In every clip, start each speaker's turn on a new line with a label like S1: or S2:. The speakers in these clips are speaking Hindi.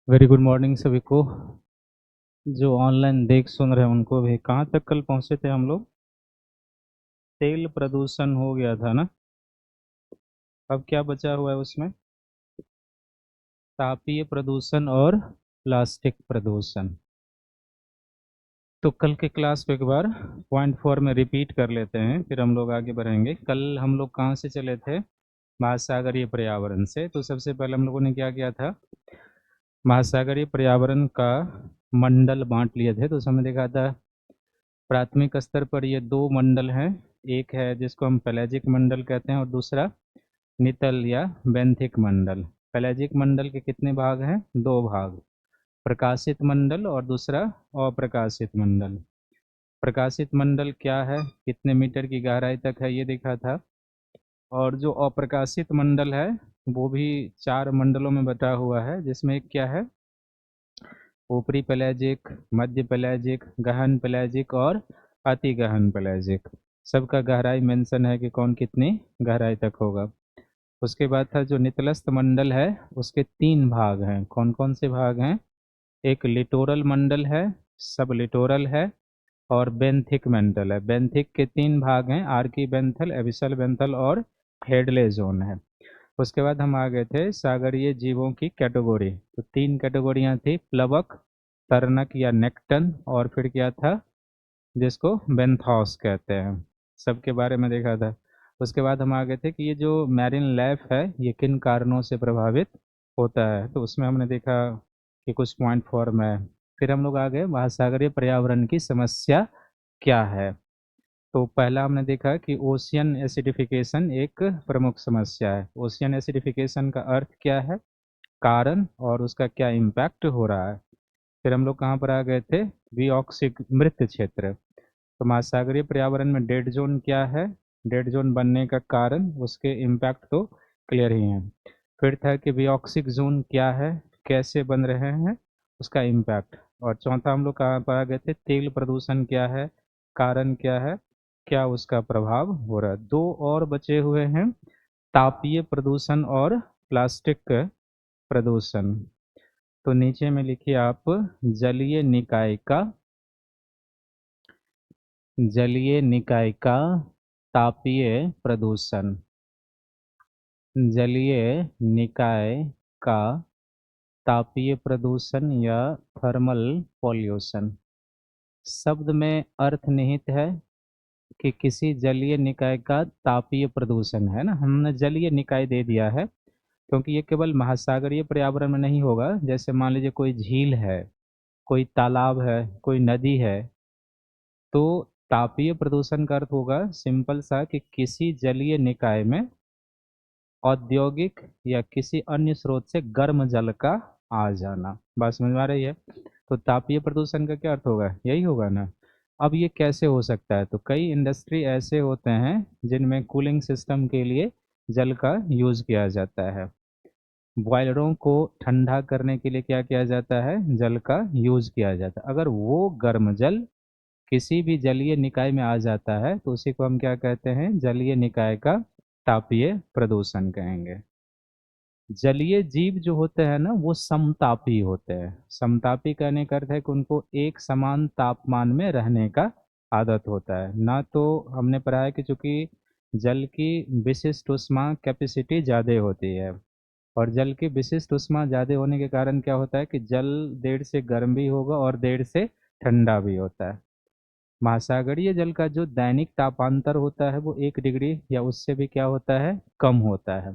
S1: वेरी गुड मॉर्निंग सभी को। जो ऑनलाइन देख सुन रहे हैं उनको भी। कहाँ तक कल पहुँचे थे हम लोग? तेल प्रदूषण हो गया था ना। अब क्या बचा हुआ है उसमें? तापीय प्रदूषण और प्लास्टिक प्रदूषण। तो कल के क्लास को एक बार पॉइंट 4 में रिपीट कर लेते हैं, फिर हम लोग आगे बढ़ेंगे। कल हम लोग कहाँ से चले थे? महासागरीय पर्यावरण से। तो सबसे पहले हम लोगों ने क्या किया था? महासागरीय पर्यावरण का मंडल बांट लिए थे। तो उसमें देखा था प्राथमिक स्तर पर ये दो मंडल हैं। एक है जिसको हम पेलाजिक मंडल कहते हैं और दूसरा नितल या बेंथिक मंडल। पेलाजिक मंडल के कितने भाग हैं? दो भाग। प्रकाशित मंडल और दूसरा अप्रकाशित मंडल। प्रकाशित मंडल क्या है, कितने मीटर की गहराई तक है, ये देखा था। और जो अप्रकाशित मंडल है वो भी चार मंडलों में बटा हुआ है, जिसमें एक क्या है? ऊपरी पेलैजिक, मध्य पेलैजिक, गहन पेलैजिक और अति गहन पेलैजिक। सबका गहराई मेंशन है कि कौन कितनी गहराई तक होगा। उसके बाद था जो नितलस्थ मंडल है, उसके तीन भाग हैं। कौन कौन से भाग हैं? एक लिटोरल मंडल है, सब लिटोरल है और बेंथिक मंडल है। बेंथिक के तीन भाग हैं, आर्की बेंथल, एबिसल बेंथल और हेडले जोन है। उसके बाद हम आ गए थे सागरीय जीवों की कैटेगरी। तो तीन कैटेगरियां थी, प्लवक, तर्नक या नेक्टन, और फिर क्या था जिसको बेंथॉस कहते हैं। सबके बारे में देखा था। उसके बाद हम आ गए थे कि ये जो मैरिन लाइफ है ये किन कारणों से प्रभावित होता है। तो उसमें हमने देखा कि कुछ पॉइंट फॉर्म है। फिर हम लोग आ गए महासागरीय पर्यावरण की समस्या क्या है। तो पहला हमने देखा कि ओशियन एसिडिफिकेशन एक प्रमुख समस्या है। ओशियन एसिडिफिकेशन का अर्थ क्या है, कारण और उसका क्या इम्पैक्ट हो रहा है। फिर हम लोग कहाँ पर आ गए थे? विऑक्सिक मृत क्षेत्र। तो महासागरीय पर्यावरण में डेड जोन क्या है, डेड जोन बनने का कारण, उसके इम्पैक्ट तो क्लियर ही है। फिर था कि विऑक्सिक जोन क्या है, कैसे बन रहे हैं, उसका इम्पैक्ट। और चौथा हम लोग कहाँ पर आ गए थे? तेल प्रदूषण क्या है, कारण क्या है, क्या उसका प्रभाव हो रहा है। दो और बचे हुए हैं, तापीय प्रदूषण और प्लास्टिक प्रदूषण। तो नीचे में लिखिए आप, जलीय निकाय का, जलीय निकाय का तापीय प्रदूषण। जलीय निकाय का तापीय प्रदूषण या थर्मल पॉल्यूशन। शब्द में अर्थ निहित है कि किसी जलीय निकाय का तापीय प्रदूषण है ना, हमने जलीय निकाय दे दिया है क्योंकि ये केवल महासागरीय पर्यावरण में नहीं होगा। जैसे मान लीजिए कोई झील है, कोई तालाब है, कोई नदी है, तो तापीय प्रदूषण का अर्थ होगा सिंपल सा कि किसी जलीय निकाय में औद्योगिक या किसी अन्य स्रोत से गर्म जल का आ जाना। बात समझ में आ रही है? तो तापीय प्रदूषण का क्या अर्थ होगा, यही होगा ना। अब ये कैसे हो सकता है? तो कई इंडस्ट्री ऐसे होते हैं जिनमें कूलिंग सिस्टम के लिए जल का यूज किया जाता है। बॉयलरों को ठंडा करने के लिए क्या किया जाता है? जल का यूज किया जाता है। अगर वो गर्म जल किसी भी जलीय निकाय में आ जाता है तो उसी को हम क्या कहते हैं? जलीय निकाय का तापीय प्रदूषण कहेंगे। जलीय जीव जो होते हैं ना वो समतापी होते हैं। समतापी कहने का अर्थ है कि उनको एक समान तापमान में रहने का आदत होता है ना। तो हमने पढ़ा है कि चूंकि जल की विशिष्ट उष्मा कैपेसिटी ज़्यादा होती है, और जल की विशिष्ट उष्मा ज़्यादा होने के कारण क्या होता है कि जल देर से गर्म भी होगा और देर से ठंडा भी होता है। महासागरीय जल का जो दैनिक तापांतर होता है वो 1 डिग्री या उससे भी क्या होता है? कम होता है।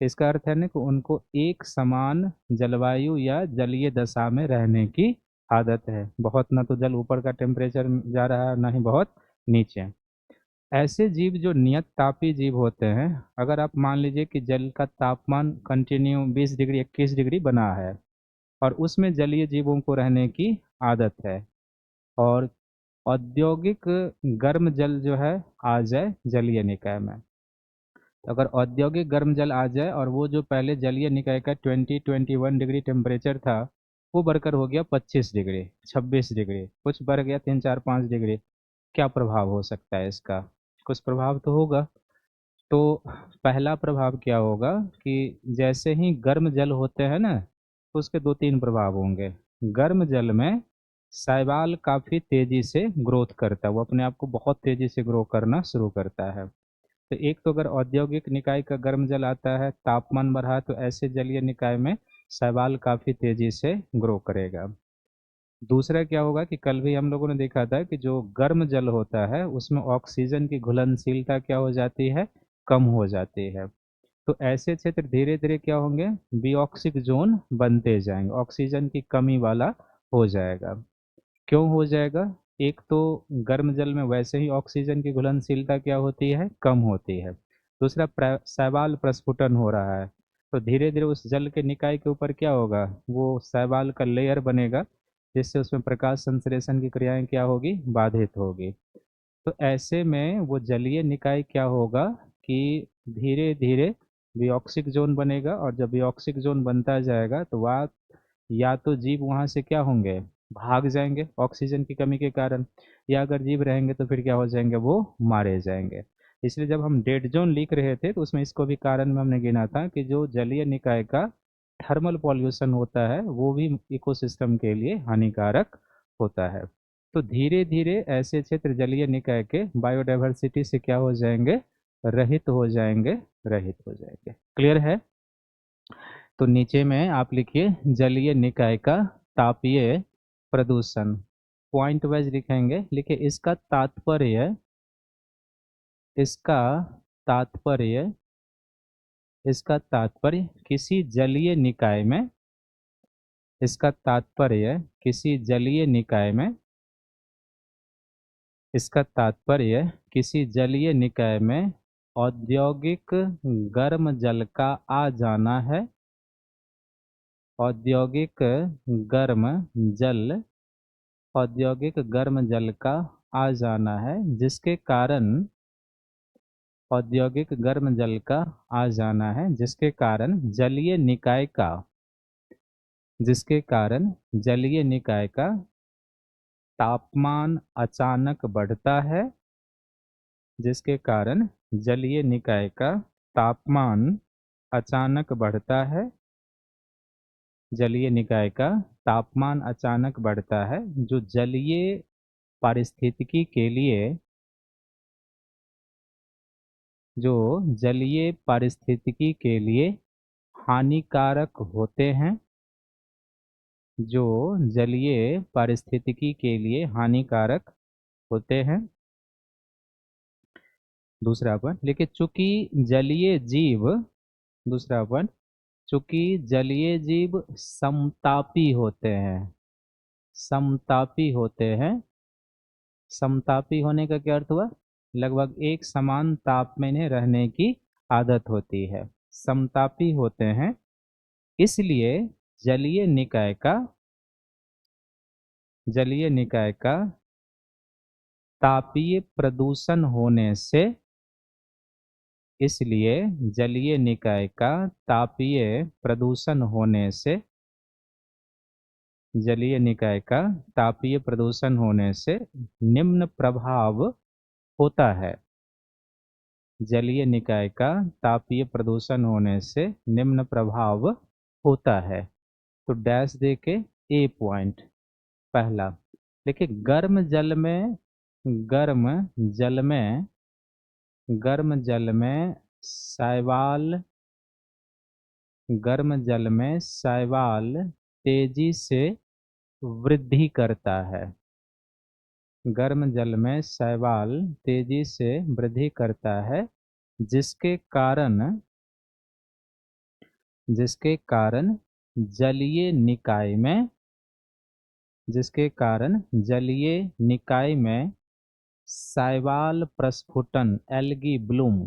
S1: इसका अर्थ है ना कि उनको एक समान जलवायु या जलीय दशा में रहने की आदत है। बहुत ना तो जल ऊपर का टेम्परेचर जा रहा है ना ही बहुत नीचे। ऐसे जीव जो नियत तापी जीव होते हैं, अगर आप मान लीजिए कि जल का तापमान कंटिन्यू 20 डिग्री 21 डिग्री बना है और उसमें जलीय जीवों को रहने की आदत है, और औद्योगिक गर्म जल जो है आ जाए जलीय निकाय में, तो अगर औद्योगिक गर्म जल आ जाए और वो जो पहले जलीय निकाय का 20-21 डिग्री टेम्परेचर था वो बढ़कर हो गया 25 डिग्री, 26 डिग्री, कुछ बढ़ गया 3 4 5 डिग्री, क्या प्रभाव हो सकता है इसका? कुछ प्रभाव तो होगा। तो पहला प्रभाव क्या होगा कि जैसे ही गर्म जल होते हैं ना, तो उसके 2-3 प्रभाव होंगे। गर्म जल में शैवाल काफ़ी तेज़ी से ग्रोथ करता है, वो अपने आप को बहुत तेज़ी से ग्रो करना शुरू करता है। तो एक तो अगर औद्योगिक निकाय का गर्म जल आता है, तापमान बढ़ा, तो ऐसे जलीय निकाय में शैवाल काफ़ी तेज़ी से ग्रो करेगा। दूसरा क्या होगा कि कल भी हम लोगों ने देखा था कि जो गर्म जल होता है उसमें ऑक्सीजन की घुलनशीलता क्या हो जाती है, कम हो जाती है। तो ऐसे क्षेत्र धीरे धीरे क्या होंगे, बिऑक्सिक जोन बनते जाएंगे, ऑक्सीजन की कमी वाला हो जाएगा। क्यों हो जाएगा? एक तो गर्म जल में वैसे ही ऑक्सीजन की घुलनशीलता क्या होती है, कम होती है। दूसरा शैवाल प्रस्फुटन हो रहा है, तो धीरे धीरे उस जल के निकाय के ऊपर क्या होगा, वो शैवाल का लेयर बनेगा, जिससे उसमें प्रकाश संश्लेषण की क्रियाएं क्या होगी, बाधित होगी। तो ऐसे में वो जलीय निकाय क्या होगा कि धीरे धीरे बिऑक्सिक जोन बनेगा, और जब बिऑक्सिक जोन बनता जाएगा तो वह या तो जीव वहाँ से क्या होंगे, भाग जाएंगे ऑक्सीजन की कमी के कारण, या अगर जीव रहेंगे तो फिर क्या हो जाएंगे, वो मारे जाएंगे। इसलिए जब हम डेड जोन लिख रहे थे तो उसमें इसको भी कारण में हमने गिना था कि जो जलीय निकाय का थर्मल पॉल्यूशन होता है वो भी इकोसिस्टम के लिए हानिकारक होता है। तो धीरे धीरे ऐसे क्षेत्र जलीय निकाय के बायोडायवर्सिटी से क्या हो जाएंगे, रहित हो जाएंगे, रहित हो जाएंगे। क्लियर है? तो नीचे में आप लिखिए जलीय निकाय का तापीय प्रदूषण, पॉइंट वाइज लिखेंगे। लिखिए इसका तात्पर्य इसका तात्पर्य किसी जलीय निकाय में इसका तात्पर्य किसी जलीय निकाय में इसका तात्पर्य किसी जलीय निकाय में औद्योगिक गर्म जल का आ जाना है। औद्योगिक गर्म जल औद्योगिक गर्म जल का आ जाना है, औद्योगिक गर्म जल का आ जाना है जिसके कारण जलीय निकाय का तापमान अचानक बढ़ता है, जिसके कारण जलीय निकाय का तापमान अचानक बढ़ता है। जलीय निकाय का तापमान अचानक बढ़ता है, जो पारिस्थितिकी के लिए जो जलीय पारिस्थितिकी के लिए हानिकारक होते हैं, जो जलीय पारिस्थितिकी के लिए हानिकारक होते हैं। दूसरा पॉइंट लेकिन दूसरा पॉइंट, चूंकि जलीय जीव समतापी होते हैं, समतापी होते हैं। समतापी होने का क्या अर्थ हुआ? लगभग एक समान ताप में इन्हें रहने की आदत होती है, समतापी होते हैं। इसलिए जलीय निकाय का जलीय निकाय का तापीय प्रदूषण होने से इसलिए जलीय निकाय का तापीय प्रदूषण होने से जलीय निकाय का तापीय प्रदूषण होने से निम्न प्रभाव होता है। जलीय निकाय का तापीय प्रदूषण होने से निम्न प्रभाव होता है। तो डैश दे के ए पॉइंट पहला। देखिए गर्म जल में शैवाल गर्म जल में शैवाल तेजी से वृद्धि करता है। गर्म जल में शैवाल तेजी से वृद्धि करता है, जिसके कारण जिसके कारण जलीय निकाय में जिसके कारण जलीय निकाय में शैवाल प्रस्फुटन एल्गी ब्लूम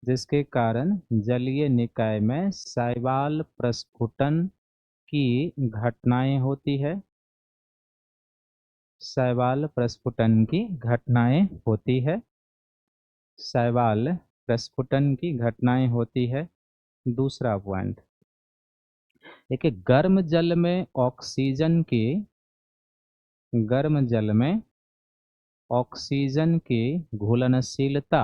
S1: जिसके कारण जलीय निकाय में शैवाल प्रस्फुटन की घटनाएं होती है। शैवाल प्रस्फुटन की घटनाएं होती है। शैवाल प्रस्फुटन की घटनाएं होती है। दूसरा पॉइंट देखिए, गर्म जल में ऑक्सीजन की घुलनशीलता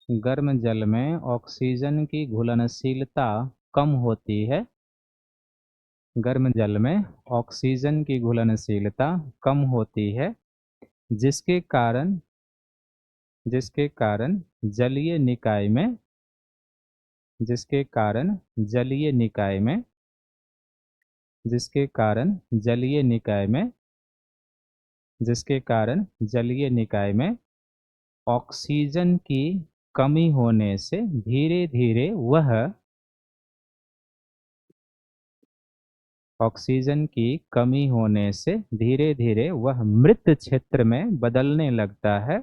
S1: गर्म जल में ऑक्सीजन की घुलनशीलता कम होती है। गर्म जल में ऑक्सीजन की घुलनशीलता कम होती है, जिसके कारण जलीय निकाय में जिसके कारण जलीय निकाय में जिसके कारण जलीय निकाय में जिसके कारण जलीय निकाय में ऑक्सीजन की कमी होने से धीरे धीरे वह ऑक्सीजन की कमी होने से धीरे धीरे वह मृत क्षेत्र में बदलने लगता है।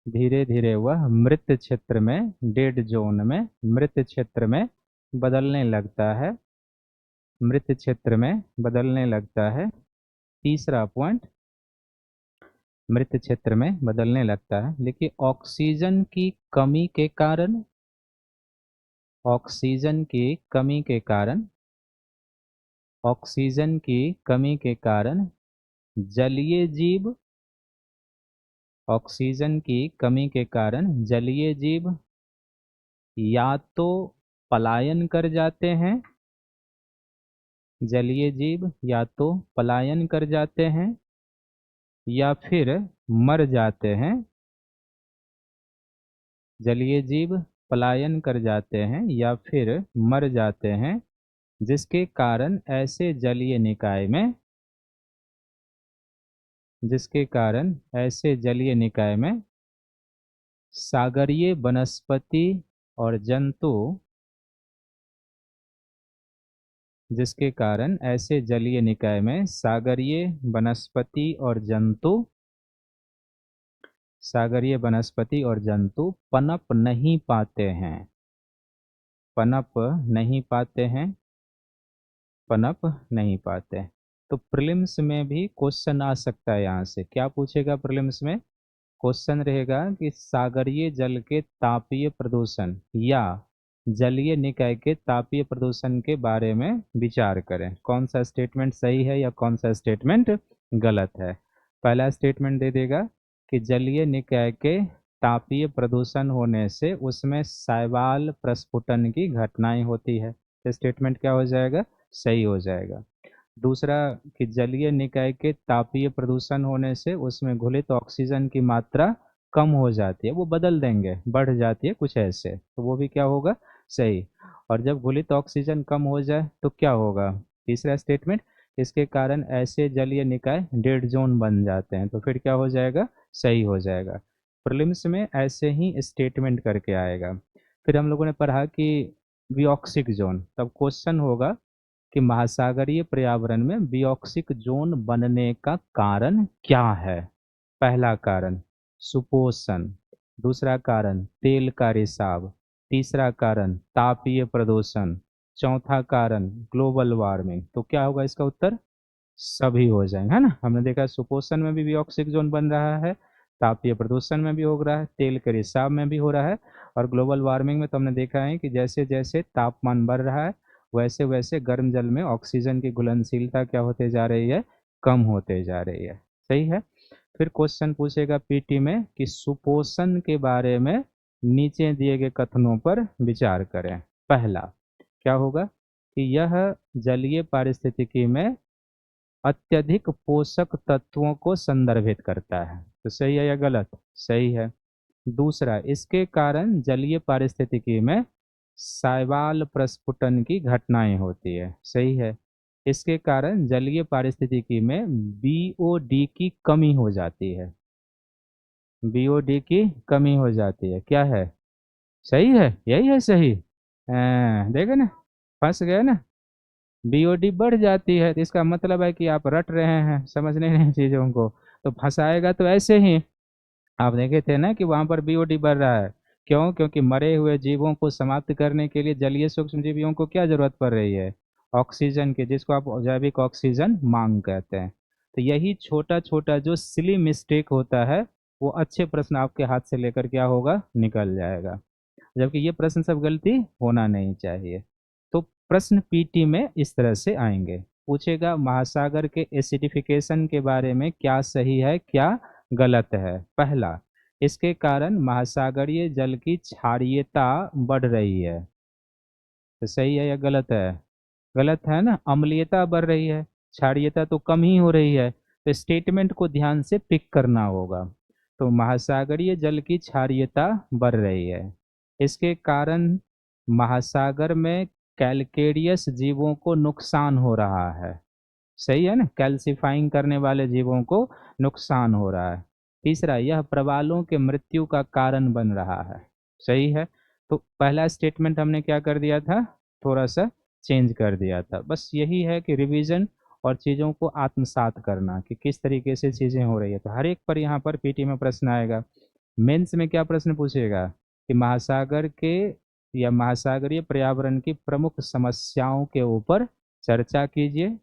S1: धीरे धीरे वह मृत क्षेत्र में, डेड जोन में, मृत क्षेत्र में बदलने लगता है। मृत क्षेत्र में बदलने लगता है। तीसरा पॉइंट, मृत क्षेत्र में बदलने लगता है। देखिए, ऑक्सीजन की कमी के कारण ऑक्सीजन की कमी के कारण ऑक्सीजन की कमी के कारण जलीय जीव ऑक्सीजन की कमी के कारण जलीय जीव या तो पलायन कर जाते हैं जलीय जीव या तो पलायन कर जाते हैं या फिर मर जाते हैं। जलीय जीव पलायन कर जाते हैं या फिर मर जाते हैं, जिसके कारण ऐसे जलीय निकाय में सागरीय वनस्पति और जंतु जिसके कारण ऐसे जलीय निकाय में सागरीय वनस्पति और जंतु पनप नहीं पाते हैं पनप नहीं पाते हैं पनप नहीं पाते। तो प्रीलिम्स में भी क्वेश्चन आ सकता है। यहाँ से क्या पूछेगा प्रीलिम्स में? क्वेश्चन रहेगा कि सागरीय जल के तापीय प्रदूषण या जलीय निकाय के तापीय प्रदूषण के बारे में विचार करें। कौन सा स्टेटमेंट सही है या कौन सा स्टेटमेंट गलत है? पहला स्टेटमेंट दे देगा कि जलीय निकाय के तापीय प्रदूषण होने से उसमें शैवाल प्रस्फुटन की घटनाएं होती है। तो स्टेटमेंट क्या हो जाएगा? सही हो जाएगा। दूसरा कि जलीय निकाय के तापीय प्रदूषण होने से उसमें घुलित ऑक्सीजन की मात्रा कम हो जाती है, वो बदल देंगे, बढ़ जाती है कुछ ऐसे, तो वो भी क्या होगा? सही। और जब घुलित ऑक्सीजन कम हो जाए तो क्या होगा? तीसरा स्टेटमेंट, इसके कारण ऐसे जलीय निकाय डेड जोन बन जाते हैं, तो फिर क्या हो जाएगा? सही हो जाएगा। प्रीलिम्स में ऐसे ही स्टेटमेंट करके आएगा। फिर हम लोगों ने पढ़ा कि विऑक्सिक जोन, तब क्वेश्चन होगा कि महासागरीय पर्यावरण में बियोक्सिक जोन बनने का कारण क्या है? पहला कारण सुपोषण, दूसरा कारण तेल का रिसाव, तीसरा कारण तापीय प्रदूषण, चौथा कारण ग्लोबल वार्मिंग। तो क्या होगा इसका उत्तर? सभी हो जाएंगे, है ना। हमने देखा सुपोषण में भी बियोक्सिक जोन बन रहा है, तापीय प्रदूषण में भी हो रहा है, तेल के रिसाव में भी हो रहा है, और ग्लोबल वार्मिंग में तो हमने देखा है कि जैसे जैसे तापमान बढ़ रहा है वैसे वैसे गर्म जल में ऑक्सीजन की घुलनशीलता क्या होते जा रही है? कम होते जा रही है। सही है। फिर क्वेश्चन पूछेगा पीटी में कि सुपोषण के बारे में नीचे दिए गए कथनों पर विचार करें। पहला क्या होगा कि यह जलीय पारिस्थितिकी में अत्यधिक पोषक तत्वों को संदर्भित करता है। तो सही है या गलत? सही है। दूसरा, इसके कारण जलीय पारिस्थितिकी में शैवाल प्रस्फुटन की घटनाएं होती है। सही है। इसके कारण जलीय पारिस्थितिकी में बीओडी की कमी हो जाती है। बीओडी की कमी हो जाती है। क्या है? सही है, यही है सही। देखो ना, फंस गए ना। बीओडी बढ़ जाती है तो इसका मतलब है कि आप रट रहे हैं, समझ नहीं रहे हैं चीज़ों को। तो फंसाएगा तो ऐसे ही। आप देखे थे ना कि वहाँ पर बीओडी बढ़ रहा है। क्यों? क्योंकि मरे हुए जीवों को समाप्त करने के लिए जलीय सूक्ष्मजीवियों को क्या जरूरत पड़ रही है? ऑक्सीजन की, जिसको आप जैविक ऑक्सीजन मांग कहते हैं। तो यही छोटा छोटा जो सिली मिस्टेक होता है, वो अच्छे प्रश्न आपके हाथ से लेकर क्या होगा? निकल जाएगा। जबकि ये प्रश्न सब गलती होना नहीं चाहिए। तो प्रश्न पीटी में इस तरह से आएंगे। पूछेगा महासागर के एसिडिफिकेशन के बारे में क्या सही है क्या गलत है। पहला, इसके कारण महासागरीय जल की क्षारीयता बढ़ रही है। तो सही है या गलत है? गलत है ना, अम्लीयता बढ़ रही है, क्षारीयता तो कम ही हो रही है। तो स्टेटमेंट को ध्यान से पिक करना होगा। तो महासागरीय जल की क्षारीयता बढ़ रही है, इसके कारण महासागर में कैल्केरियस जीवों को नुकसान हो रहा है। सही है ना, कैल्सिफाइंग करने वाले जीवों को नुकसान हो रहा है। तीसरा, यह प्रवालों के मृत्यु का कारण बन रहा है। सही है। तो पहला स्टेटमेंट हमने क्या कर दिया था, थोड़ा सा चेंज कर दिया था। बस यही है कि रिवीजन और चीज़ों को आत्मसात करना कि किस तरीके से चीज़ें हो रही है। तो हर एक पर यहाँ पर पीटी में प्रश्न आएगा। मेंस में क्या प्रश्न पूछेगा कि महासागर के या महासागरीय पर्यावरण की प्रमुख समस्याओं के ऊपर चर्चा कीजिए,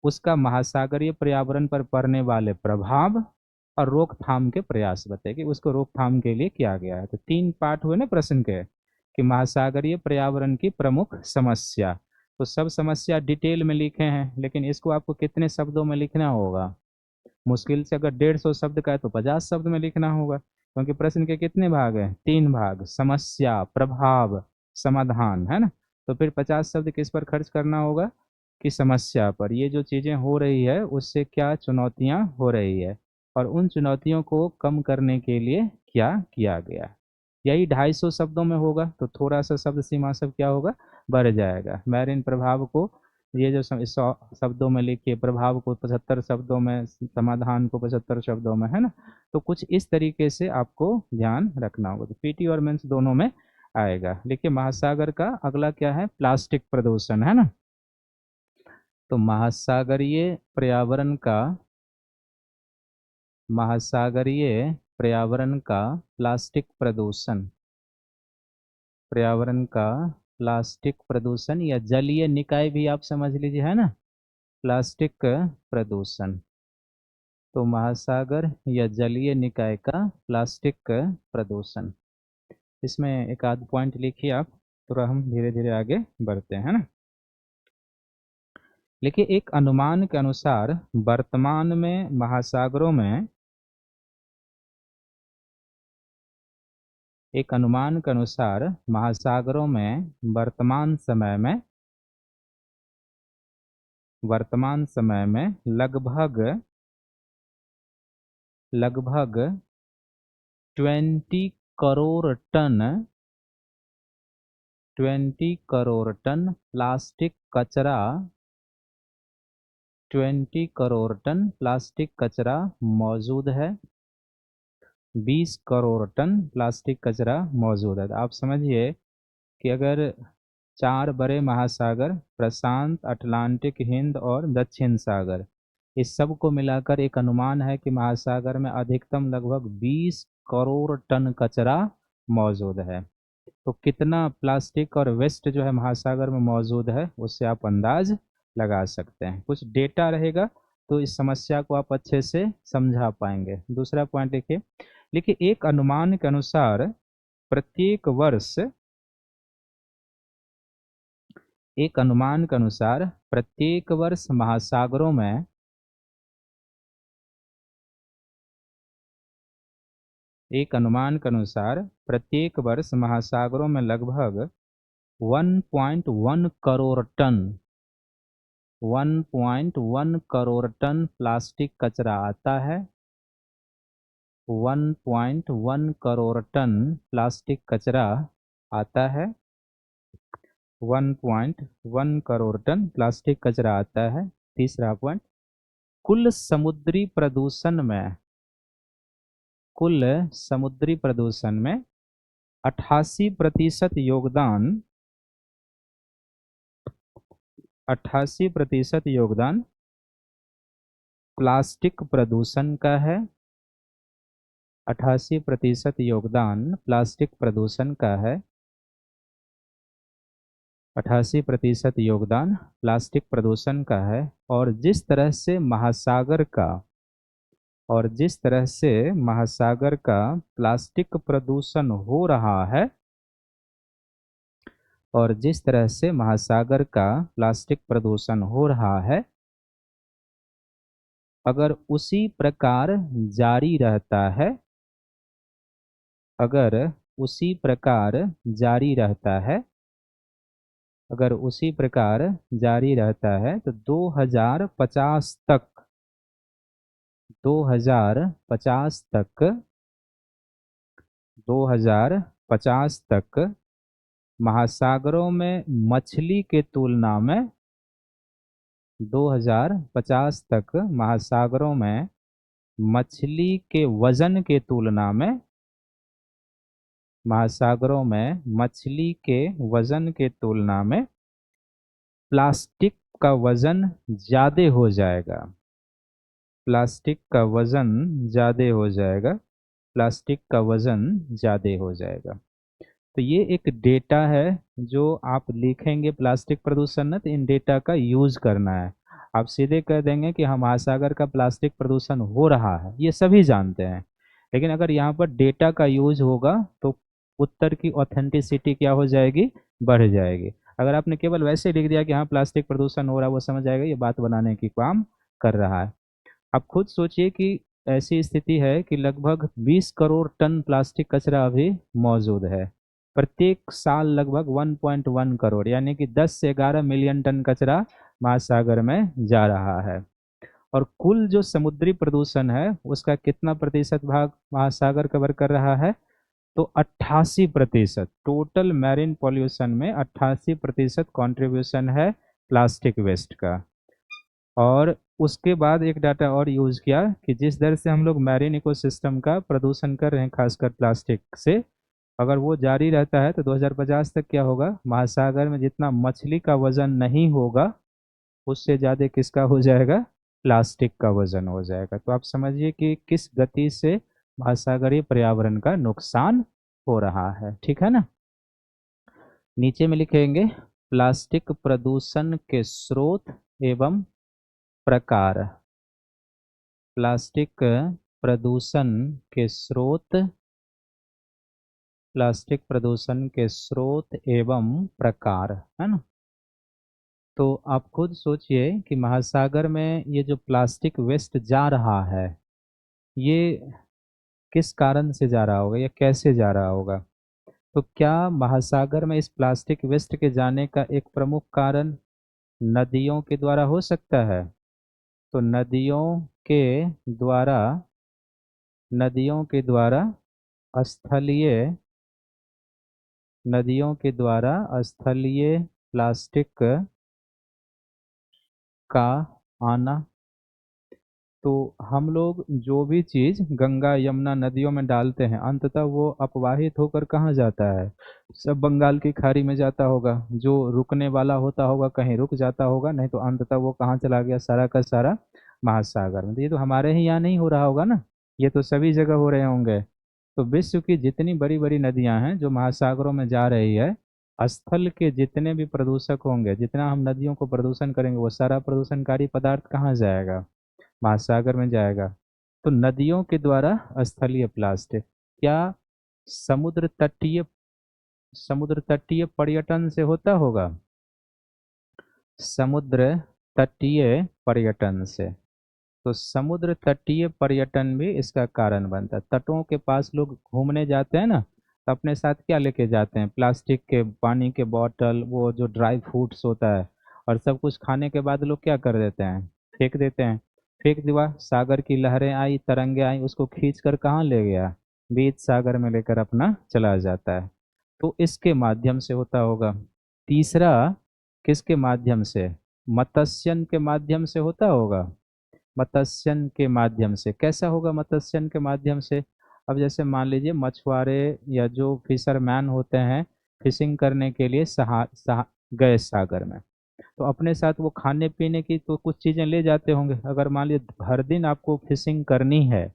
S1: उसका महासागरीय पर्यावरण पर पड़ने वाले प्रभाव और रोकथाम के प्रयास बताइए कि उसको रोकथाम के लिए किया गया है। तो तीन पार्ट हुए ना प्रश्न के, कि महासागरीय पर्यावरण की प्रमुख समस्या। तो सब समस्या डिटेल में लिखे हैं, लेकिन इसको आपको कितने शब्दों में लिखना होगा, मुश्किल से अगर 150 शब्द का है तो 50 शब्द में लिखना होगा, क्योंकि प्रश्न के कितने भाग हैं, तीन भाग, समस्या, प्रभाव, समाधान, है ना। तो फिर 50 शब्द किस पर खर्च करना होगा, कि समस्या पर, ये जो चीज़ें हो रही है उससे क्या चुनौतियाँ हो रही है और उन चुनौतियों को कम करने के लिए क्या किया गया। यही 250 शब्दों में होगा, तो थोड़ा सा शब्द सीमा सब क्या होगा, बढ़ जाएगा। मैरिन प्रभाव को ये जो 100 शब्दों में लिखिए, प्रभाव को 75 शब्दों में, समाधान को 75 शब्दों में, है ना। तो कुछ इस तरीके से आपको ध्यान रखना होगा। तो पीटी और मेंस दोनों में आएगा। देखिए महासागर का अगला क्या है, प्लास्टिक प्रदूषण, है ना। तो महासागरीय पर्यावरण का प्लास्टिक प्रदूषण, पर्यावरण का प्लास्टिक प्रदूषण या जलीय निकाय भी आप समझ लीजिए, है ना, प्लास्टिक प्रदूषण। तो महासागर या जलीय निकाय का प्लास्टिक प्रदूषण, इसमें एक आध पॉइंट लिखिए आप, थोड़ा हम धीरे धीरे आगे बढ़ते हैं ना। देखिए एक अनुमान के अनुसार वर्तमान में महासागरों में, एक अनुमान के अनुसार महासागरों में वर्तमान समय में लगभग लगभग 20 crore ton 20 crore ton plastic कचरा 20 करोड़ टन प्लास्टिक कचरा मौजूद है। 20 करोड़ टन प्लास्टिक कचरा मौजूद है। तो आप समझिए कि अगर चार बड़े महासागर, प्रशांत, अटलांटिक, हिंद और दक्षिण सागर, इस सब को मिलाकर एक अनुमान है कि महासागर में अधिकतम लगभग 20 करोड़ टन कचरा मौजूद है। तो कितना प्लास्टिक और वेस्ट जो है महासागर में मौजूद है, उससे आप अंदाज लगा सकते हैं। कुछ डेटा रहेगा तो इस समस्या को आप अच्छे से समझा पाएंगे। दूसरा पॉइंट देखिए, देखिए प्रत्येक वर्ष एक अनुमान के अनुसार प्रत्येक वर्ष महासागरों में एक अनुमान के अनुसार प्रत्येक वर्ष महासागरों में लगभग 1.1 crore ton 1.1 crore ton plastic कचरा आता है। 1.1 करोड़ टन प्लास्टिक कचरा आता है। 1.1 करोड़ टन प्लास्टिक कचरा आता है। तीसरा पॉइंट, कुल समुद्री प्रदूषण में कुल समुद्री प्रदूषण में 88% योगदान 88% योगदान प्लास्टिक प्रदूषण का है। 88% योगदान प्लास्टिक प्रदूषण का है। 88% योगदान प्लास्टिक प्रदूषण का है। और जिस तरह से महासागर का प्लास्टिक प्रदूषण हो रहा है और जिस तरह से महासागर का प्लास्टिक प्रदूषण हो रहा है, अगर उसी प्रकार जारी रहता है अगर उसी प्रकार जारी रहता है अगर उसी प्रकार जारी रहता है तो 2050 तक 2050 तक 2050 तक महासागरों में मछली के तुलना में 2050 तक महासागरों में मछली के वजन के तुलना में महासागरों में मछली के वजन के तुलना में प्लास्टिक का वजन ज्यादा हो जाएगा। प्लास्टिक का वजन ज्यादा हो जाएगा। प्लास्टिक का वजन ज्यादा हो जाएगा। तो ये एक डेटा है जो आप लिखेंगे प्लास्टिक प्रदूषण है तो इन डेटा का यूज करना है। आप सीधे कह देंगे कि हाँ महासागर का प्लास्टिक प्रदूषण हो रहा है, ये सभी जानते हैं। लेकिन अगर यहाँ पर डेटा का यूज होगा तो उत्तर की ऑथेंटिसिटी क्या हो जाएगी, बढ़ जाएगी। अगर आपने केवल वैसे लिख दिया कि हाँ प्लास्टिक प्रदूषण हो रहा है, वो समझ आएगा ये बात बनाने की काम कर रहा है। आप खुद सोचिए कि ऐसी स्थिति है कि लगभग 20 करोड़ टन प्लास्टिक कचरा अभी मौजूद है। प्रत्येक साल लगभग 1.1 करोड़ यानी कि 10 से 11 मिलियन टन कचरा महासागर में जा रहा है। और कुल जो समुद्री प्रदूषण है उसका कितना प्रतिशत भाग महासागर कवर कर रहा है, तो 88%। टोटल मैरीन पॉल्यूशन में 88% कंट्रीब्यूशन है प्लास्टिक वेस्ट का। और उसके बाद एक डाटा और यूज किया कि जिस दर से हम लोग मैरीन इकोसिस्टम का प्रदूषण कर रहे हैं खासकर प्लास्टिक से, अगर वो जारी रहता है तो 2050 तक क्या होगा, महासागर में जितना मछली का वजन नहीं होगा उससे ज़्यादा किसका हो जाएगा, प्लास्टिक का वजन हो जाएगा। तो आप समझिए कि किस गति से महासागरीय पर्यावरण का नुकसान हो रहा है। ठीक है ना। नीचे में लिखेंगे प्लास्टिक प्रदूषण के स्रोत एवं प्रकार। प्लास्टिक प्रदूषण के स्रोत, प्लास्टिक प्रदूषण के स्रोत एवं प्रकार, है ना। तो आप खुद सोचिए कि महासागर में ये जो प्लास्टिक वेस्ट जा रहा है ये किस कारण से जा रहा होगा या कैसे जा रहा होगा। तो क्या महासागर में इस प्लास्टिक वेस्ट के जाने का एक प्रमुख कारण नदियों के द्वारा हो सकता है। तो के द्वारा नदियों के द्वारा स्थलीय नदियों के द्वारा स्थलीय प्लास्टिक का आना। तो हम लोग जो भी चीज़ गंगा यमुना नदियों में डालते हैं अंततः वो अपवाहित होकर कहाँ जाता है, सब बंगाल की खाड़ी में जाता होगा। जो रुकने वाला होता होगा कहीं रुक जाता होगा, नहीं तो अंततः वो कहाँ चला गया, सारा का सारा महासागर में। तो ये तो हमारे ही यहाँ नहीं हो रहा होगा ना, ये तो सभी जगह हो रहे होंगे। तो विश्व की जितनी बड़ी बड़ी नदियां हैं जो महासागरों में जा रही है, स्थल के जितने भी प्रदूषक होंगे, जितना हम नदियों को प्रदूषण करेंगे वो सारा प्रदूषणकारी पदार्थ कहाँ जाएगा, महासागर में जाएगा। तो नदियों के द्वारा स्थलीय प्लास्टिक, क्या समुद्र तटीय समुद्र तटीय पर्यटन से होता होगा, समुद्र तटीय पर्यटन से। तो समुद्र तटीय पर्यटन भी इसका कारण बनता है। तटों के पास लोग घूमने जाते हैं ना, तो अपने साथ क्या लेके जाते हैं, प्लास्टिक के पानी के बोतल, वो जो ड्राई फ्रूट्स होता है, और सब कुछ खाने के बाद लोग क्या कर देते हैं, फेंक देते हैं। फेंक दिया, सागर की लहरें आई, तरंगे आई, उसको खींच कर कहाँ ले गया, बीच सागर में लेकर अपना चला जाता है। तो इसके माध्यम से होता होगा। तीसरा, किसके माध्यम से, मत्स्यन के माध्यम से होता होगा। मत्स्यन के माध्यम से कैसा होगा, मत्स्यन के माध्यम से, अब जैसे मान लीजिए मछुआरे या जो फिशरमैन होते हैं फिशिंग करने के लिए गए सागर में, तो अपने साथ वो खाने पीने की तो कुछ चीज़ें ले जाते होंगे। अगर मान लीजिए भर दिन आपको फिशिंग करनी है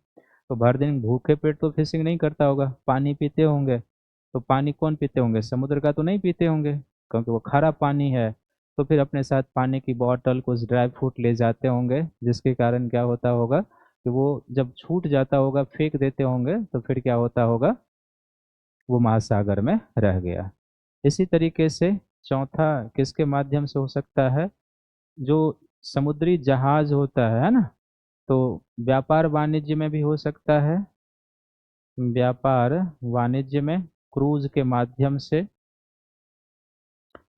S1: तो भर दिन भूखे पेट तो फिशिंग नहीं करता होगा, पानी पीते होंगे। तो पानी कौन पीते होंगे, समुद्र का तो नहीं पीते होंगे क्योंकि वो खारा पानी है। तो फिर अपने साथ पानी की बोतल, कुछ ड्राई फ्रूट ले जाते होंगे, जिसके कारण क्या होता होगा कि वो जब छूट जाता होगा फेंक देते होंगे, तो फिर क्या होता होगा, वो महासागर में रह गया। इसी तरीके से चौथा किसके माध्यम से हो सकता है, जो समुद्री जहाज होता है ना, तो व्यापार वाणिज्य में भी हो सकता है। व्यापार वाणिज्य में क्रूज के माध्यम से,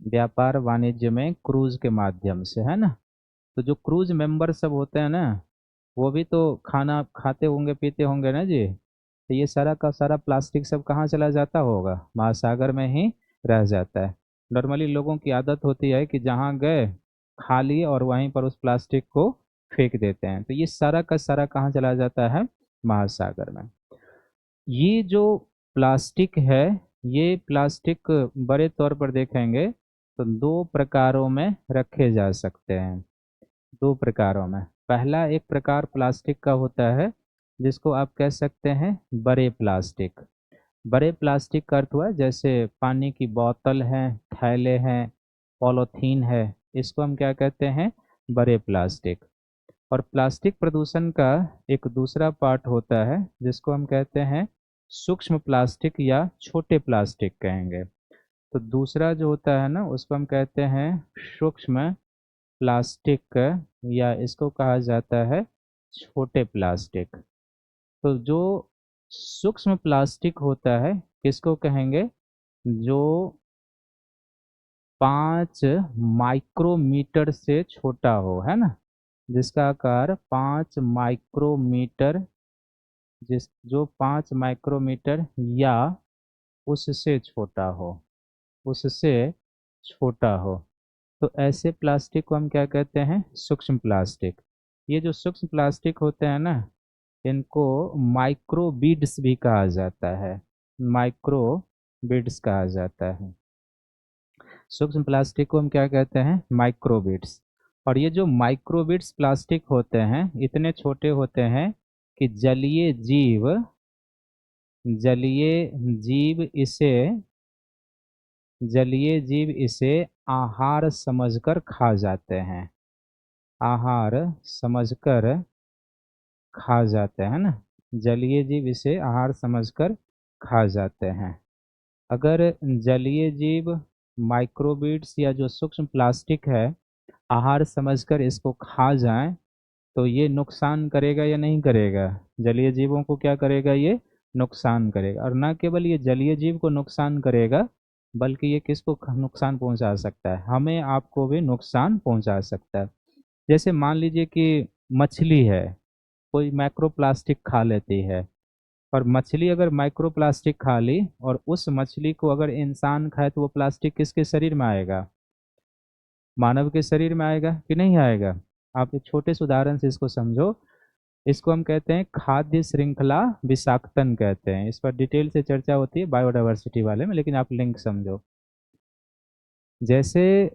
S1: व्यापार वाणिज्य में क्रूज के माध्यम से, है ना। तो जो क्रूज मेंबर सब होते हैं ना, वो भी तो खाना खाते होंगे पीते होंगे ना जी। तो ये सारा का सारा प्लास्टिक सब कहाँ चला जाता होगा, महासागर में ही रह जाता है। नॉर्मली लोगों की आदत होती है कि जहाँ गए खा लिए और वहीं पर उस प्लास्टिक को फेंक देते हैं, तो ये सारा का सारा कहाँ चला जाता है, महासागर में। ये जो प्लास्टिक है, ये प्लास्टिक बड़े तौर पर देखेंगे तो दो प्रकारों में रखे जा सकते हैं। दो प्रकारों में, पहला एक प्रकार प्लास्टिक का होता है जिसको आप कह सकते हैं बड़े प्लास्टिक। बड़े प्लास्टिक का अर्थ हुआ जैसे पानी की बोतल है, थैले हैं, पॉलीथीन है, इसको हम क्या कहते हैं, बड़े प्लास्टिक। और प्लास्टिक प्रदूषण का एक दूसरा पार्ट होता है जिसको हम कहते हैं सूक्ष्म प्लास्टिक या छोटे प्लास्टिक कहेंगे। तो दूसरा जो होता है ना उसको हम कहते हैं सूक्ष्म प्लास्टिक, या इसको कहा जाता है छोटे प्लास्टिक। तो जो सूक्ष्म प्लास्टिक होता है किसको कहेंगे, जो 5 माइक्रोमीटर से छोटा हो, है ना, जिसका आकार 5 माइक्रोमीटर, जिस जो 5 माइक्रोमीटर या उससे छोटा हो, उससे छोटा हो, तो ऐसे प्लास्टिक को हम क्या कहते हैं, सूक्ष्म प्लास्टिक। ये जो सूक्ष्म प्लास्टिक होते हैं ना, इनको माइक्रो बीड्स भी कहा जाता है, माइक्रो बीड्स कहा जाता है। सूक्ष्म प्लास्टिक को हम क्या कहते हैं, माइक्रोबिट्स। और ये जो माइक्रोबिट्स प्लास्टिक होते हैं इतने छोटे होते हैं कि जलीय जीव इसे जलीय जीव इसे आहार समझकर खा जाते हैं, आहार समझकर खा जाते हैं ना। जलीय जीव इसे आहार समझकर खा जाते हैं। अगर जलीय जीव माइक्रोबिट्स या जो सूक्ष्म प्लास्टिक है आहार समझकर इसको खा जाएं, तो ये नुकसान करेगा या नहीं करेगा, जलीय जीवों को क्या करेगा, ये नुकसान करेगा। और न केवल ये जलीय जीव को नुकसान करेगा, बल्कि ये किसको नुकसान पहुंचा सकता है, हमें आपको भी नुकसान पहुंचा सकता है। जैसे मान लीजिए कि मछली है, कोई माइक्रो प्लास्टिक खा लेती है, और मछली अगर माइक्रो प्लास्टिक खा ली और उस मछली को अगर इंसान खाए, तो वो प्लास्टिक किसके शरीर में आएगा, मानव के शरीर में आएगा कि नहीं आएगा। आप एक छोटे से उदाहरण से इसको समझो। इसको हम कहते हैं खाद्य श्रृंखला विषाक्तन कहते हैं। इस पर डिटेल से चर्चा होती है बायोडायवर्सिटी वाले में, लेकिन आप लिंक समझो। जैसे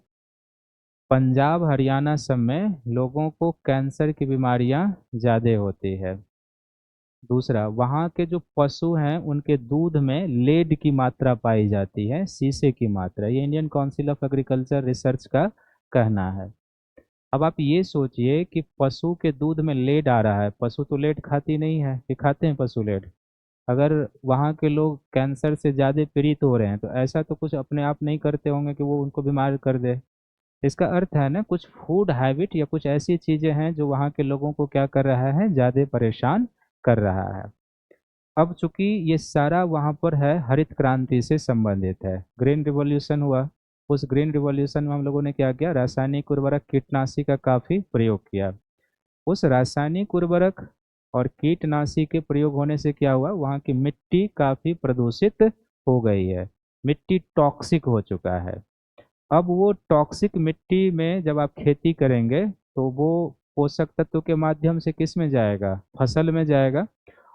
S1: पंजाब हरियाणा सब में लोगों को कैंसर की बीमारियां ज़्यादा होती है। दूसरा, वहाँ के जो पशु हैं उनके दूध में लेड की मात्रा पाई जाती है, सीसे की मात्रा, ये Indian council of agriculture research का कहना है। अब आप ये सोचिए कि पशु के दूध में लेड आ रहा है, पशु तो लेड खाती नहीं है, कि खाते हैं पशु लेड। अगर वहाँ के लोग कैंसर से ज़्यादा पीड़ित हो रहे हैं, तो ऐसा तो कुछ अपने आप नहीं करते होंगे कि वो उनको बीमार कर दे। इसका अर्थ है ना, कुछ फूड हैबिट या कुछ ऐसी चीज़ें हैं जो वहाँ के लोगों को क्या कर रहा है, ज़्यादा परेशान कर रहा है। अब चूंकि ये सारा वहाँ पर है हरित क्रांति से संबंधित है, ग्रीन रिवॉल्यूशन हुआ। उस ग्रीन रिवॉल्यूशन में हम लोगों ने क्या किया, रासायनिक उर्वरक कीटनाशी का काफ़ी प्रयोग किया। उस रासायनिक उर्वरक और कीटनाशी के प्रयोग होने से क्या हुआ, वहाँ की मिट्टी काफ़ी प्रदूषित हो गई है, मिट्टी टॉक्सिक हो चुका है। अब वो टॉक्सिक मिट्टी में जब आप खेती करेंगे, तो वो पोषक तत्व के माध्यम से किस में जाएगा, फसल में जाएगा,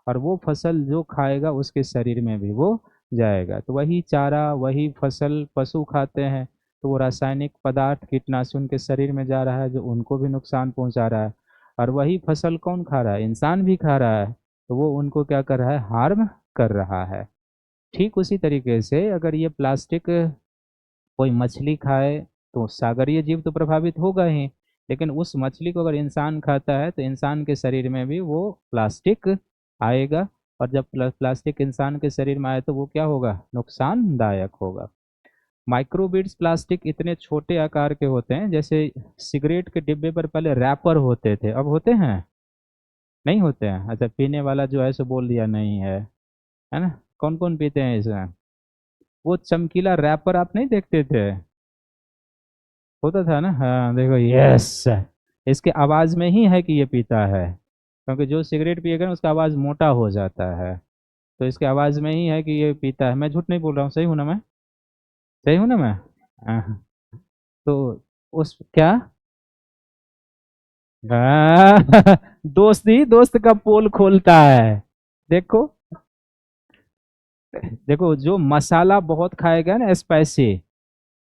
S1: और वो फसल जो खाएगा उसके शरीर में भी वो जाएगा। तो वही चारा वही फसल पशु खाते हैं, तो वो रासायनिक पदार्थ कीटनाशी उनके शरीर में जा रहा है जो उनको भी नुकसान पहुंचा रहा है। और वही फसल कौन खा रहा है, इंसान भी खा रहा है, तो वो उनको क्या कर रहा है, हार्म कर रहा है। ठीक उसी तरीके से अगर ये प्लास्टिक कोई मछली खाए, तो सागरीय जीव तो प्रभावित होगा ही, लेकिन उस मछली को अगर इंसान खाता है तो इंसान के शरीर में भी वो प्लास्टिक आएगा। और जब प्लास्टिक इंसान के शरीर में आए तो वो क्या होगा, नुकसानदायक होगा। माइक्रोबिड्स प्लास्टिक इतने छोटे आकार के होते हैं, जैसे सिगरेट के डिब्बे पर पहले रैपर होते थे, अब होते हैं, नहीं होते हैं। अच्छा, पीने वाला जो है सो बोल दिया नहीं है ना। कौन कौन पीते हैं इसे, वो चमकीला रैपर आप नहीं देखते थे, होता था ना, हाँ देखो, यस, इसके आवाज में ही है कि ये पीता है, क्योंकि जो सिगरेट पिएगा ना उसका आवाज मोटा हो जाता है। तो इसके आवाज में ही है कि ये पीता है। मैं झूठ नहीं बोल रहा हूँ, सही हूँ ना मैं? सही हूँ ना मैं? हाँ। तो उस क्या, हाँ, दोस्त ही दोस्त का पोल खोलता है। देखो, देखो जो मसाला बहुत खाएगा ना स्पाइसी,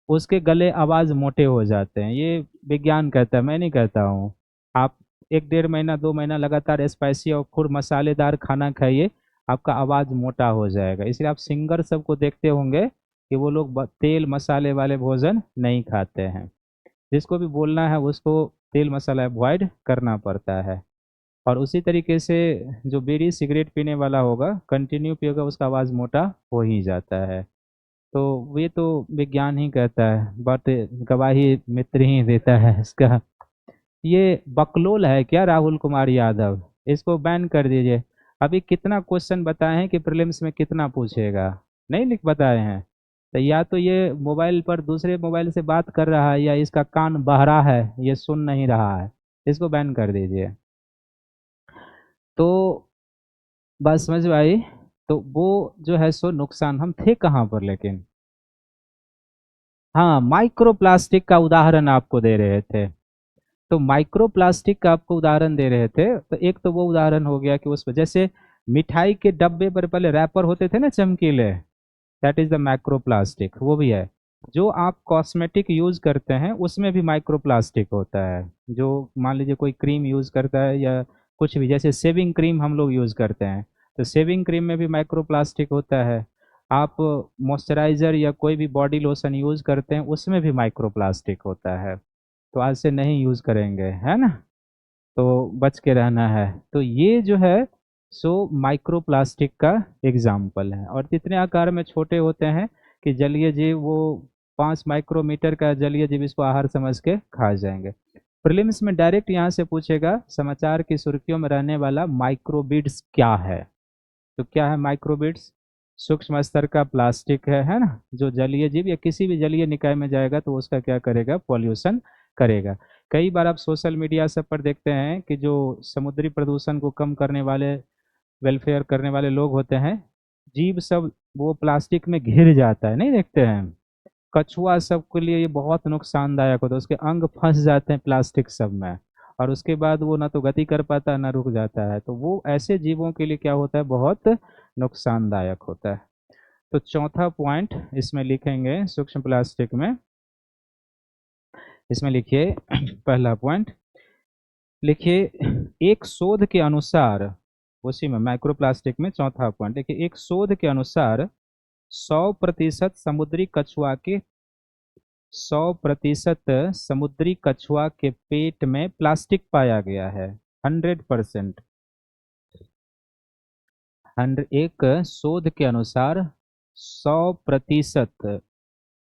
S1: उसके गले आवाज मोटे हो जाते हैं, ये विज्ञान कहता है, मैं नहीं कहता हूँ। आप 1 डेढ़ महीना 2 महीना लगातार स्पाइसी और खूब मसालेदार खाना खाइए, आपका आवाज मोटा हो जाएगा। इसलिए आप सिंगर सबको देखते होंगे कि वो लोग तेल मसाले वाले भोजन नहीं खाते हैं। जिसको भी बोलना है उसको तेल मसाला अवॉइड करना पड़ता है। और उसी तरीके से जो बीड़ी सिगरेट पीने वाला होगा, कंटिन्यू पिएगा, उसका आवाज़ मोटा हो ही जाता है। तो ये तो विज्ञान ही कहता है, बट गवाही मित्र ही देता है इसका। ये बकलोल है क्या राहुल कुमार यादव? इसको बैन कर दीजिए। अभी कितना क्वेश्चन बताए हैं कि प्रीलिम्स में कितना पूछेगा, नहीं लिख बताए हैं। तो या तो ये मोबाइल पर दूसरे मोबाइल से बात कर रहा है, या इसका कान बहरा है, ये सुन नहीं रहा है। इसको बैन कर दीजिए। तो बस समझ में आई। तो वो जो है सो नुकसान, हम थे कहाँ पर लेकिन, हाँ, माइक्रो प्लास्टिक का उदाहरण आपको दे रहे थे। तो माइक्रो प्लास्टिक का आपको उदाहरण दे रहे थे, तो एक तो वो उदाहरण हो गया कि उस पर जैसे मिठाई के डब्बे पर पहले रैपर होते थे ना चमकीले, that is the micro plastic, वो भी है। जो आप कॉस्मेटिक यूज करते हैं उसमें भी माइक्रो प्लास्टिक होता है। जो मान लीजिए कोई क्रीम यूज करता है या कुछ भी, जैसे शेविंग क्रीम हम लोग यूज करते हैं, तो शेविंग क्रीम में भी माइक्रो प्लास्टिक होता है। आप मॉइस्चराइजर या कोई भी बॉडी लोशन यूज करते हैं उसमें भी माइक्रो प्लास्टिक होता है। तो आज से नहीं यूज करेंगे, है ना? तो बच के रहना है। तो ये जो है सो माइक्रो प्लास्टिक का एग्जाम्पल है, और इतने आकार में छोटे होते हैं कि जलीय जीव वो 5 माइक्रोमीटर का जलीय जीव इसको आहार समझ के खा जाएंगे। प्रीलिम्स में डायरेक्ट यहाँ से पूछेगा, समाचार की सुर्खियों में रहने वाला माइक्रोबिड्स क्या है? तो क्या है माइक्रोबिड्स? सूक्ष्म स्तर का प्लास्टिक है ना, जो जलीय जीव या किसी भी जलीय निकाय में जाएगा तो उसका क्या करेगा, पॉल्यूशन करेगा। कई बार आप सोशल मीडिया सब पर देखते हैं कि जो समुद्री प्रदूषण को कम करने वाले, वेलफेयर करने वाले लोग होते हैं, जीव सब वो प्लास्टिक में घिर जाता है, नहीं देखते हैं? कछुआ सब के लिए ये बहुत नुकसानदायक होता है, उसके अंग फंस जाते हैं प्लास्टिक सब में, और उसके बाद वो ना तो गति कर पाता है ना रुक जाता है। तो वो ऐसे जीवों के लिए क्या होता है, बहुत नुकसानदायक होता है। तो चौथा पॉइंट इसमें लिखेंगे सूक्ष्म प्लास्टिक में, इसमें लिखिए पहला पॉइंट लिखिए, एक शोध के अनुसार, उसी में माइक्रोप्लास्टिक में चौथा पॉइंट देखिए, एक शोध के अनुसार 100% समुद्री कछुआ के 100% समुद्री कछुआ के पेट में प्लास्टिक पाया गया है। 100%। एक शोध के अनुसार 100%,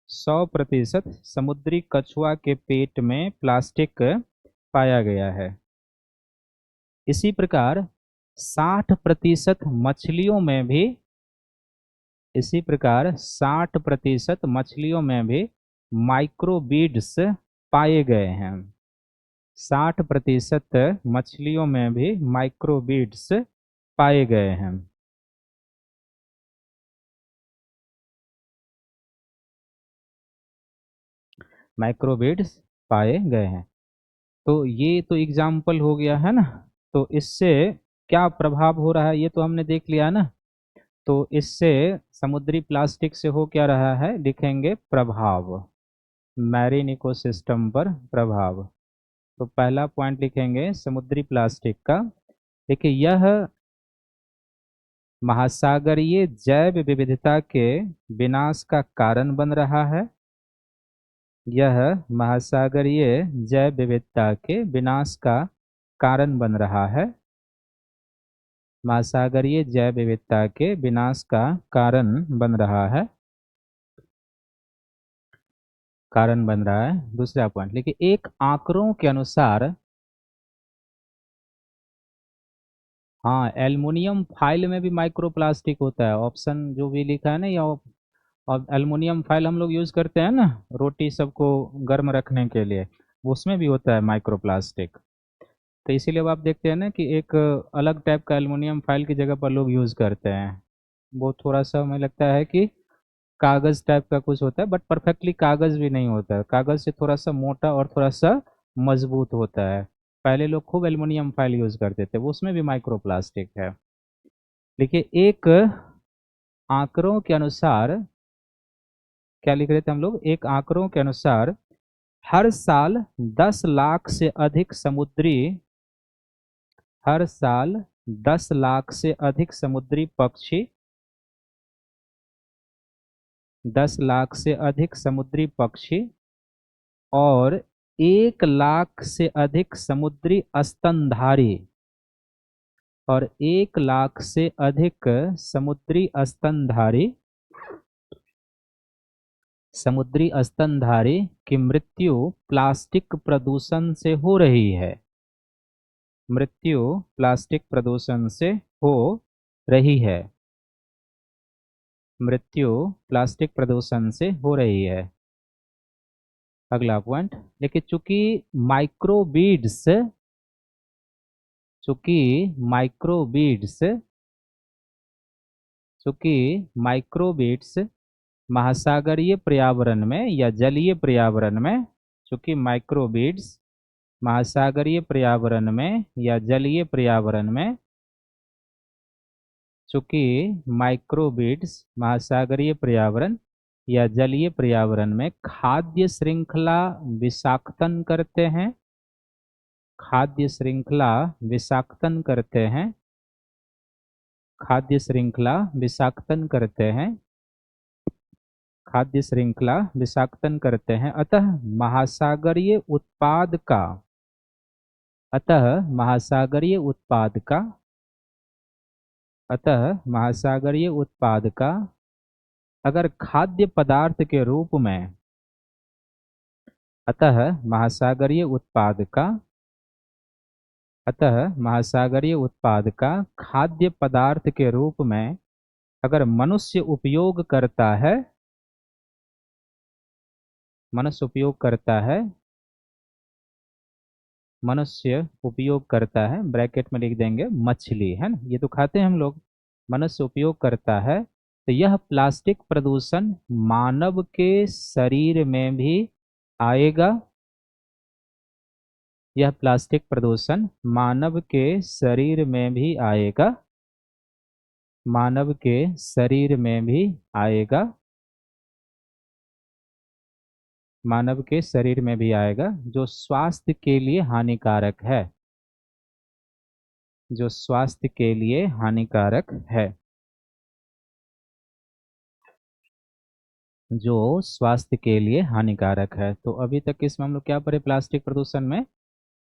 S1: 100% समुद्री कछुआ के पेट में प्लास्टिक पाया गया है। इसी प्रकार 60% मछलियों में भी, इसी प्रकार 60% मछलियों में भी माइक्रोबीड्स पाए गए हैं। 60% मछलियों में भी माइक्रोबीड्स पाए गए हैं। माइक्रोबीड्स पाए गए हैं। तो ये तो एग्जाम्पल हो गया है ना। तो इससे क्या प्रभाव हो रहा है ये तो हमने देख लिया ना। तो इससे समुद्री प्लास्टिक से हो क्या रहा है, लिखेंगे प्रभाव, मैरीन इकोसिस्टम पर प्रभाव। तो पहला पॉइंट लिखेंगे समुद्री प्लास्टिक का। देखिए, यह महासागरीय जैव विविधता के विनाश का कारण बन रहा है। यह महासागरीय जैव विविधता के विनाश का कारण बन रहा है। महासागरीय जैव विविधता के विनाश का कारण बन रहा है, कारण बन रहा है। दूसरा पॉइंट लिखिए, एक आंकड़ों के अनुसार, हाँ, एल्युमिनियम फाइल में भी माइक्रोप्लास्टिक होता है, ऑप्शन जो भी लिखा है ना, या और एल्युमिनियम फॉयल हम लोग यूज़ करते हैं ना रोटी सबको गर्म रखने के लिए, उसमें भी होता है माइक्रो प्लास्टिक। तो इसीलिए अब आप देखते हैं ना कि एक अलग टाइप का एल्युमिनियम फॉयल की जगह पर लोग यूज़ करते हैं। वो थोड़ा सा हमें लगता है कि कागज़ टाइप का कुछ होता है, बट परफेक्टली कागज़ भी नहीं होता है, कागज़ से थोड़ा सा मोटा और थोड़ा सा मजबूत होता है। पहले लोग खूब एल्युमिनियम फॉयल यूज़ करते थे, वो उसमें भी माइक्रो प्लास्टिक है। देखिए एक आंकड़ों के अनुसार, क्या लिख रहे थे हम लोग, एक आंकड़ों के अनुसार हर साल 10 लाख से अधिक समुद्री, हर साल 10 लाख से अधिक समुद्री पक्षी, 10 लाख से अधिक समुद्री पक्षी और 1 लाख से अधिक समुद्री स्तनधारी, और 1 लाख से अधिक समुद्री स्तनधारी, समुद्री स्तनधारी की मृत्यु प्लास्टिक प्रदूषण से हो रही है। मृत्यु प्लास्टिक प्रदूषण से हो रही है। मृत्यु प्लास्टिक प्रदूषण से हो रही है। अगला पॉइंट देखिए, चूंकि माइक्रोबीड्स चूंकि माइक्रोबीड्स महासागरीय पर्यावरण में या जलीय पर्यावरण में, चूंकि माइक्रोबीड्स महासागरीय पर्यावरण में या जलीय पर्यावरण में, चूंकि माइक्रोबीड्स महासागरीय पर्यावरण या जलीय पर्यावरण में खाद्य श्रृंखला विषाक्तन करते हैं, खाद्य श्रृंखला विषाक्तन करते हैं, खाद्य श्रृंखला विषाक्तन करते हैं, खाद्य श्रृंखला विषाक्तन करते हैं, अतः महासागरीय उत्पाद का अतः महासागरीय उत्पाद का अगर खाद्य पदार्थ के रूप में, अतः महासागरीय उत्पाद का अतः महासागरीय उत्पाद का खाद्य पदार्थ के रूप में अगर मनुष्य उपयोग करता है, ब्रैकेट में लिख देंगे मछली, है ना, ये तो खाते हैं हम लोग, मनुष्य उपयोग करता है, तो यह प्लास्टिक प्रदूषण मानव के शरीर में भी आएगा। यह प्लास्टिक प्रदूषण मानव के शरीर में भी आएगा, मानव के शरीर में भी आएगा, मानव के शरीर में भी आएगा, जो स्वास्थ्य के लिए हानिकारक है, जो स्वास्थ्य के लिए हानिकारक है, जो स्वास्थ्य के लिए हानिकारक है। तो अभी तक इसमें हम लोग क्या पढ़े प्लास्टिक प्रदूषण में,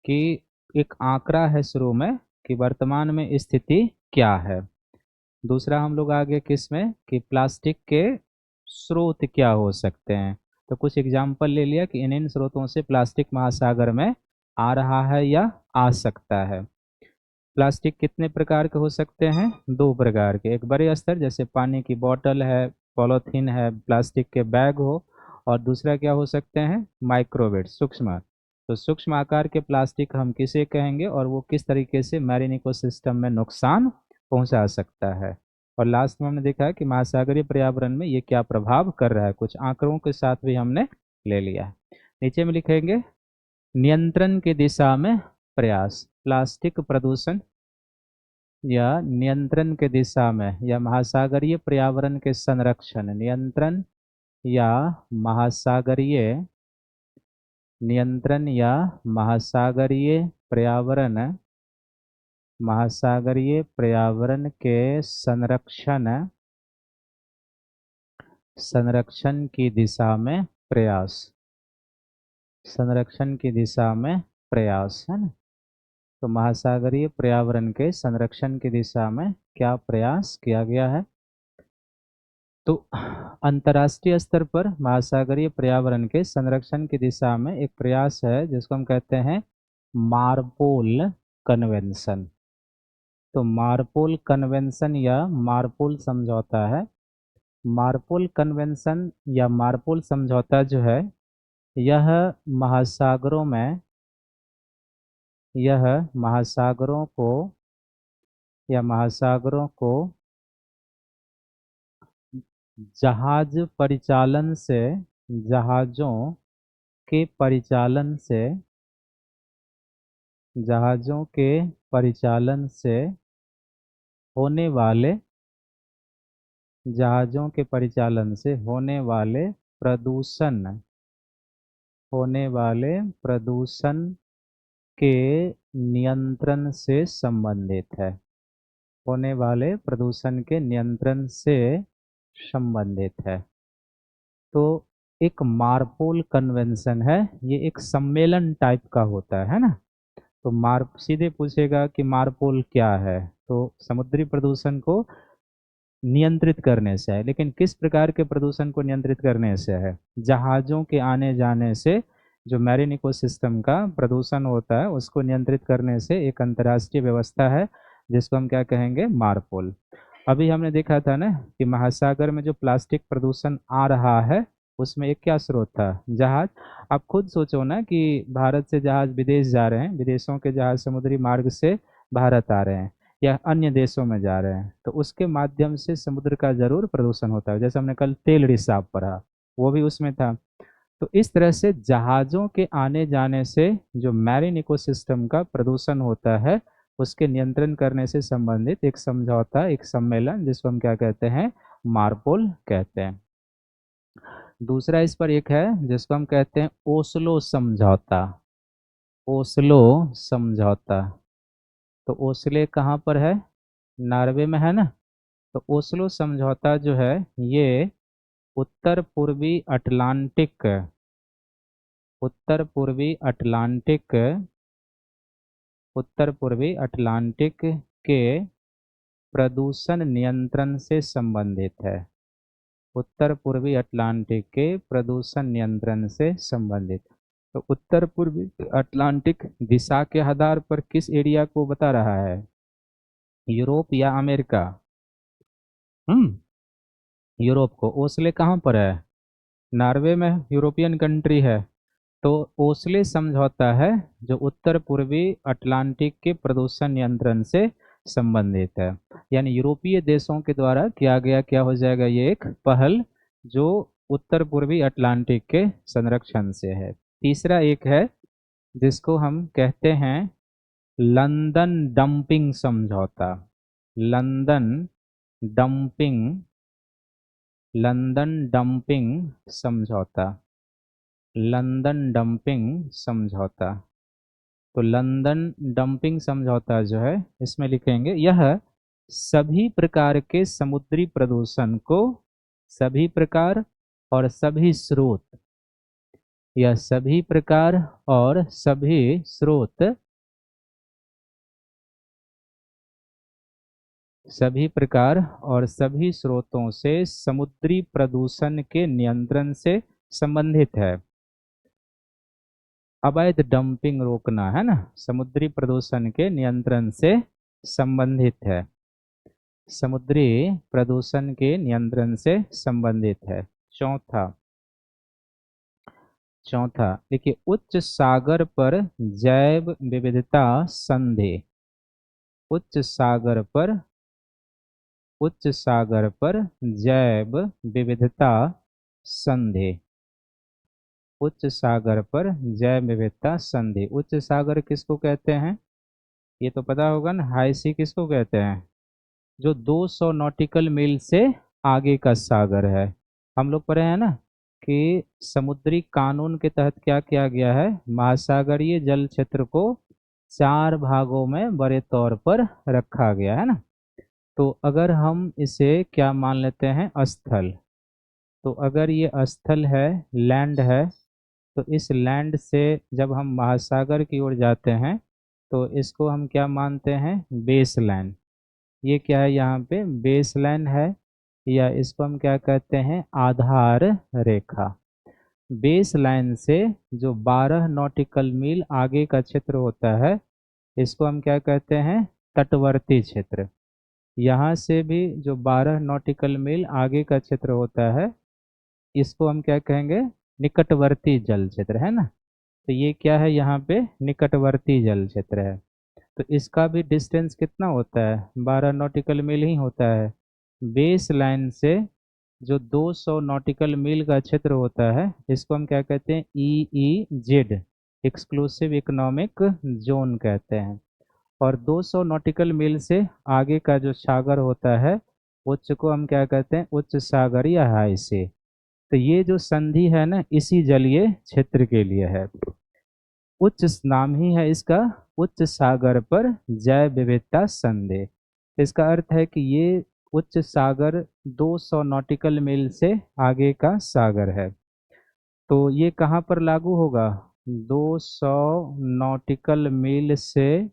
S1: कि एक आंकड़ा है शुरू में कि वर्तमान में स्थिति क्या है। दूसरा हम लोग आगे किस में कि प्लास्टिक के स्रोत क्या हो सकते हैं। तो कुछ एग्जाम्पल ले लिया कि इन इन स्रोतों से प्लास्टिक महासागर में आ रहा है या आ सकता है। प्लास्टिक कितने प्रकार के हो सकते हैं, 2 प्रकार के, एक बड़े स्तर जैसे पानी की बोतल है, पॉलीथीन है, प्लास्टिक के बैग हो, और दूसरा क्या हो सकते हैं, माइक्रोवेट, सूक्ष्म। तो सूक्ष्म आकार के प्लास्टिक हम किसे कहेंगे और वो किस तरीके से मैरीन इकोसिस्टम में नुकसान पहुंचा सकता है। और लास्ट में हमने देखा है कि महासागरीय पर्यावरण में ये क्या प्रभाव कर रहा है, कुछ आंकड़ों के साथ भी हमने ले लिया है। नीचे में लिखेंगे नियंत्रण की दिशा में प्रयास, प्लास्टिक प्रदूषण या नियंत्रण के दिशा में या महासागरीय पर्यावरण के संरक्षण, या महासागरीय नियंत्रण या महासागरीय पर्यावरण महासागरीय पर्यावरण के संरक्षण की दिशा में प्रयास, संरक्षण की दिशा में प्रयास, है ना। तो महासागरीय पर्यावरण के संरक्षण की दिशा में क्या प्रयास किया गया है। तो अंतर्राष्ट्रीय स्तर पर महासागरीय पर्यावरण के संरक्षण की दिशा में एक प्रयास है जिसको हम कहते हैं मार्पोल कन्वेंशन। तो मार्पोल कन्वेंशन या मार्पोल समझौता है, मार्पोल कन्वेंशन या मार्पोल समझौता जो है यह महासागरों में यह महासागरों को या महासागरों को जहाज परिचालन से जहाज़ों के परिचालन से जहाज़ों के परिचालन से होने वाले जहाज़ों के परिचालन से होने वाले प्रदूषण के नियंत्रण से संबंधित है होने वाले प्रदूषण के नियंत्रण से संबंधित है। तो एक मार्पोल कन्वेंशन है, ये एक सम्मेलन टाइप का होता है ना। तो सीधे पूछेगा कि मार्पोल क्या है, तो समुद्री प्रदूषण को नियंत्रित करने से है, लेकिन किस प्रकार के प्रदूषण को नियंत्रित करने से है? जहाज़ों के आने जाने से जो मैरीन इकोसिस्टम का प्रदूषण होता है उसको नियंत्रित करने से एक अंतर्राष्ट्रीय व्यवस्था है जिसको हम क्या कहेंगे? मार्पोल। अभी हमने देखा था ना कि महासागर में जो प्लास्टिक प्रदूषण आ रहा है उसमें एक क्या स्रोत था? जहाज। आप खुद सोचो ना कि भारत से जहाज विदेश जा रहे हैं, विदेशों के जहाज समुद्री मार्ग से भारत आ रहे हैं या अन्य देशों में जा रहे हैं, तो उसके माध्यम से समुद्र का जरूर प्रदूषण होता है। जैसे हमने कल तेल रिसाव पढ़ा, वो भी उसमें था। तो इस तरह से जहाज़ों के आने जाने से जो मैरीन इकोसिस्टम का प्रदूषण होता है उसके नियंत्रण करने से संबंधित एक समझौता, एक सम्मेलन, जिसको हम क्या कहते हैं? मार्पोल कहते हैं। दूसरा इस पर एक है जिसको हम कहते हैं ओस्लो समझौता। ओस्लो समझौता। तो ओस्ले कहाँ पर है? नॉर्वे में है ना। तो ओस्लो समझौता जो है ये उत्तर पूर्वी अटलांटिक उत्तर पूर्वी अटलांटिक उत्तर पूर्वी अटलांटिक के प्रदूषण नियंत्रण से संबंधित है। उत्तर पूर्वी अटलांटिक के प्रदूषण नियंत्रण से संबंधित। तो उत्तर पूर्वी अटलांटिक दिशा के आधार पर किस एरिया को बता रहा है? यूरोप या अमेरिका? यूरोप को। ओस्ले कहाँ पर है? नॉर्वे में, यूरोपियन कंट्री है। तो ओस्ले समझौता है जो उत्तर पूर्वी अटलांटिक के प्रदूषण नियंत्रण से संबंधित है। यानी यूरोपीय देशों के द्वारा किया गया, क्या हो जाएगा, ये एक पहल जो उत्तर पूर्वी अटलांटिक के संरक्षण से है। तीसरा एक है जिसको हम कहते हैं लंदन डंपिंग समझौता। लंदन डंपिंग लंदन डंपिंग समझौता। लंदन डंपिंग समझौता। तो लंदन डंपिंग समझौता जो है इसमें लिखेंगे यह सभी प्रकार के समुद्री प्रदूषण को, सभी प्रकार और सभी स्रोत, यह सभी प्रकार और सभी स्रोत, सभी प्रकार और सभी स्रोतों से समुद्री प्रदूषण के नियंत्रण से संबंधित है। अवैध डंपिंग रोकना है ना, समुद्री प्रदूषण के नियंत्रण से संबंधित है। समुद्री प्रदूषण के नियंत्रण से संबंधित है। चौथा देखिए, उच्च सागर पर जैव विविधता संधि। उच्च सागर पर जैव विविधता संधि। उच्च सागर पर जैव विविधता संधि। उच्च सागर किसको कहते हैं? ये तो पता होगा ना। हाई सी किसको कहते हैं? जो 200 नॉटिकल मील से आगे का सागर है। हम लोग पढ़े हैं ना कि समुद्री कानून के तहत क्या किया गया है? महासागरीय जल क्षेत्र को 4 भागों में बड़े तौर पर रखा गया है ना। तो अगर हम इसे क्या मान लेते हैं? स्थल। तो अगर ये स्थल है, लैंड है, तो इस लैंड से जब हम महासागर की ओर जाते हैं तो इसको हम क्या मानते हैं? Base line. ये क्या है? यहाँ पे बेस लाइन है, या इसको हम क्या कहते हैं? आधार रेखा। बेस लाइन से जो 12 नॉटिकल मील आगे का क्षेत्र होता है इसको हम क्या कहते हैं? तटवर्ती क्षेत्र। यहाँ से भी जो 12 नॉटिकल मील आगे का क्षेत्र होता है, इसको हम क्या कहेंगे, निकटवर्ती जल क्षेत्र, है ना। तो ये क्या है, यहाँ पे निकटवर्ती जल क्षेत्र है। तो इसका भी डिस्टेंस कितना होता है, 12 नॉटिकल मील ही होता है। बेस लाइन से जो 200 नॉटिकल मील का क्षेत्र होता है, इसको हम क्या कहते हैं, EEZ, एक्सक्लूसिव इकोनॉमिक जोन कहते हैं। और 200 नॉटिकल मील से आगे का जो सागर होता है, उच्च को हम क्या कहते हैं, उच्च सागर या हाई से। तो ये जो संधि है ना, इसी जलीय क्षेत्र के लिए है। उच्च नाम ही है इसका, उच्च सागर पर जैव विविधता संधि। इसका अर्थ है कि ये उच्च सागर 200 नॉटिकल मील से आगे का सागर है। तो ये कहाँ पर लागू होगा, 200 नॉटिकल मील से,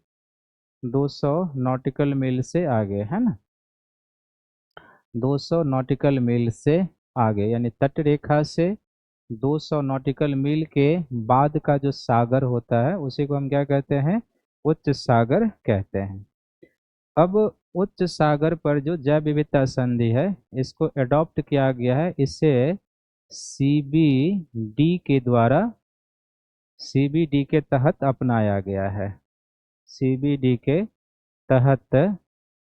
S1: 200 नॉटिकल मील से आगे, है ना। 200 नॉटिकल मील से आगे यानी तट रेखा से 200 नॉटिकल मील के बाद का जो सागर होता है, उसी को हम क्या कहते हैं, उच्च सागर कहते हैं। अब उच्च सागर पर जो जैव विविधता संधि है, इसको अडॉप्ट किया गया है, इसे CBD के द्वारा, CBD के तहत अपनाया गया है, CBD के तहत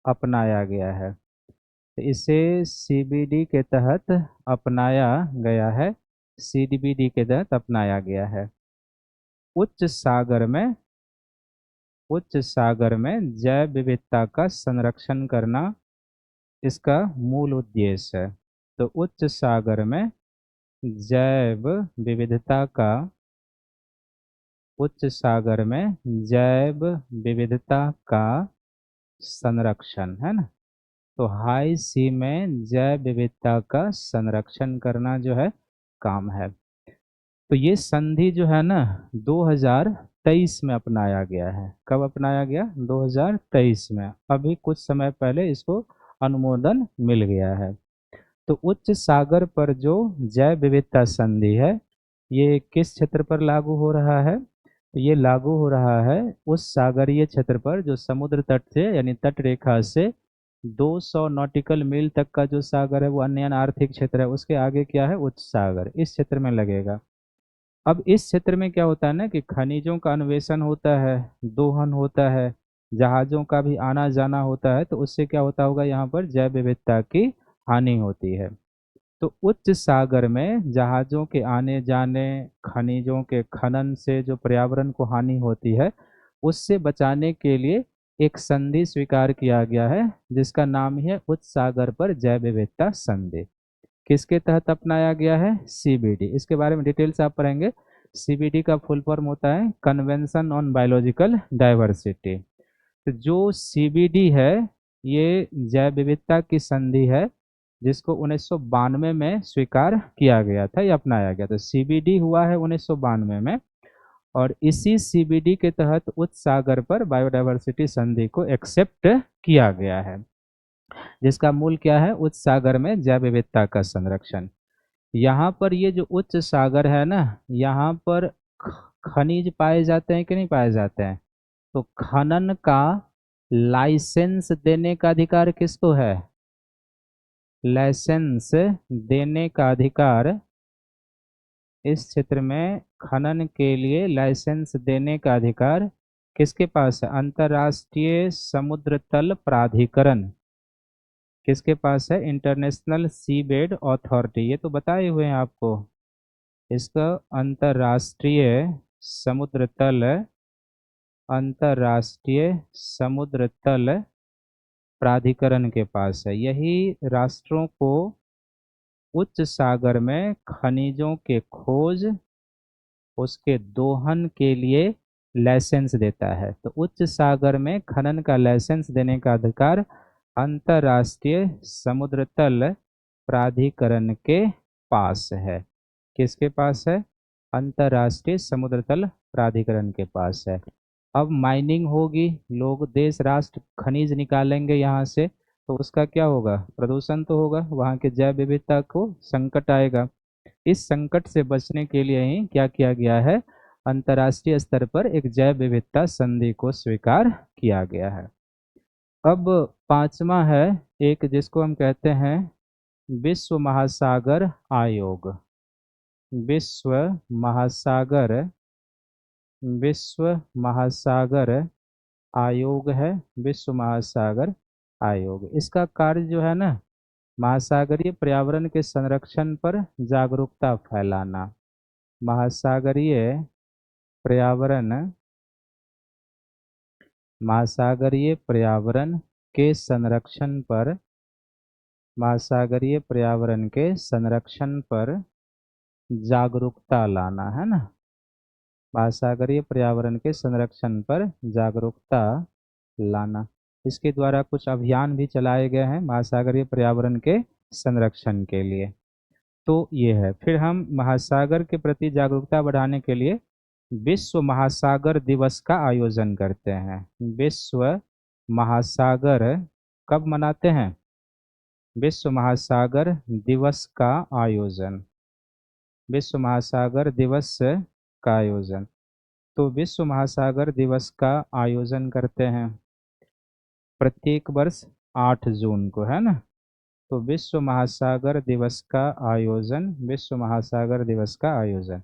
S1: अपनाया गया है। तो इसे CBD के तहत अपनाया गया है, CBD के तहत अपनाया गया है। उच्च सागर में, उच्च सागर में जैव विविधता का संरक्षण करना इसका मूल उद्देश्य है। तो उच्च सागर में जैव विविधता का, उच्च सागर में जैव विविधता का संरक्षण, है ना। तो हाई सी में जैव विविधता का संरक्षण करना जो है काम है। तो ये संधि जो है ना, 2023 में अपनाया गया है। कब अपनाया गया, 2023 में। अभी कुछ समय पहले इसको अनुमोदन मिल गया है। तो उच्च सागर पर जो जैव विविधता संधि है, ये किस क्षेत्र पर लागू हो रहा है, तो ये लागू हो रहा है उस सागरीय क्षेत्र पर जो समुद्र तट से यानी तट रेखा से 200 नॉटिकल मील तक का जो सागर है, वो अन्य आर्थिक क्षेत्र है, उसके आगे क्या है, उच्च सागर, इस क्षेत्र में लगेगा। अब इस क्षेत्र में क्या होता है ना कि खनिजों का अन्वेषण होता है, दोहन होता है, जहाजों का भी आना जाना होता है। तो उससे क्या होता होगा, यहाँ पर जैव विविधता की हानि होती है। तो उच्च सागर में जहाजों के आने जाने, खनिजों के खनन से जो पर्यावरण को हानि होती है, उससे बचाने के लिए एक संधि स्वीकार किया गया है, जिसका नाम ही है उच्च सागर पर जैव विविधता संधि। किसके तहत अपनाया गया है, CBD। इसके बारे में डिटेल से आप पढ़ेंगे। CBD का फुल फॉर्म होता है कन्वेंशन ऑन बायोलॉजिकल डाइवर्सिटी। तो जो CBD है, ये जैव विविधता की संधि है, जिसको 1992 में स्वीकार किया गया था या अपनाया गया था। CBD हुआ है 1992 में, और इसी CBD के तहत उच्च सागर पर बायोडाइवर्सिटी संधि को एक्सेप्ट किया गया है, जिसका मूल क्या है, उच्च सागर में जैव विविधता का संरक्षण। यहाँ पर ये जो उच्च सागर है ना, यहाँ पर खनिज पाए जाते हैं कि नहीं पाए जाते हैं। तो खनन का लाइसेंस देने का अधिकार किसको है, लाइसेंस देने का अधिकार, इस क्षेत्र में खनन के लिए लाइसेंस देने का अधिकार किसके पास है, अंतर्राष्ट्रीय समुद्र तल प्राधिकरण। किसके पास है, इंटरनेशनल सी बेड अथॉरिटी। ये तो बताए हुए हैं आपको, इसका अंतर्राष्ट्रीय समुद्र तल, अंतर्राष्ट्रीय समुद्र तल प्राधिकरण के पास है। यही राष्ट्रों को उच्च सागर में खनिजों के खोज, उसके दोहन के लिए लाइसेंस देता है। तो उच्च सागर में खनन का लाइसेंस देने का अधिकार अंतर्राष्ट्रीय समुद्र तल प्राधिकरण के पास है। किसके पास है, अंतर्राष्ट्रीय समुद्र तल प्राधिकरण के पास है। अब माइनिंग होगी, लोग देश राष्ट्र खनिज निकालेंगे यहाँ से, तो उसका क्या होगा, प्रदूषण तो होगा, वहाँ के जैव विविधता को संकट आएगा। इस संकट से बचने के लिए ही क्या किया गया है, अंतर्राष्ट्रीय स्तर पर एक जैव विविधता संधि को स्वीकार किया गया है। अब पांचवा है एक जिसको हम कहते हैं विश्व महासागर आयोग। विश्व महासागर विश्व महासागर आयोग है। विश्व महासागर आयोग, इसका कार्य जो है ना, महासागरीय पर्यावरण के संरक्षण पर जागरूकता फैलाना। महासागरीय पर्यावरण महासागरीय पर्यावरण के संरक्षण पर महासागरीय पर्यावरण के संरक्षण पर जागरूकता लाना है ना। महासागरीय पर्यावरण के संरक्षण पर जागरूकता लाना, इसके द्वारा कुछ अभियान भी चलाए गए हैं महासागरीय पर्यावरण के संरक्षण के लिए। तो ये है। फिर हम महासागर के प्रति जागरूकता बढ़ाने के लिए विश्व महासागर दिवस का आयोजन करते हैं। विश्व महासागर कब मनाते हैं? विश्व महासागर दिवस का आयोजन। विश्व महासागर दिवस का आयोजन। तो विश्व महासागर दिवस का आयोजन करते हैं प्रत्येक वर्ष 8 जून को, है ना। तो विश्व महासागर दिवस का आयोजन, विश्व महासागर दिवस का आयोजन।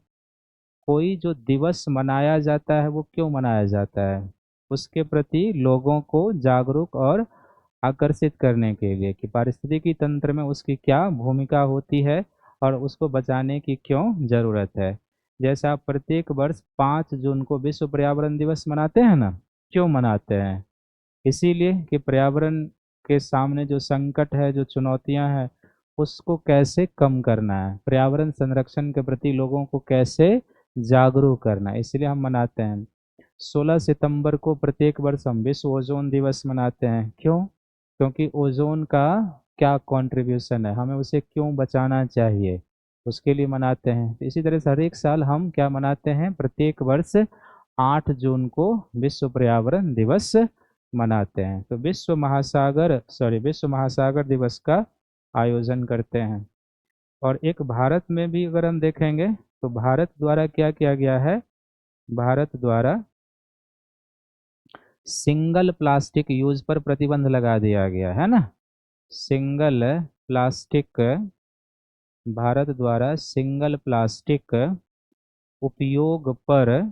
S1: कोई जो दिवस मनाया जाता है वो क्यों मनाया जाता है? उसके प्रति लोगों को जागरूक और आकर्षित करने के लिए कि पारिस्थितिकी तंत्र में उसकी क्या भूमिका होती है और उसको बचाने की क्यों जरूरत है। जैसे आप प्रत्येक वर्ष 5 जून को विश्व पर्यावरण दिवस मनाते हैं ना, क्यों मनाते हैं? इसीलिए कि पर्यावरण के सामने जो संकट है, जो चुनौतियां हैं, उसको कैसे कम करना है, पर्यावरण संरक्षण के प्रति लोगों को कैसे जागरूक करना है, इसलिए हम मनाते हैं। 16 सितंबर को प्रत्येक वर्ष हम विश्व ओजोन दिवस मनाते हैं। क्यों? क्योंकि ओजोन का क्या कंट्रीब्यूशन है, हमें उसे क्यों बचाना चाहिए, उसके लिए मनाते हैं। तो इसी तरह से हर एक साल हम क्या मनाते हैं, प्रत्येक वर्ष 8 जून को विश्व पर्यावरण दिवस मनाते हैं। तो विश्व महासागर दिवस का आयोजन करते हैं। और एक भारत में भी अगर हम देखेंगे तो भारत द्वारा क्या किया गया है, भारत द्वारा सिंगल प्लास्टिक यूज पर प्रतिबंध लगा दिया गया है ना। सिंगल प्लास्टिक, भारत द्वारा सिंगल प्लास्टिक उपयोग पर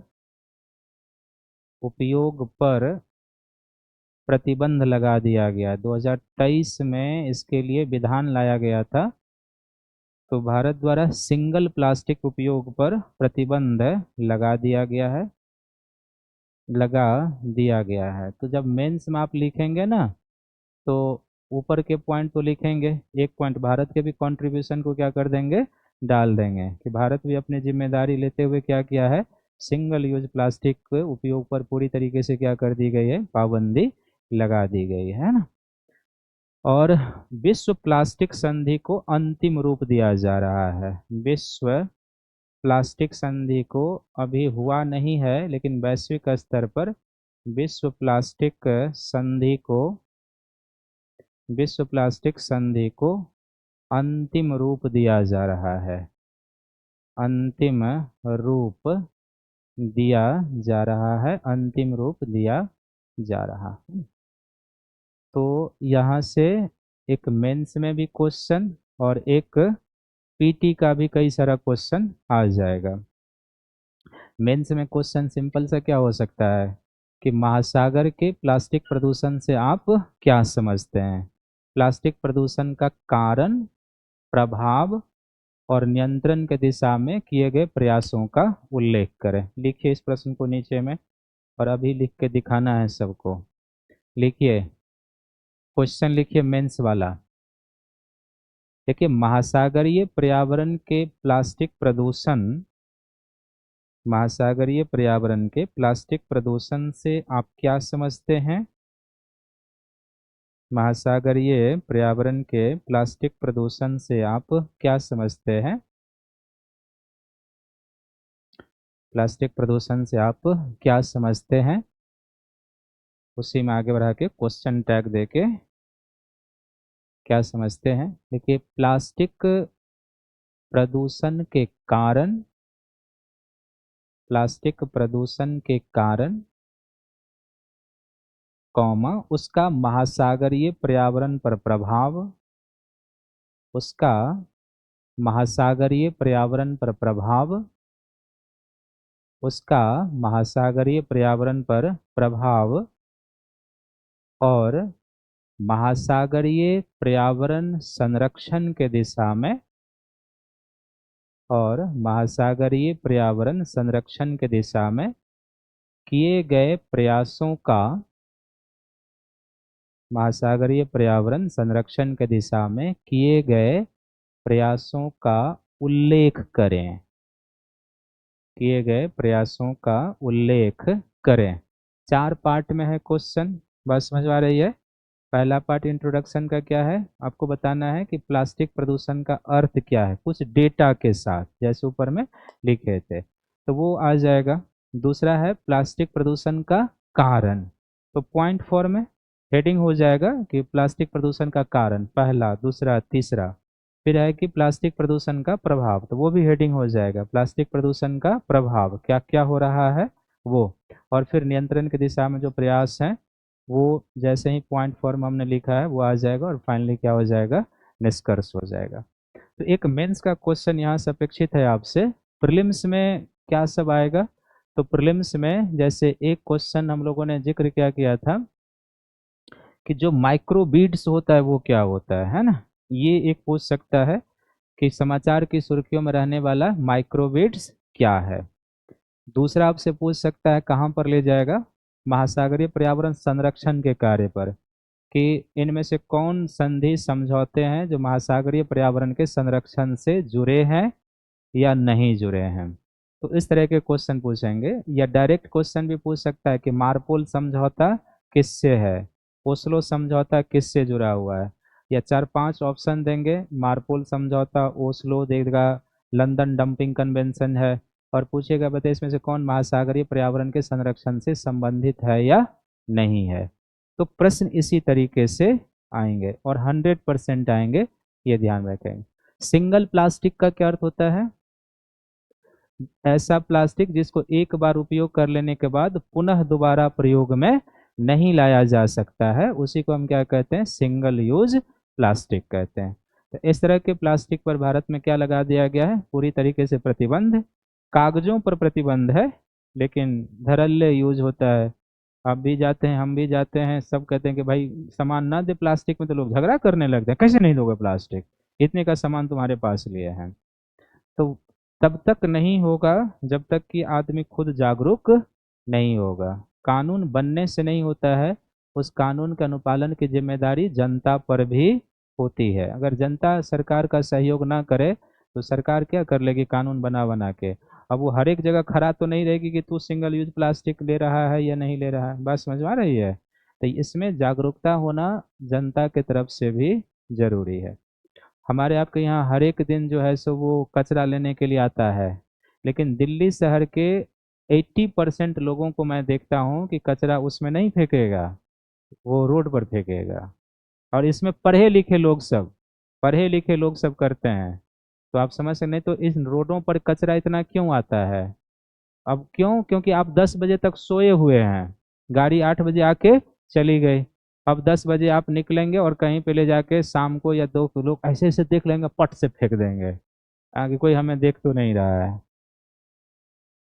S1: प्रतिबंध लगा दिया गया। 2023 में इसके लिए विधान लाया गया था। तो भारत द्वारा सिंगल प्लास्टिक उपयोग पर प्रतिबंध लगा दिया गया है, लगा दिया गया है। तो जब मेंस में आप लिखेंगे ना, तो ऊपर के पॉइंट तो लिखेंगे, एक पॉइंट भारत के भी कंट्रीब्यूशन को क्या कर देंगे, डाल देंगे कि भारत भी अपनी जिम्मेदारी लेते हुए क्या किया है, सिंगल यूज प्लास्टिक के उपयोग पर पूरी तरीके से क्या कर दी गई है, पाबंदी लगा दी गई है ना। और विश्व प्लास्टिक संधि को अंतिम रूप दिया जा रहा है। विश्व प्लास्टिक संधि को अभी हुआ नहीं है, लेकिन वैश्विक स्तर पर संधि को विश्व प्लास्टिक संधि को अंतिम रूप दिया जा रहा है। अंतिम रूप दिया जा रहा है, अंतिम रूप दिया जा रहा है। तो यहाँ से एक मेंस में भी क्वेश्चन और एक पीटी का भी कई सारा क्वेश्चन आ जाएगा। मेंस में क्वेश्चन सिंपल सा क्या हो सकता है कि महासागर के प्लास्टिक प्रदूषण से आप क्या समझते हैं? प्लास्टिक प्रदूषण का कारण, प्रभाव और नियंत्रण के दिशा में किए गए प्रयासों का उल्लेख करें। लिखिए इस प्रश्न को नीचे में, और अभी लिख के दिखाना है सबको। लिखिए, क्वेश्चन लिखिए मेंस वाला। देखिए, महासागरीय पर्यावरण के प्लास्टिक प्रदूषण, महासागरीय पर्यावरण के प्लास्टिक प्रदूषण से आप क्या समझते हैं? महासागरीय पर्यावरण के प्लास्टिक प्रदूषण से आप क्या समझते हैं? प्लास्टिक प्रदूषण से आप क्या समझते हैं? उसी में आगे बढ़ा के क्वेश्चन टैग देके क्या समझते हैं। देखिए, प्लास्टिक प्रदूषण के कारण, प्लास्टिक प्रदूषण के कारण कौमा उसका महासागरीय पर्यावरण पर प्रभाव, उसका महासागरीय पर्यावरण पर प्रभाव, उसका महासागरीय पर्यावरण पर प्रभाव और महासागरीय पर्यावरण संरक्षण के दिशा में, और महासागरीय पर्यावरण संरक्षण के दिशा में किए गए प्रयासों का, महासागरीय पर्यावरण संरक्षण के दिशा में किए गए प्रयासों का उल्लेख करें, किए गए प्रयासों का उल्लेख करें। 4 पार्ट में है क्वेश्चन, बस समझ आ रही है। पहला पार्ट इंट्रोडक्शन का क्या है, आपको बताना है कि प्लास्टिक प्रदूषण का अर्थ क्या है, कुछ डेटा के साथ जैसे ऊपर में लिखे थे, तो वो आ जाएगा। दूसरा है प्लास्टिक प्रदूषण का कारण, तो पॉइंट 4 में हेडिंग हो जाएगा कि प्लास्टिक प्रदूषण का कारण पहला, दूसरा, तीसरा। फिर है कि प्लास्टिक प्रदूषण का प्रभाव, तो वो भी हेडिंग हो जाएगा, प्लास्टिक प्रदूषण का प्रभाव क्या क्या हो रहा है वो। और फिर नियंत्रण की दिशा में जो प्रयास हैं वो जैसे ही पॉइंट फॉर्म हमने लिखा है वो आ जाएगा, और फाइनली क्या हो जाएगा, निष्कर्ष हो जाएगा। तो एक मेंस का क्वेश्चन यहाँ से अपेक्षित है आपसे। प्रीलिम्स में क्या सब आएगा, तो प्रीलिम्स में जैसे एक क्वेश्चन हम लोगों ने जिक्र क्या किया था कि जो माइक्रोबीड्स होता है वो क्या होता है ना, ये एक पूछ सकता है कि समाचार की सुर्खियों में रहने वाला माइक्रोबीड्स क्या है। दूसरा आपसे पूछ सकता है कहाँ पर ले जाएगा, महासागरीय पर्यावरण संरक्षण के कार्य पर, कि इनमें से कौन संधि समझौते हैं जो महासागरीय पर्यावरण के संरक्षण से जुड़े हैं या नहीं जुड़े हैं। तो इस तरह के क्वेश्चन पूछेंगे, या डायरेक्ट क्वेश्चन भी पूछ सकता है कि मार्पोल समझौता किससे है, ओस्लो समझौता किससे जुड़ा हुआ है। या 4-5 ऑप्शन देंगे, मार्पोल समझौता, ओस्लो देगा, लंदन डंपिंग कन्वेंशन है, और पूछेगा बताइए इसमें से कौन महासागरीय पर्यावरण के संरक्षण से संबंधित है या नहीं है। तो प्रश्न इसी तरीके से आएंगे और 100% आएंगे, ये ध्यान रखें। सिंगल प्लास्टिक का क्या अर्थ होता है, ऐसा प्लास्टिक जिसको एक बार उपयोग कर लेने के बाद पुनः दोबारा प्रयोग में नहीं लाया जा सकता है, उसी को हम क्या कहते हैं, सिंगल यूज प्लास्टिक कहते हैं। तो इस तरह के प्लास्टिक पर भारत में क्या लगा दिया गया है, पूरी तरीके से प्रतिबंध। कागजों पर प्रतिबंध है, लेकिन धड़ल्ले यूज होता है। आप भी जाते हैं, हम भी जाते हैं, सब कहते हैं कि भाई सामान ना दे प्लास्टिक में, तो लोग झगड़ा करने लगते हैं, कैसे नहीं दोगे प्लास्टिक, इतने का सामान तुम्हारे पास लिए हैं। तो तब तक नहीं होगा जब तक कि आदमी खुद जागरूक नहीं होगा। कानून बनने से नहीं होता है, उस कानून के अनुपालन की जिम्मेदारी जनता पर भी होती है। अगर जनता सरकार का सहयोग ना करे तो सरकार क्या कर लेगी, कानून बना बना के। अब वो हर एक जगह खड़ा तो नहीं रहेगी कि तू सिंगल यूज प्लास्टिक ले रहा है या नहीं ले रहा है, बात समझ में आ रही है। तो इसमें जागरूकता होना जनता की तरफ से भी जरूरी है। हमारे आपके यहाँ हर एक दिन जो है सो वो कचरा लेने के लिए आता है, लेकिन दिल्ली शहर के 80% लोगों को मैं देखता हूँ कि कचरा उसमें नहीं फेंकेगा, वो रोड पर फेंकेगा। और इसमें पढ़े लिखे लोग सब करते हैं। तो आप समझ सकते, नहीं तो इस रोडों पर कचरा इतना क्यों आता है। अब क्यों, क्योंकि आप 10 बजे तक सोए हुए हैं, गाड़ी 8 बजे आके चली गई। अब 10 बजे आप निकलेंगे और कहीं पे ले जाके शाम को या 2 लोग ऐसे ऐसे देख लेंगे, पट से फेंक देंगे, आगे कोई हमें देख तो नहीं रहा है।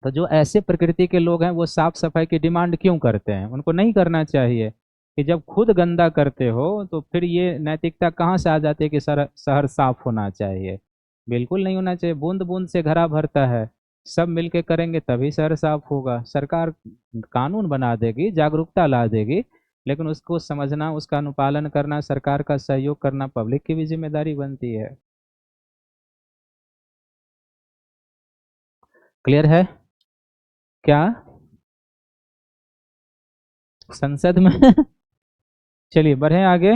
S1: तो जो ऐसे प्रकृति के लोग हैं वो साफ सफाई की डिमांड क्यों करते हैं, उनको नहीं करना चाहिए। कि जब खुद गंदा करते हो तो फिर ये नैतिकता कहाँ से आ जाती है कि शहर साफ होना चाहिए। बिल्कुल नहीं होना चाहिए, बूंद बूंद से घड़ा भरता है। सब मिलके करेंगे तभी शहर साफ होगा। सरकार कानून बना देगी, जागरूकता ला देगी, लेकिन उसको समझना, उसका अनुपालन करना, सरकार का सहयोग करना पब्लिक की भी जिम्मेदारी बनती है। क्लियर है क्या, संसद में चलिए बढ़े आगे।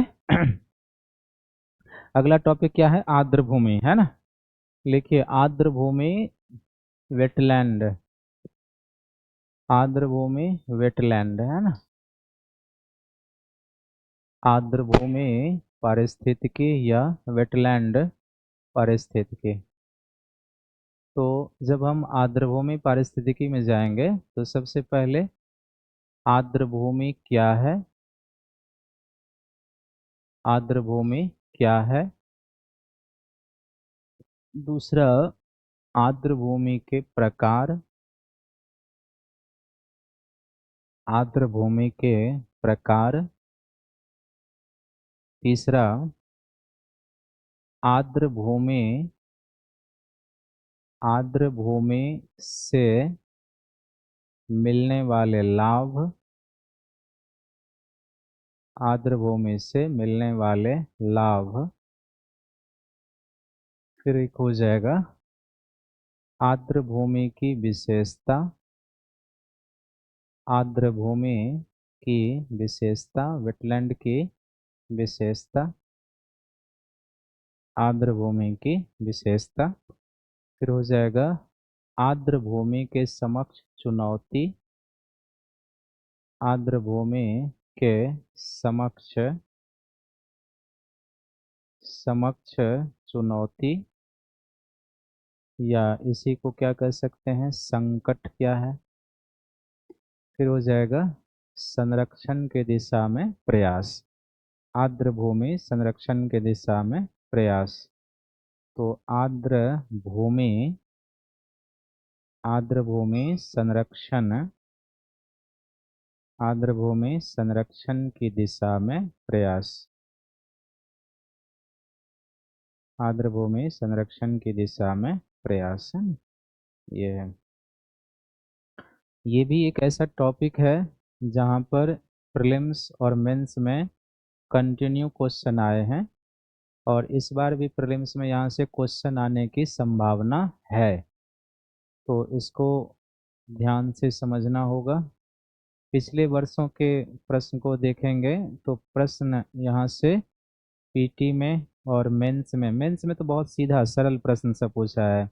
S1: अगला टॉपिक क्या है, आर्द्र भूमि है ना। लिखिए आर्द्र भूमि, वेटलैंड, आर्द्र भूमि वेटलैंड है ना। आर्द्र भूमि पारिस्थितिकी या वेटलैंड पारिस्थितिकी। तो जब हम आर्द्र भूमि पारिस्थितिकी में जाएंगे तो सबसे पहले आर्द्र भूमि क्या है, आर्द्र भूमि क्या है। दूसरा, आर्द्र भूमि के प्रकार, आर्द्र भूमि के प्रकार। तीसरा, आर्द्र भूमि, आर्द्र भूमि से मिलने वाले लाभ, आर्द्र भूमि से मिलने वाले लाभ। फिर एक हो जाएगा आर्द्र भूमि की विशेषता, आर्द्र भूमि की विशेषता, वेटलैंड की विशेषता, आर्द्र भूमि की विशेषता। फिर हो जाएगा आर्द्र भूमि के समक्ष चुनौती, आर्द्र भूमि के समक्ष, समक्ष चुनौती, या इसी को क्या कह सकते हैं, संकट क्या है। फिर हो जाएगा संरक्षण के दिशा में प्रयास, आर्द्र भूमि संरक्षण के दिशा में प्रयास। तो आर्द्र भूमि, आर्द्र भूमि संरक्षण, आर्द्र भूमि संरक्षण की दिशा में प्रयास, आर्द्र भूमि संरक्षण की दिशा में प्रयास है। ये है, ये भी एक ऐसा टॉपिक है जहाँ पर प्रीलिम्स और मेंस में कंटिन्यू क्वेश्चन आए हैं, और इस बार भी प्रीलिम्स में यहाँ से क्वेश्चन आने की संभावना है। तो इसको ध्यान से समझना होगा। पिछले वर्षों के प्रश्न को देखेंगे तो प्रश्न यहाँ से पीटी में और मेंस में तो बहुत सीधा सरल प्रश्न से पूछा है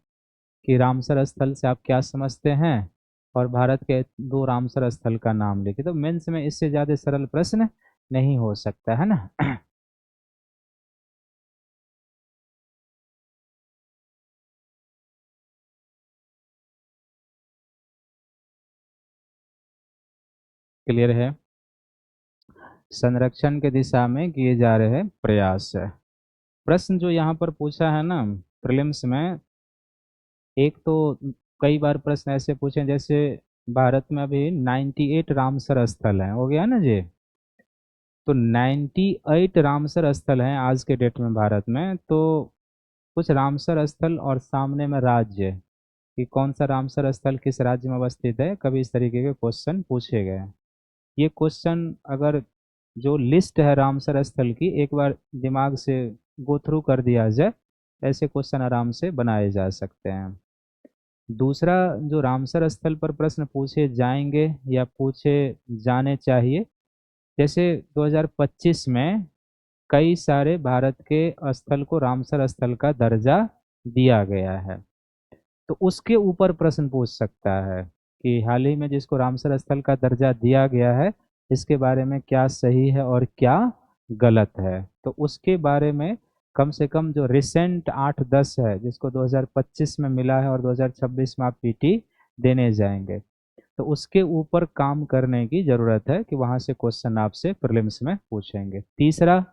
S1: कि रामसर स्थल से आप क्या समझते हैं, और भारत के दो रामसर स्थल का नाम लिखिए। तो मेंस में इससे ज़्यादा सरल प्रश्न नहीं हो सकता है ना। क्लियर है। संरक्षण के दिशा में किए जा रहे प्रयास है। प्रश्न जो यहाँ पर पूछा है ना प्रीलिम्स में, एक तो कई बार प्रश्न ऐसे पूछे जैसे भारत में अभी 98 रामसर स्थल हैं, हो गया ना जी। तो 98 रामसर स्थल हैं आज के डेट में भारत में। तो कुछ रामसर स्थल और सामने में राज्य कि कौन सा रामसर स्थल किस राज्य में अवस्थित है, कभी इस तरीके के क्वेश्चन पूछे गए हैं। ये क्वेश्चन अगर जो लिस्ट है रामसर स्थल की एक बार दिमाग से गो थ्रू कर दिया जाए, ऐसे क्वेश्चन आराम से बनाए जा सकते हैं। दूसरा, जो रामसर स्थल पर प्रश्न पूछे जाएंगे या पूछे जाने चाहिए, जैसे 2025 में कई सारे भारत के स्थल को रामसर स्थल का दर्जा दिया गया है। तो उसके ऊपर प्रश्न पूछ सकता है कि हाल ही में जिसको रामसर स्थल का दर्जा दिया गया है, इसके बारे में क्या सही है और क्या गलत है। तो उसके बारे में कम से कम जो रिसेंट 8-10 है जिसको 2025 में मिला है और 2026 में आप पीटी देने जाएंगे, तो उसके ऊपर काम करने की ज़रूरत है कि वहाँ से क्वेश्चन आपसे प्रीलिम्स में पूछेंगे। तीसरा,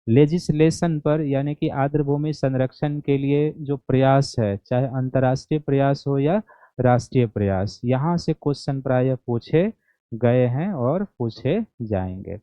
S1: लेजिस्लेशन पर यानी कि आर्द्र भूमि संरक्षण के लिए जो प्रयास है, चाहे अंतर्राष्ट्रीय प्रयास हो या राष्ट्रीय प्रयास, यहाँ से क्वेश्चन प्रायः पूछे गए हैं और पूछे जाएंगे।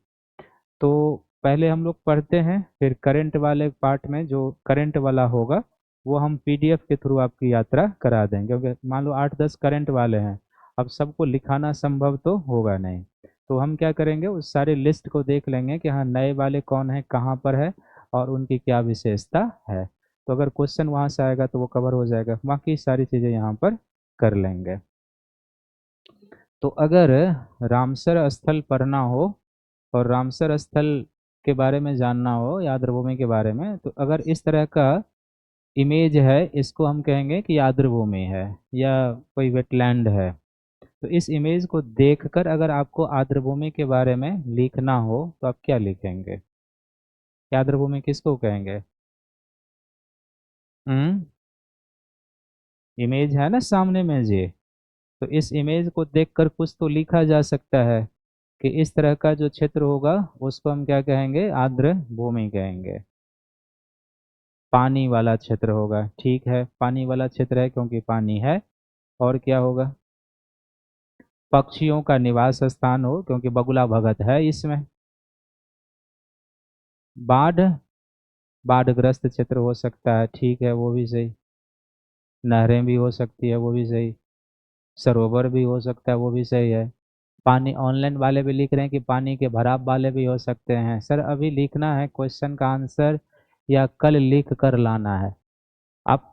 S1: तो पहले हम लोग पढ़ते हैं, फिर करंट वाले पार्ट में जो करंट वाला होगा वो हम पीडीएफ के थ्रू आपकी यात्रा करा देंगे, क्योंकि मान लो 8-10 करंट वाले हैं, अब सबको लिखाना संभव तो होगा नहीं। तो हम क्या करेंगे, उस सारे लिस्ट को देख लेंगे कि हाँ नए वाले कौन है, कहाँ पर है और उनकी क्या विशेषता है। तो अगर क्वेश्चन वहाँ से आएगा तो वो कवर हो जाएगा, बाकी सारी चीज़ें यहाँ पर कर लेंगे। तो अगर रामसर स्थल पढ़ना हो और रामसर स्थल के बारे में जानना हो या आर्द्रभूमि के बारे में, तो अगर इस तरह का इमेज है इसको हम कहेंगे कि आर्द्रभूमि है या कोई वेटलैंड है। तो इस इमेज को देखकर अगर आपको आर्द्रभूमि के बारे में लिखना हो तो आप क्या लिखेंगे, आर्द्रभूमि किसको कहेंगे। हम्म, इमेज है ना सामने में जी। तो इस इमेज को देखकर कुछ तो लिखा जा सकता है। कि इस तरह का जो क्षेत्र होगा उसको हम क्या कहेंगे, आर्द्र भूमि कहेंगे। पानी वाला क्षेत्र होगा, ठीक है, पानी वाला क्षेत्र है क्योंकि पानी है। और क्या होगा, पक्षियों का निवास स्थान हो क्योंकि बगुला भगत है इसमें। बाढ़, बाढ़ग्रस्त क्षेत्र हो सकता है, ठीक है, वो भी सही। नहरें भी हो सकती है, वो भी सही। सरोवर भी हो सकता है, वो भी सही है। पानी, ऑनलाइन वाले भी लिख रहे हैं कि पानी के भराव वाले भी हो सकते हैं। सर अभी लिखना है क्वेश्चन का आंसर या कल लिख कर लाना है? आप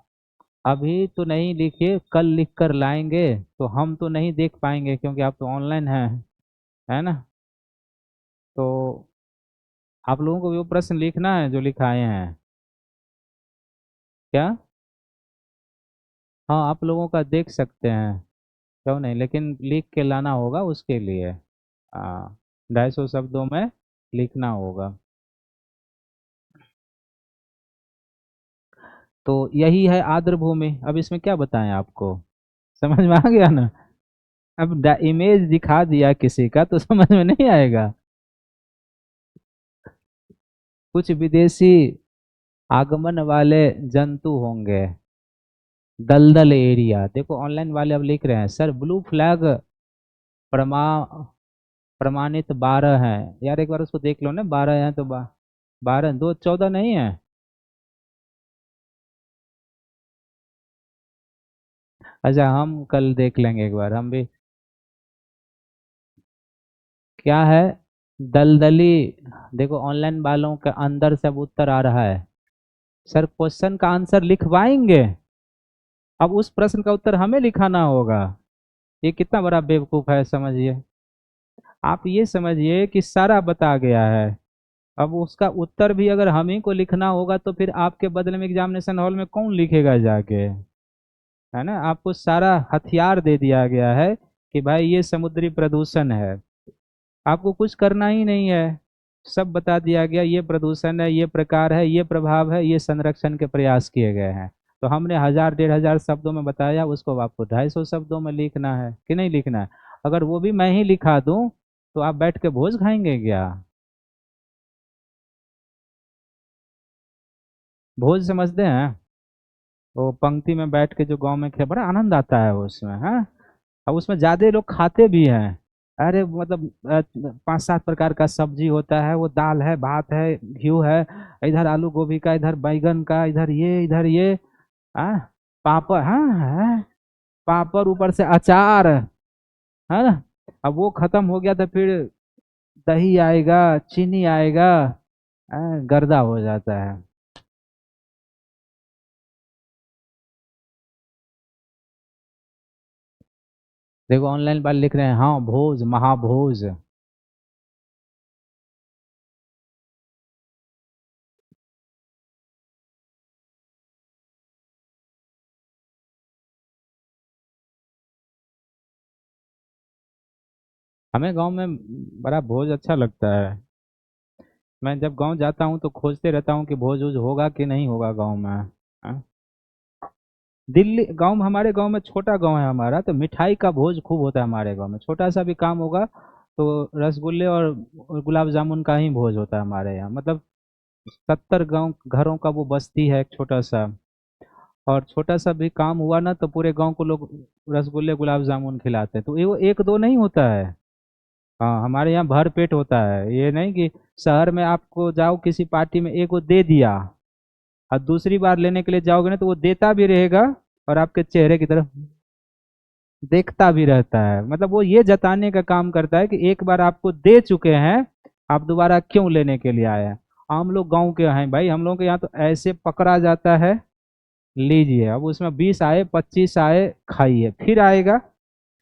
S1: अभी तो नहीं लिखिए, कल लिख कर लाएंगे तो हम तो नहीं देख पाएंगे क्योंकि आप तो ऑनलाइन हैं, है ना। तो आप लोगों को वो प्रश्न लिखना है जो लिखाए हैं। क्या? हाँ, आप लोगों का देख सकते हैं, क्यों नहीं, लेकिन लिख के लाना होगा उसके लिए। हाँ, 250 शब्दों में लिखना होगा। तो यही है आर्द्र भूमि। अब इसमें क्या बताएं आपको, समझ में आ गया ना। अब इमेज दिखा दिया किसी का तो समझ में नहीं आएगा। कुछ विदेशी आगमन वाले जंतु होंगे। दलदल एरिया, देखो ऑनलाइन वाले अब लिख रहे हैं सर ब्लू फ्लैग प्रमा प्रमाणित 12 हैं। यार एक बार उसको देख लो ना, 12 हैं तो 12, 2, 14 नहीं है। अच्छा, हम कल देख लेंगे एक बार हम भी। क्या है, दलदली। देखो ऑनलाइन वालों के अंदर से अब उत्तर आ रहा है। सर क्वेश्चन का आंसर लिखवाएंगे, अब उस प्रश्न का उत्तर हमें लिखाना होगा। ये कितना बड़ा बेवकूफ है, समझिए। आप ये समझिए कि सारा बता गया है, अब उसका उत्तर भी अगर हम ही को लिखना होगा तो फिर आपके बदले में एग्जामिनेशन हॉल में कौन लिखेगा जाके, है ना। आपको सारा हथियार दे दिया गया है कि भाई ये समुद्री प्रदूषण है, आपको कुछ करना ही नहीं है। सब बता दिया गया, ये प्रदूषण है, ये प्रकार है, ये प्रभाव है, ये संरक्षण के प्रयास किए गए हैं। तो हमने 1000 1500 शब्दों में बताया, उसको आपको 250 शब्दों में लिखना है कि नहीं लिखना है। अगर वो भी मैं ही लिखा दूं तो आप बैठ के भोज खाएंगे क्या? भोज समझते हैं? वो पंक्ति में बैठ के जो गांव में खे बड़ा आनंद आता है उसमें, हाँ। अब उसमें ज्यादा लोग खाते भी हैं। अरे मतलब 5 7 प्रकार का सब्जी होता है, वो दाल है, भात है, घी है, इधर आलू गोभी का, इधर बैगन का, इधर ये, इधर ये, हाँ, पापड़, हाँ है, पापड़ ऊपर से अचार, है ना। अब वो खत्म हो गया तो फिर दही आएगा, चीनी आएगा, गर्दा हो जाता है। देखो ऑनलाइन वाले लिख रहे हैं, हाँ भोज, महाभोज। हमें गांव में बड़ा भोज अच्छा लगता है। मैं जब गांव जाता हूँ तो खोजते रहता हूँ कि भोज वोज होगा कि नहीं होगा गांव में, हाँ? दिल्ली गांव में, हमारे गांव में छोटा गांव है हमारा, तो मिठाई का भोज खूब होता है हमारे गांव में। छोटा सा भी काम होगा तो रसगुल्ले और गुलाब जामुन का ही भोज होता है हमारे यहाँ। मतलब 70 गांव घरों का वो बस्ती है एक छोटा सा, और छोटा सा भी काम हुआ ना तो पूरे गांव को लोग रसगुल्ले गुलाब जामुन खिलाते हैं। तो ये वो एक दो नहीं होता है। हाँ, हमारे यहाँ भर पेट होता है, ये नहीं कि शहर में आपको जाओ किसी पार्टी में एक वो दे दिया और दूसरी बार लेने के लिए जाओगे ना तो वो देता भी रहेगा और आपके चेहरे की तरफ देखता भी रहता है। मतलब वो ये जताने का काम करता है कि एक बार आपको दे चुके हैं, आप दोबारा क्यों लेने के लिए आए हैं। हम लोग गांव के हैं भाई, हम लोग के यहाँ तो ऐसे पकड़ा जाता है, लीजिए अब उसमें 20 आए, 25 आए, खाइए, फिर आएगा,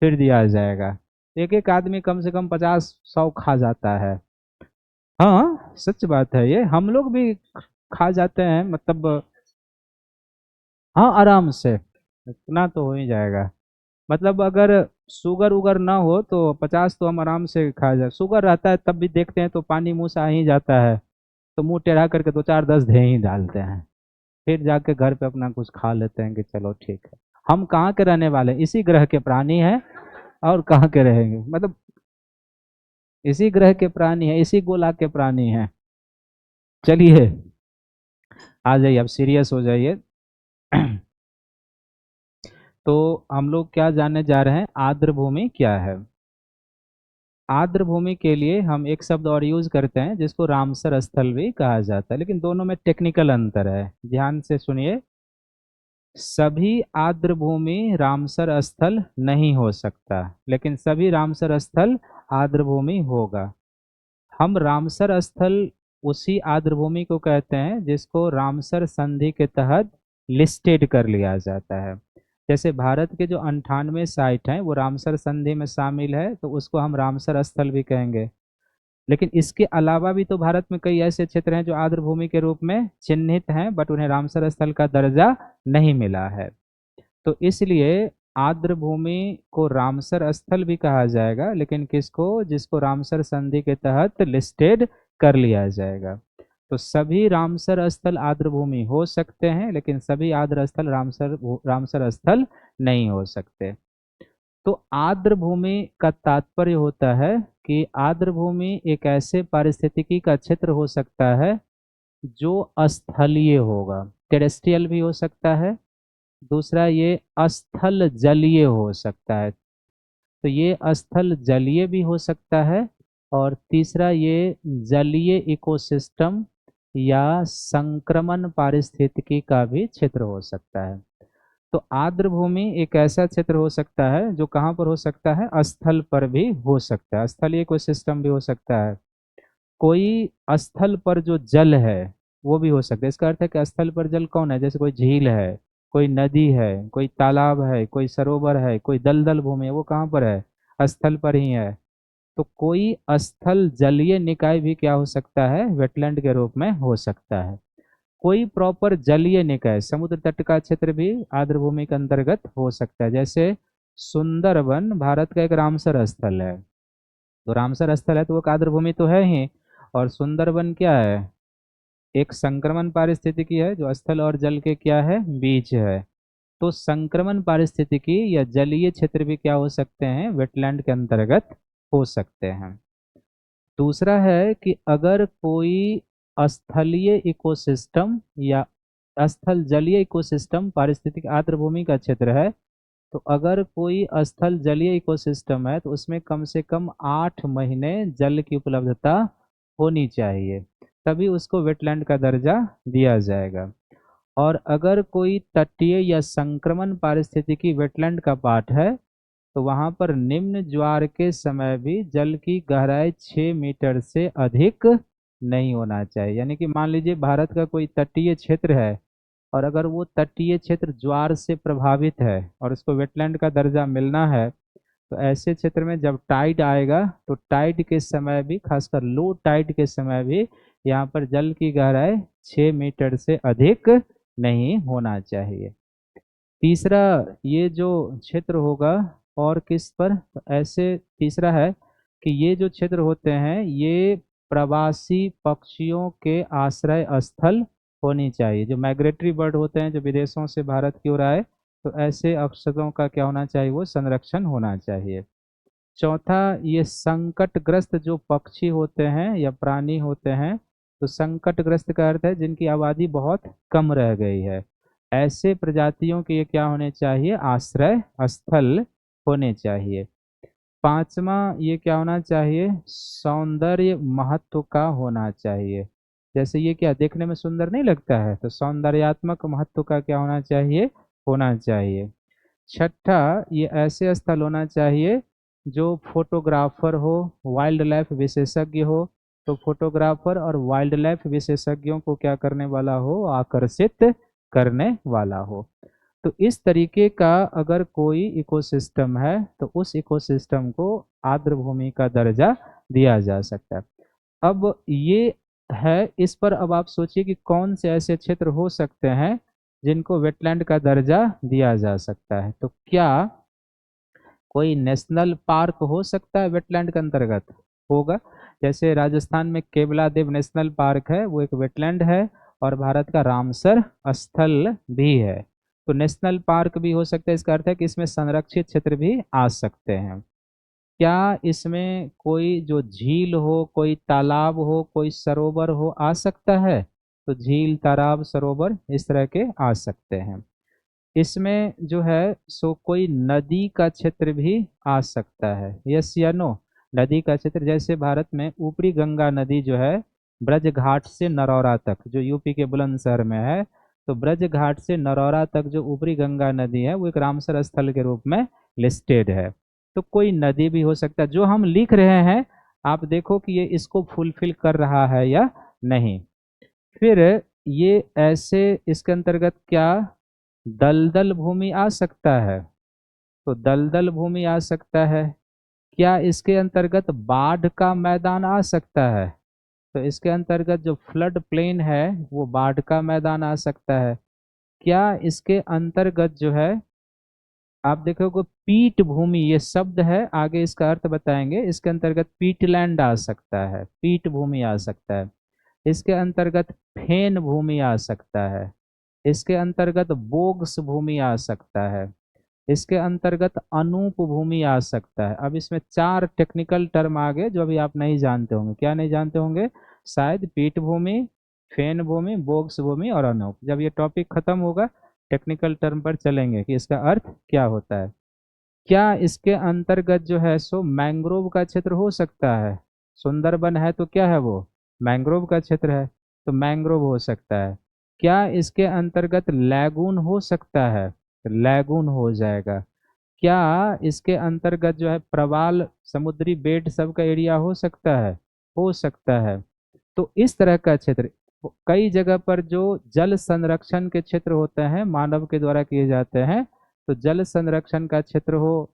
S1: फिर दिया जाएगा। एक एक आदमी कम से कम 50 100 खा जाता है। हाँ सच बात है ये, हम लोग भी खा जाते हैं मतलब। हाँ आराम से, इतना तो हो ही जाएगा। मतलब अगर शुगर उगर ना हो तो 50 तो हम आराम से खा जाए। शुगर रहता है तब भी देखते हैं तो पानी मुंह से आ ही जाता है, तो मुंह टेढ़ा करके 2 4 10 दे ही डालते हैं। फिर जाके घर पे अपना कुछ खा लेते हैं कि चलो ठीक है। हम कहाँ के रहने वाले, इसी ग्रह के प्राणी हैं, और कहाँ के रहेंगे मतलब। इसी ग्रह के प्राणी हैं, इसी गोला के प्राणी हैं। चलिए आ जाइए, अब सीरियस हो जाइए। तो हम लोग क्या जानने जा रहे हैं, आर्द्र भूमि क्या है। आर्द्र भूमि के लिए हम एक शब्द और यूज करते हैं जिसको रामसर स्थल भी कहा जाता है, लेकिन दोनों में टेक्निकल अंतर है, ध्यान से सुनिए। सभी आर्द्र भूमि रामसर स्थल नहीं हो सकता, लेकिन सभी रामसर स्थल आर्द्र भूमि होगा। हम रामसर स्थल उसी आर्द्र भूमि को कहते हैं जिसको रामसर संधि के तहत लिस्टेड कर लिया जाता है। जैसे भारत के जो 98 साइट हैं वो रामसर संधि में शामिल है, तो उसको हम रामसर स्थल भी कहेंगे। लेकिन इसके अलावा भी तो भारत में कई ऐसे क्षेत्र हैं जो आर्द्र भूमि के रूप में चिन्हित हैं, बट उन्हें रामसर स्थल का दर्जा नहीं मिला है। तो इसलिए आर्द्र भूमि को रामसर स्थल भी कहा जाएगा, लेकिन किसको, जिसको रामसर संधि के तहत लिस्टेड कर लिया जाएगा। तो सभी रामसर स्थल आर्द्र भूमि हो सकते हैं, लेकिन सभी आर्द्र स्थल रामसर स्थल नहीं हो सकते। तो आर्द्र भूमि का तात्पर्य होता है कि आर्द्र भूमि एक ऐसे पारिस्थितिकी का क्षेत्र हो सकता है जो स्थलीय होगा, टेरेस्ट्रियल भी हो सकता है। दूसरा ये स्थल जलीय हो सकता है, तो ये स्थल जलीय भी हो सकता है। और तीसरा ये जलीय इकोसिस्टम या संक्रमण पारिस्थितिकी का भी क्षेत्र हो सकता है। तो आर्द्र भूमि एक ऐसा क्षेत्र हो सकता है जो कहाँ पर हो सकता है, स्थल पर भी हो सकता है, स्थलीय इकोसिस्टम भी हो सकता है। कोई स्थल पर जो जल है वो भी हो सकता है। इसका अर्थ है कि स्थल पर जल कौन है, जैसे कोई झील है, कोई नदी है, कोई तालाब है, कोई सरोवर है, कोई दलदल भूमि है, वो कहाँ पर है, स्थल पर ही है। तो कोई स्थल जलीय निकाय भी क्या हो सकता है, वेटलैंड के रूप में हो सकता है। कोई प्रॉपर जलीय निकाय, समुद्र तट का क्षेत्र भी आर्द्र भूमि के अंतर्गत हो सकता है। जैसे सुंदरवन भारत का एक रामसर स्थल है, तो रामसर स्थल है तो वो आर्द्र भूमि तो है ही। और सुंदरवन क्या है, एक संक्रमण पारिस्थितिकी है जो स्थल और जल के क्या है, बीच है। तो संक्रमण पारिस्थितिकी या जलीय क्षेत्र भी क्या हो सकते हैं, वेटलैंड के अंतर्गत हो सकते हैं। दूसरा है कि अगर कोई स्थलीय इकोसिस्टम या स्थल जलीय इकोसिस्टम पारिस्थितिक आर्द्र भूमि का क्षेत्र है, तो अगर कोई स्थल जलीय इकोसिस्टम है तो उसमें कम से कम 8 महीने जल की उपलब्धता होनी चाहिए, तभी उसको वेटलैंड का दर्जा दिया जाएगा। और अगर कोई तटीय या संक्रमण पारिस्थितिकी वेटलैंड का पार्ट है तो वहां पर निम्न ज्वार के समय भी जल की गहराई 6 मीटर से अधिक नहीं होना चाहिए। यानी कि मान लीजिए भारत का कोई तटीय क्षेत्र है और अगर वो तटीय क्षेत्र ज्वार से प्रभावित है और उसको वेटलैंड का दर्जा मिलना है, तो ऐसे क्षेत्र में जब टाइड आएगा तो टाइड के समय भी, खासकर लो टाइड के समय भी, यहाँ पर जल की गहराई 6 मीटर से अधिक नहीं होना चाहिए। तीसरा, ये जो क्षेत्र होगा और किस पर, तो ऐसे तीसरा है कि ये जो क्षेत्र होते हैं ये प्रवासी पक्षियों के आश्रय स्थल होनी चाहिए। जो माइग्रेटरी बर्ड होते हैं जो विदेशों से भारत की ओर आए, तो ऐसे अवसरों का क्या होना चाहिए, वो संरक्षण होना चाहिए। चौथा, ये संकटग्रस्त जो पक्षी होते हैं या प्राणी होते हैं, तो संकटग्रस्त का अर्थ है जिनकी आबादी बहुत कम रह गई है, ऐसे प्रजातियों के ये क्या होने चाहिए, आश्रय स्थल होने चाहिए। पांचवा, ये क्या होना चाहिए, सौंदर्य महत्व का होना चाहिए। जैसे ये क्या देखने में सुंदर नहीं लगता है, तो सौंदर्यात्मक महत्व का क्या होना चाहिए, होना चाहिए। छठा, ये ऐसे स्थल होना चाहिए जो फोटोग्राफर हो, वाइल्ड लाइफ विशेषज्ञ हो। तो फोटोग्राफर और वाइल्ड लाइफ विशेषज्ञों को क्या करने वाला हो, आकर्षित करने वाला हो। तो इस तरीके का अगर कोई इकोसिस्टम है तो उस इकोसिस्टम को आर्द्र भूमि का दर्जा दिया जा सकता है। अब ये है, इस पर अब आप सोचिए कि कौन से ऐसे क्षेत्र हो सकते हैं जिनको वेटलैंड का दर्जा दिया जा सकता है। तो क्या कोई नेशनल पार्क हो सकता है वेटलैंड के अंतर्गत, होगा। जैसे राजस्थान में केवलादेव नेशनल पार्क है, वो एक वेटलैंड है और भारत का रामसर स्थल भी है। तो नेशनल पार्क भी हो सकता है, इसका अर्थ है कि इसमें संरक्षित क्षेत्र भी आ सकते हैं। क्या इसमें कोई जो झील हो, कोई तालाब हो, कोई सरोवर हो, आ सकता है? तो झील, तालाब, सरोवर इस तरह के आ सकते हैं। इसमें जो है सो कोई नदी का क्षेत्र भी आ सकता है, यस या नो? नदी का क्षेत्र जैसे भारत में ऊपरी गंगा नदी जो है ब्रज घाट से नरौरा तक, जो यूपी के बुलंदशहर में है, तो ब्रज घाट से नरौरा तक जो ऊपरी गंगा नदी है वो एक रामसर स्थल के रूप में लिस्टेड है। तो कोई नदी भी हो सकता है। जो हम लिख रहे हैं आप देखो कि ये इसको फुलफिल कर रहा है या नहीं। फिर ये ऐसे इसके अंतर्गत क्या दलदल भूमि आ सकता है? तो दलदल भूमि आ सकता है। क्या इसके अंतर्गत बाढ़ का मैदान आ सकता है? तो इसके अंतर्गत जो फ्लड प्लेन है वो बाढ़ का मैदान आ सकता है। क्या इसके अंतर्गत जो है आप देखोगे पीठ भूमि ये शब्द है, आगे इसका अर्थ बताएंगे, इसके अंतर्गत पीटलैंड आ सकता है, पीठ भूमि आ सकता है। इसके अंतर्गत फेन भूमि आ सकता है। इसके अंतर्गत बोग्स भूमि आ सकता है। इसके अंतर्गत अनूप भूमि आ सकता है। अब इसमें 4 टेक्निकल टर्म आ गए जो अभी आप नहीं जानते होंगे। क्या नहीं जानते होंगे? शायद पीठ भूमि, फेन भूमि, बोग्स भूमि और अनूप। जब ये टॉपिक खत्म होगा टेक्निकल टर्म पर चलेंगे कि इसका अर्थ क्या होता है। क्या इसके अंतर्गत जो है सो मैंग्रोव का क्षेत्र हो सकता है? सुंदरबन है तो क्या है वो? मैंग्रोव का क्षेत्र है, तो मैंग्रोव हो सकता है। क्या इसके अंतर्गत लैगून हो सकता है? लैगून हो जाएगा। क्या इसके अंतर्गत जो है प्रवाल, समुद्री बेड सब का एरिया हो सकता है? हो सकता है। तो इस तरह का क्षेत्र कई जगह पर जो जल संरक्षण के क्षेत्र होते हैं मानव के द्वारा किए जाते हैं, तो जल संरक्षण का क्षेत्र हो,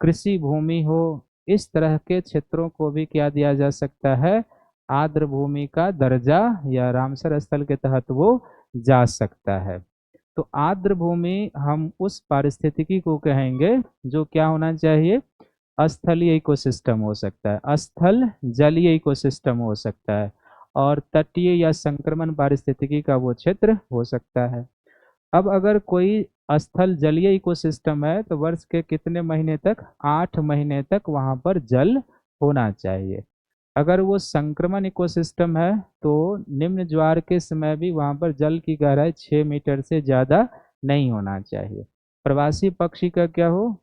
S1: कृषि भूमि हो, इस तरह के क्षेत्रों को भी क्या दिया जा सकता है? आर्द्र भूमि का दर्जा, या रामसर स्थल के तहत वो जा सकता है। तो आर्द्र भूमि हम उस पारिस्थितिकी को कहेंगे जो क्या होना चाहिए? स्थलीय इकोसिस्टम हो सकता है, स्थल जलीय इकोसिस्टम हो सकता है, और तटीय या संक्रमण पारिस्थितिकी का वो क्षेत्र हो सकता है। अब अगर कोई स्थल जलीय इकोसिस्टम है तो वर्ष के कितने महीने तक? 8 महीने तक वहां पर जल होना चाहिए। अगर वो संक्रमण इकोसिस्टम है तो निम्न ज्वार के समय भी वहां पर जल की गहराई 6 मीटर से ज्यादा नहीं होना चाहिए। प्रवासी पक्षी का क्या हो?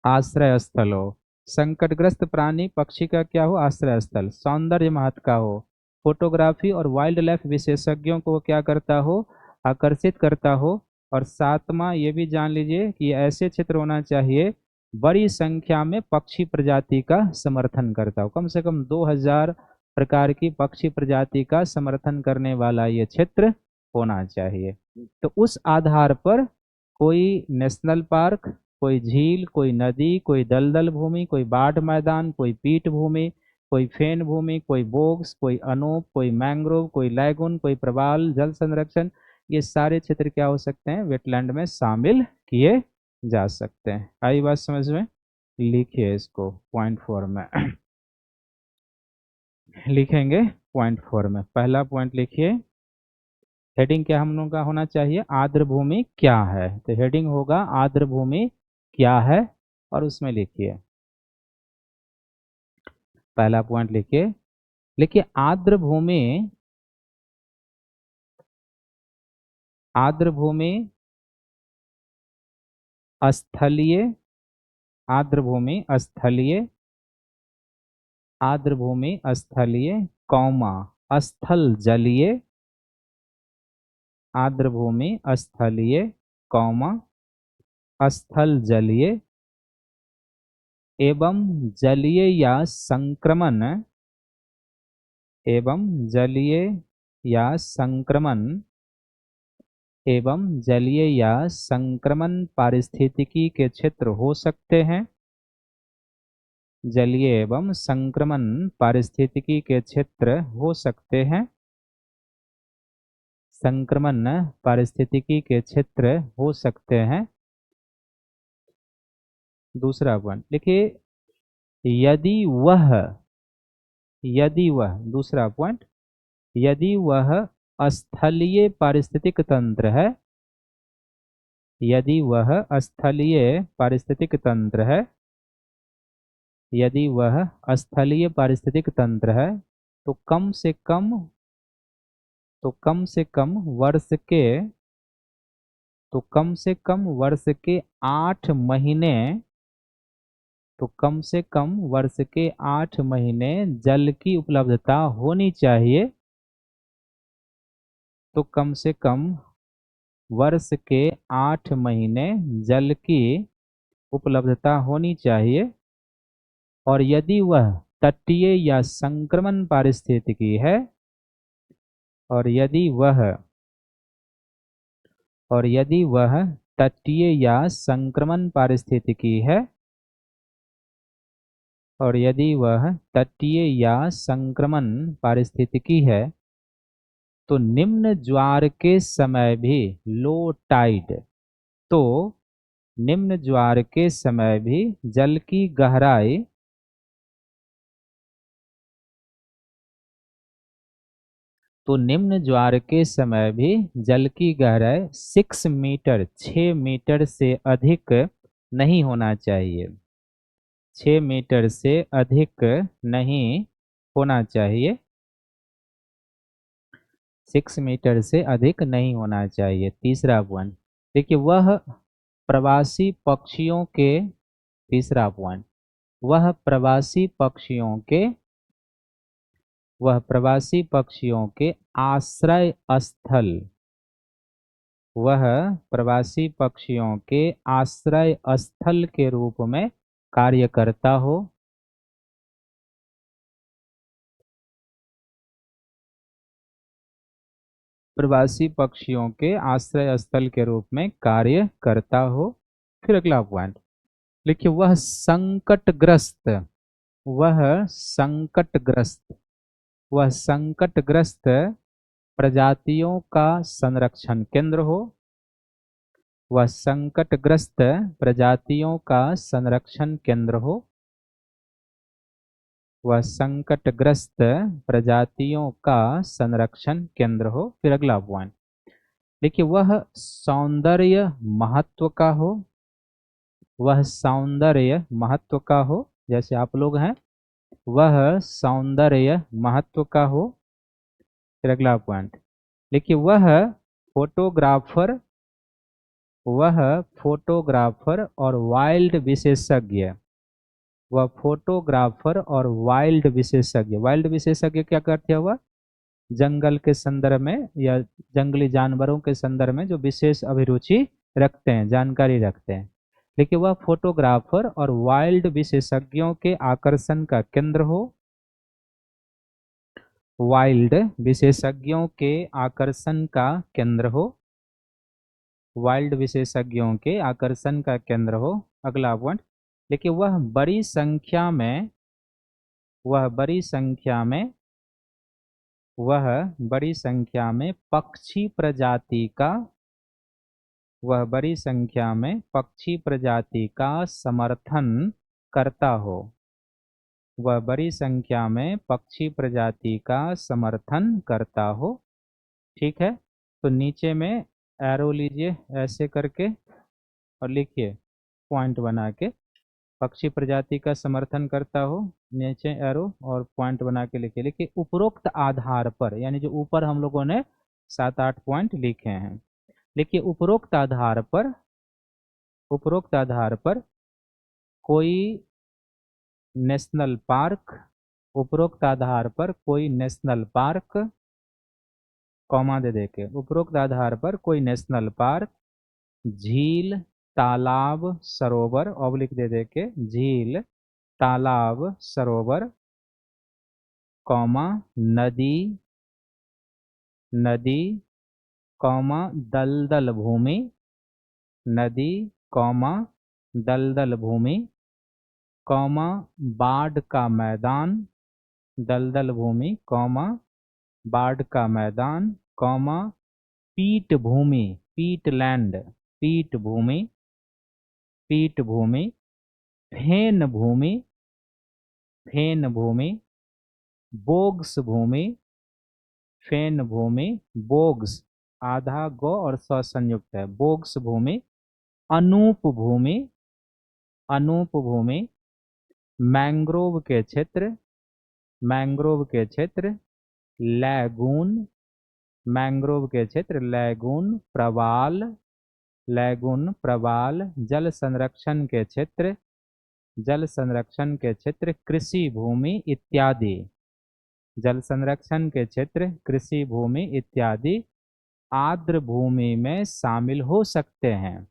S1: आश्रय स्थल हो। संकटग्रस्त प्राणी पक्षी का क्या हो? आश्रय स्थल। सौंदर्य महत्व का हो। फोटोग्राफी और वाइल्ड लाइफ विशेषज्ञों को क्या करता हो? आकर्षित करता हो। और सातवां ये भी जान लीजिए कि ऐसे क्षेत्र होना चाहिए बड़ी संख्या में पक्षी प्रजाति का समर्थन करता हो, कम से कम 2000 प्रकार की पक्षी प्रजाति का समर्थन करने वाला ये क्षेत्र होना चाहिए। तो उस आधार पर कोई नेशनल पार्क, कोई झील, कोई नदी, कोई दलदल भूमि, कोई बाढ़ मैदान, कोई पीठ भूमि, कोई फेन भूमि, कोई बोग्स, कोई अनूप, कोई मैंग्रोव, कोई लैगून, कोई प्रवाल, जल संरक्षण, ये सारे क्षेत्र क्या हो सकते हैं? वेटलैंड में शामिल किए जा सकते हैं। आई बात समझ में? लिखिए इसको पॉइंट 4 में लिखेंगे पॉइंट 4 में। पहला पॉइंट लिखिए, हेडिंग क्या हम लोगों का होना चाहिए? आर्द्र भूमि क्या है। तो हेडिंग होगा आर्द्र भूमि क्या है, और उसमें लिखिए पहला पॉइंट लिखिए। लिखिए आर्द्र भूमि, आर्द्र भूमि स्थलीय, आर्द्र भूमि स्थलीय, आर्द्र भूमि स्थलीय, कौमा स्थल जलीय, आर्द्र भूमि स्थलीय, कौमा स्थल जलीय एवं जलीय या संक्रमण, एवं जलीय या संक्रमण, एवं जलीय या संक्रमण पारिस्थितिकी के क्षेत्र हो सकते हैं। जलीय एवं संक्रमण पारिस्थितिकी के क्षेत्र हो सकते हैं। संक्रमण पारिस्थितिकी के क्षेत्र हो सकते हैं। दूसरा पॉइंट देखिए, यदि वह, यदि वह, दूसरा पॉइंट, यदि वह स्थलीय पारिस्थितिक तंत्र है, यदि वह स्थलीय पारिस्थितिक तंत्र है, यदि वह स्थलीय पारिस्थितिक तंत्र है तो कम से कम वर्ष के कम से कम वर्ष के 8 महीने जल की उपलब्धता होनी चाहिए। तो कम से कम वर्ष के 8 महीने जल की उपलब्धता होनी चाहिए। और यदि वह तटीय या संक्रमण पारिस्थितिकी है और यदि वह तटीय या संक्रमण पारिस्थितिकी है तो निम्न ज्वार के समय भी तो निम्न ज्वार के समय भी जल की गहराई तो निम्न ज्वार के समय भी जल की गहराई 6 मीटर से अधिक नहीं होना चाहिए। 6 मीटर से अधिक नहीं होना चाहिए। 6 मीटर से अधिक नहीं होना चाहिए। तीसरा पॉइंट देखिए, तीसरा पॉइंट वह प्रवासी पक्षियों के आश्रय स्थल के रूप में कार्य करता हो। प्रवासी पक्षियों के आश्रय स्थल के रूप में कार्य करता हो। फिर अगला पॉइंट लिखिए, वह संकटग्रस्त प्रजातियों का संरक्षण केंद्र हो। वह संकटग्रस्त प्रजातियों का संरक्षण केंद्र हो। वह संकटग्रस्त प्रजातियों का संरक्षण केंद्र हो। फिर अगला पॉइंट देखिए, वह सौंदर्य महत्व का हो। जैसे आप लोग हैं, वह सौंदर्य महत्व का हो। फिर अगला पॉइंट देखिए, वह फोटोग्राफर और वाइल्ड विशेषज्ञ क्या करते हैं? वह जंगल के संदर्भ में या जंगली जानवरों के संदर्भ में जो विशेष अभिरुचि रखते हैं, जानकारी रखते हैं। लेकिन वह फोटोग्राफर और वाइल्ड विशेषज्ञों के आकर्षण का केंद्र हो। वाइल्ड विशेषज्ञों के आकर्षण का केंद्र हो। वाइल्ड विशेषज्ञों के आकर्षण का केंद्र हो। अगला पॉइंट देखिए, वह बड़ी संख्या में पक्षी प्रजाति का समर्थन करता हो। वह बड़ी संख्या में पक्षी प्रजाति का समर्थन करता हो। ठीक है, तो नीचे में एरो लीजिए ऐसे करके और लिखिए पॉइंट बना के, पक्षी प्रजाति का समर्थन करता हो, नीचे एरो और पॉइंट बना के लिखिए उपरोक्त आधार पर, यानी जो ऊपर हम लोगों ने 7-8 पॉइंट लिखे हैं। लिखिए उपरोक्त आधार पर कोई नेशनल पार्क कॉमा दे देके, उपरोक्त आधार पर कोई नेशनल पार्क, झील, तालाब, सरोवर ऑब्लिक दे देके, झील, तालाब, सरोवर, कॉमा नदी, कॉमा दलदल भूमि, नदी, कॉमा दलदल भूमि, कॉमा बाढ़ का मैदान, दलदल भूमि, कॉमा बाढ़ का मैदान, कॉमा पीठ भूमि, पीटलैंड, पीठ भूमि, फेन भूमि, बोग्स भूमि, फेन भूमि, बोग्स आधा गो और स संयुक्त है, बोग्स भूमि, अनूप भूमि, मैंग्रोव के क्षेत्र, मैंग्रोव के क्षेत्र, लैगून, मैंग्रोव के क्षेत्र, लैगून, प्रवाल, लैगून, प्रवाल, जल संरक्षण के क्षेत्र, जल संरक्षण के क्षेत्र, कृषि भूमि इत्यादि, जल संरक्षण के क्षेत्र, कृषि भूमि इत्यादि आर्द्र भूमि में शामिल हो सकते हैं,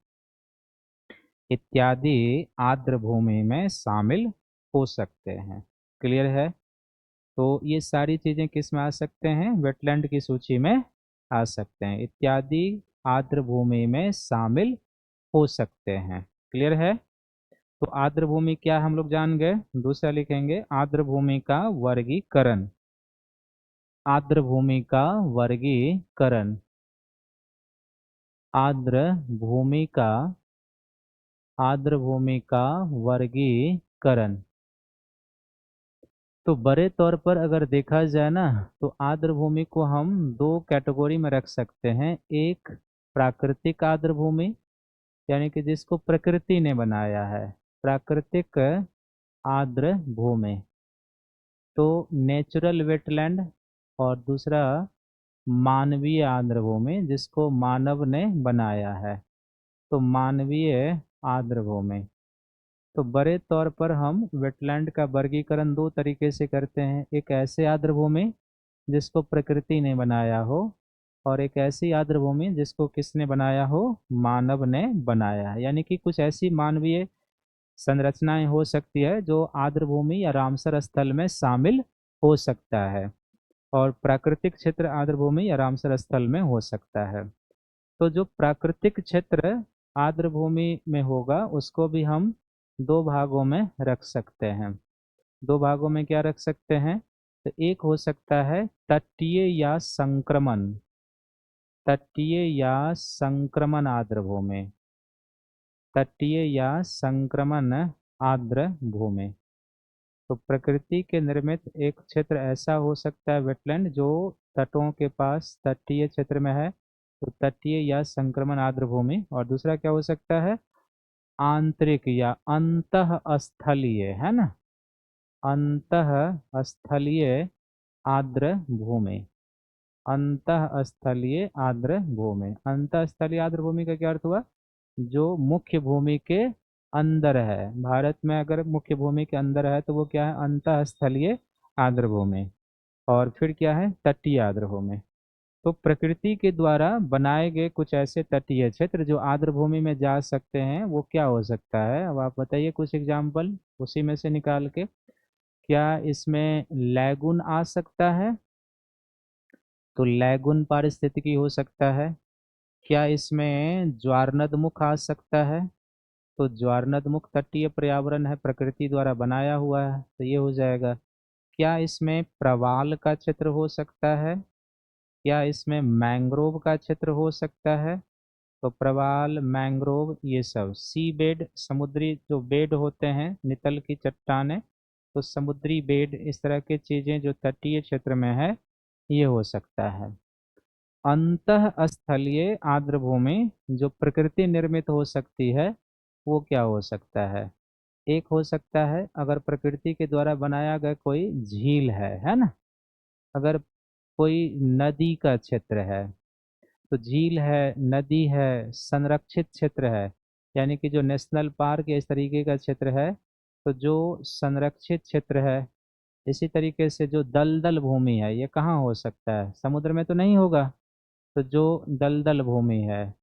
S1: इत्यादि आर्द्र भूमि में शामिल हो सकते हैं। क्लियर है? तो ये सारी चीजें किस में आ सकते हैं? वेटलैंड की सूची में आ सकते हैं। इत्यादि आर्द्र भूमि में शामिल हो सकते हैं। क्लियर है? तो आर्द्र भूमि क्या हम लोग जान गए। दूसरा लिखेंगे आर्द्र भूमि का वर्गीकरण, आर्द्र भूमि का वर्गीकरण, आर्द्र भूमि का, आर्द्र भूमि का वर्गीकरण। तो बड़े तौर पर अगर देखा जाए ना, तो आर्द्र भूमि को हम दो कैटेगरी में रख सकते हैं। एक प्राकृतिक आर्द्र भूमि, यानी कि जिसको प्रकृति ने बनाया है, प्राकृतिक आर्द्र भूमि, तो नेचुरल वेटलैंड। और दूसरा मानवीय आर्द्र भूमि, जिसको मानव ने बनाया है, तो मानवीय आर्द्र भूमि। तो बड़े तौर पर हम वेटलैंड का वर्गीकरण दो तरीके से करते हैं। एक ऐसे आर्द्र भूमि जिसको प्रकृति ने बनाया हो, और एक ऐसी आर्द्र भूमि जिसको किसने बनाया हो, मानव ने बनाया है। यानी कि कुछ ऐसी मानवीय संरचनाएं हो सकती है जो आर्द्र भूमि या रामसर स्थल में शामिल हो सकता है, और प्राकृतिक क्षेत्र आर्द्र भूमि या रामसर स्थल में हो सकता है। तो जो प्राकृतिक क्षेत्र आर्द्र भूमि में होगा उसको भी हम दो भागों में रख सकते हैं। दो भागों में क्या रख सकते हैं? तो एक हो सकता है तटीय या संक्रमण, तटीय या संक्रमण आर्द्र भूमि, तटीय या संक्रमण आर्द्र भूमि। तो प्रकृति के निर्मित एक क्षेत्र ऐसा हो सकता है वेटलैंड जो तटों के पास तटीय क्षेत्र में है, तो तटीय या संक्रमण आर्द्र भूमि। और दूसरा क्या हो सकता है? आंतरिक या अंतः स्थलीय, है ना, अंतः स्थलीय आर्द्र भूमि, अंतः स्थलीय आर्द्र भूमि। अंतः स्थलीय आर्द्र भूमि का क्या अर्थ हुआ? जो मुख्य भूमि के अंदर है। भारत में अगर मुख्य भूमि के अंदर है तो वो क्या है? अंतः स्थलीय आर्द्र भूमि। और फिर क्या है? तटीय आर्द्र भूमि। तो प्रकृति के द्वारा बनाए गए कुछ ऐसे तटीय क्षेत्र जो आर्द्र भूमि में जा सकते हैं, वो क्या हो सकता है? अब आप बताइए कुछ एग्जाम्पल उसी में से निकाल के। क्या इसमें लैगून आ सकता है? तो लैगून पारिस्थितिकी हो सकता है। क्या इसमें ज्वारनदमुख आ सकता है? तो ज्वारनदमुख तटीय पर्यावरण है, प्रकृति द्वारा बनाया हुआ है, तो ये हो जाएगा। क्या इसमें प्रवाल का क्षेत्र हो सकता है? क्या इसमें मैंग्रोव का क्षेत्र हो सकता है? तो प्रवाल, मैंग्रोव, ये सब सी बेड, समुद्री जो बेड होते हैं, नितल की चट्टानें, तो समुद्री बेड, इस तरह की चीजें जो तटीय क्षेत्र में है, ये हो सकता है। अंतः स्थलीय आर्द्र भूमि जो प्रकृति निर्मित हो सकती है, वो क्या हो सकता है? एक हो सकता है अगर प्रकृति के द्वारा बनाया गया कोई झील है ना, अगर कोई नदी का क्षेत्र है, तो झील है, नदी है, संरक्षित क्षेत्र है, यानी कि जो नेशनल पार्क या इस तरीके का क्षेत्र है, तो जो संरक्षित क्षेत्र है। इसी तरीके से जो दलदल भूमि है, ये कहाँ हो सकता है? समुद्र में तो नहीं होगा। तो जो दलदल भूमि है,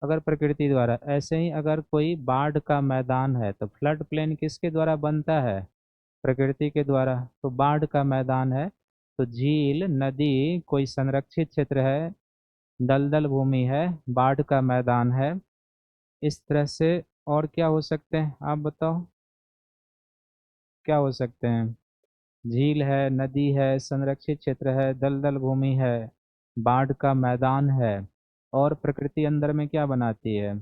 S1: अगर प्रकृति द्वारा, ऐसे ही अगर कोई बाढ़ का मैदान है, तो फ्लड प्लेन किसके द्वारा बनता है? प्रकृति के द्वारा। तो बाढ़ का मैदान है, तो झील, नदी कोई संरक्षित क्षेत्र है, दलदल भूमि है, बाढ़ का मैदान है। इस तरह से और क्या हो सकते हैं आप बताओ, क्या हो सकते हैं? झील है, नदी है, संरक्षित क्षेत्र है, दलदल भूमि है, बाढ़ का मैदान है, और प्रकृति अंदर में क्या बनाती है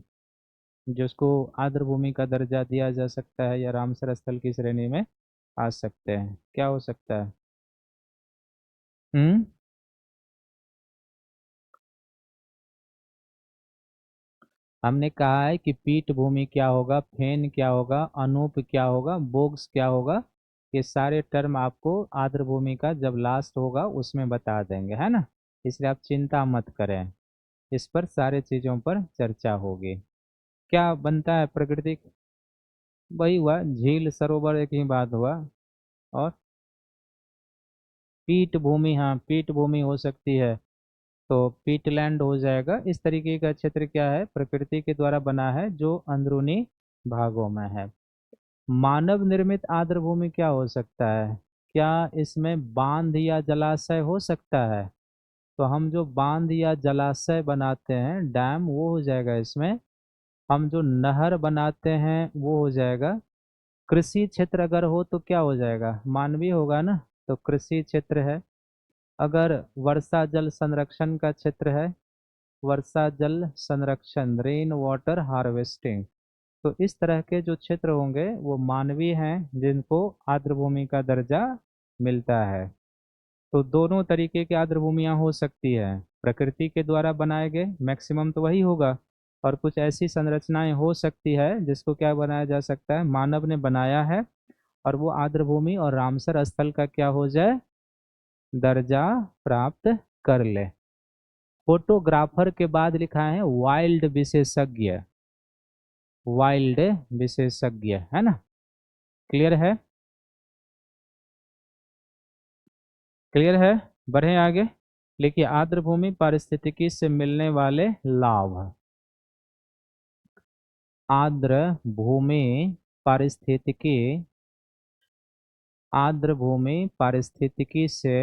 S1: जिसको आर्द्र भूमि का दर्जा दिया जा सकता है या रामसर स्थल की श्रेणी में आ सकते हैं? क्या हो सकता है? हम्म। हमने कहा है कि पीठभूमि क्या होगा, फेन क्या होगा, अनूप क्या होगा, बोग्स क्या होगा। ये सारे टर्म आपको आर्द्रभूमि का जब लास्ट होगा उसमें बता देंगे, है ना। इसलिए आप चिंता मत करें, इस पर सारे चीज़ों पर चर्चा होगी। क्या बनता है प्रकृति, वही हुआ झील सरोवर, एक ही बात हुआ। और पीठभूमि, हाँ पीठभूमि हो सकती है, तो पीटलैंड हो जाएगा। इस तरीके का क्षेत्र क्या है, प्रकृति के द्वारा बना है जो अंदरूनी भागों में है। मानव निर्मित आर्द्रभूमि क्या हो सकता है, क्या इसमें बांध या जलाशय हो सकता है। तो हम जो बांध या जलाशय बनाते हैं, डैम, वो हो जाएगा इसमें। हम जो नहर बनाते हैं वो हो जाएगा। कृषि क्षेत्र अगर हो तो क्या हो जाएगा, मानवीय होगा ना, तो कृषि क्षेत्र है। अगर वर्षा जल संरक्षण का क्षेत्र है, वर्षा जल संरक्षण, रेन वाटर हार्वेस्टिंग, तो इस तरह के जो क्षेत्र होंगे वो मानवीय हैं, जिनको आर्द्रभूमि का दर्जा मिलता है। तो दोनों तरीके की आर्द्रभूमियां हो सकती है, प्रकृति के द्वारा बनाए गए, मैक्सिमम तो वही होगा। और कुछ ऐसी संरचनाएं हो सकती है जिसको क्या बनाया जा सकता है, मानव ने बनाया है, और वो आर्द्रभूमि और रामसर स्थल का क्या हो जाए, दर्जा प्राप्त कर ले। फोटोग्राफर के बाद लिखा है वाइल्ड विशेषज्ञ, वाइल्ड विशेषज्ञ, है ना। क्लियर है, क्लियर है। बढ़े आगे, लिखिए आर्द्रभूमि पारिस्थितिकी से मिलने वाले लाभ। आर्द्र भूमि पारिस्थितिकी, आर्द्र भूमि पारिस्थितिकी से,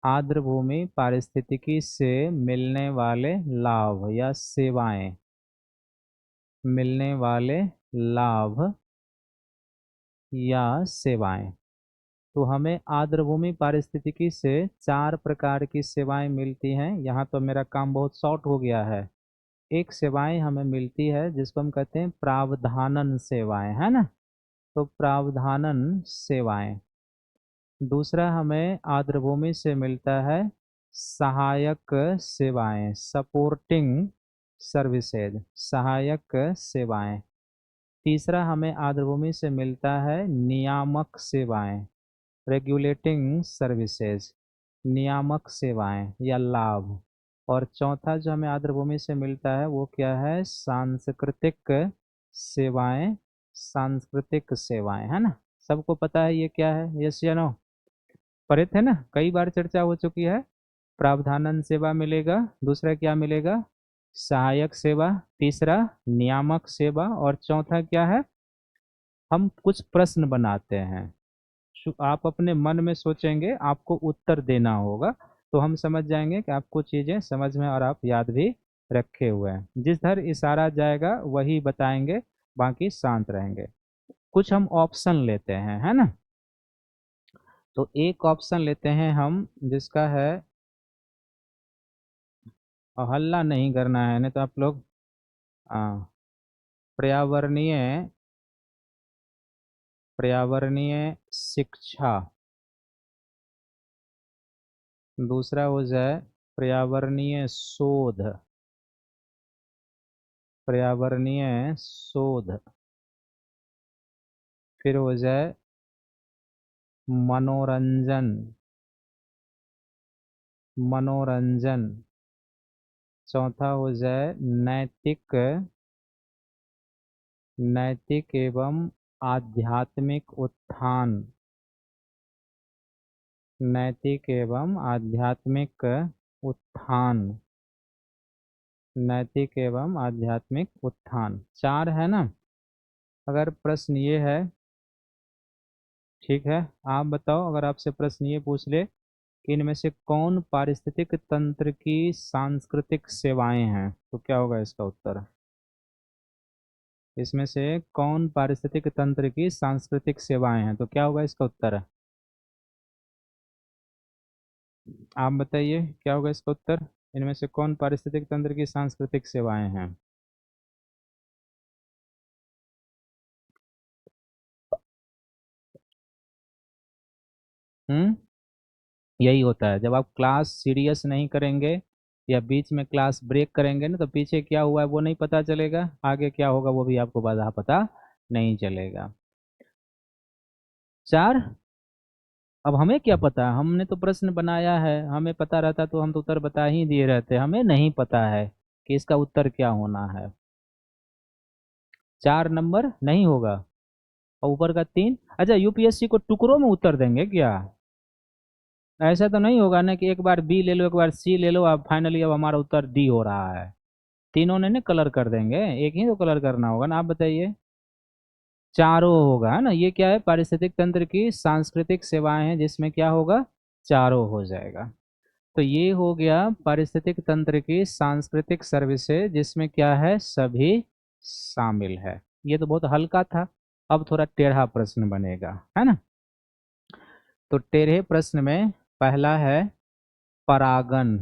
S1: आर्द्र भूमि पारिस्थितिकी से मिलने वाले लाभ या सेवाएं, मिलने वाले लाभ या सेवाएं। तो हमें आर्द्रभूमि पारिस्थितिकी से 4 प्रकार की सेवाएं मिलती हैं। यहाँ तो मेरा काम बहुत शॉर्ट हो गया है। एक सेवाएं हमें मिलती है जिसको हम कहते हैं प्रावधानन सेवाएं, है ना। तो प्रावधानन सेवाएं। दूसरा हमें आर्द्रभूमि से मिलता है सहायक सेवाएं, सपोर्टिंग सर्विसेज, सहायक सेवाएं। तीसरा हमें आर्द्रभूमि से मिलता है नियामक सेवाएं, रेगुलेटिंग सर्विसेज, नियामक सेवाएं या लाभ। और चौथा जो हमें आर्द्रभूमि से मिलता है वो क्या है, सांस्कृतिक सेवाएं, सांस्कृतिक सेवाएं, है ना। सबको पता है ये क्या है, यस या नो, पढ़े थे ना, कई बार चर्चा हो चुकी है। प्रावधानन सेवा मिलेगा, दूसरा क्या मिलेगा, सहायक सेवा, तीसरा नियामक सेवा, और चौथा क्या है, हम कुछ प्रश्न बनाते हैं। आप अपने मन में सोचेंगे, आपको उत्तर देना होगा, तो हम समझ जाएंगे कि आपको चीज़ें समझ में और आप याद भी रखे हुए हैं। जिस धर इशारा जाएगा वही बताएंगे, बाकी शांत रहेंगे। कुछ हम ऑप्शन लेते हैं, है ना। तो एक ऑप्शन लेते हैं हम जिसका है, और हल्ला नहीं करना है नहीं तो आप लोग, हाँ, पर्यावरणीय, पर्यावरणीय शिक्षा। दूसरा हो जाए पर्यावरणीय शोध, पर्यावरणीय शोध। फिर हो जाए मनोरंजन, मनोरंजन। चौथा हो जाए नैतिक, नैतिक एवं आध्यात्मिक उत्थान, नैतिक एवं आध्यात्मिक उत्थान, नैतिक एवं आध्यात्मिक उत्थान। चार है ना। अगर प्रश्न ये है, ठीक है, आप बताओ, अगर आपसे प्रश्न ये पूछ ले कि इनमें से कौन पारिस्थितिक तंत्र की सांस्कृतिक सेवाएं हैं, तो क्या होगा इसका उत्तर। इसमें से कौन पारिस्थितिक तंत्र की सांस्कृतिक सेवाएं हैं, तो क्या होगा इसका उत्तर। आप बताइए क्या होगा इसका उत्तर, इनमें से कौन पारिस्थितिक तंत्र की सांस्कृतिक सेवाएं हैं। हम्म, यही होता है जब आप क्लास सीरियस नहीं करेंगे, या बीच में क्लास ब्रेक करेंगे ना तो पीछे क्या हुआ है वो नहीं पता चलेगा, आगे क्या होगा वो भी आपको पता नहीं चलेगा। 4। अब हमें क्या पता, हमने तो प्रश्न बनाया है, हमें पता रहता तो हम तो उत्तर बता ही दिए रहते, हमें नहीं पता है कि इसका उत्तर क्या होना है। 4 नंबर नहीं होगा। और ऊपर का 3, अच्छा यूपीएससी को टुकड़ों में उत्तर देंगे क्या? ऐसा तो नहीं होगा ना कि एक बार बी ले लो एक बार सी ले लो, अब फाइनली अब हमारा उत्तर डी हो रहा है। तीनों ने ना कलर कर देंगे, एक ही तो कलर करना होगा ना, आप बताइए। चारों होगा है ना, ये क्या है, पारिस्थितिक तंत्र की सांस्कृतिक सेवाएं हैं जिसमें क्या होगा, चारों हो जाएगा। तो ये हो गया पारिस्थितिक तंत्र की सांस्कृतिक सर्विसेज जिसमें क्या है, सभी शामिल है। ये तो बहुत हल्का था। अब थोड़ा टेढ़ा प्रश्न बनेगा, है ना। तो टेढ़े प्रश्न में पहला है परागन।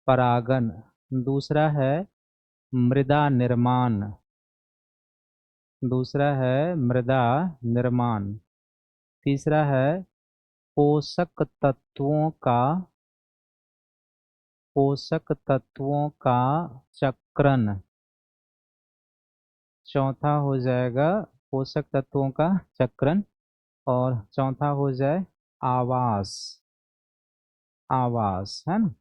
S1: परागन। दूसरा है मृदा निर्माण। दूसरा है मृदा निर्माण। तीसरा है पोषक तत्वों का, पोषक तत्वों का चक्रण। चौथा हो जाएगा पोषक तत्वों का चक्रण। और चौथा हो जाए आवास। आवास है ना।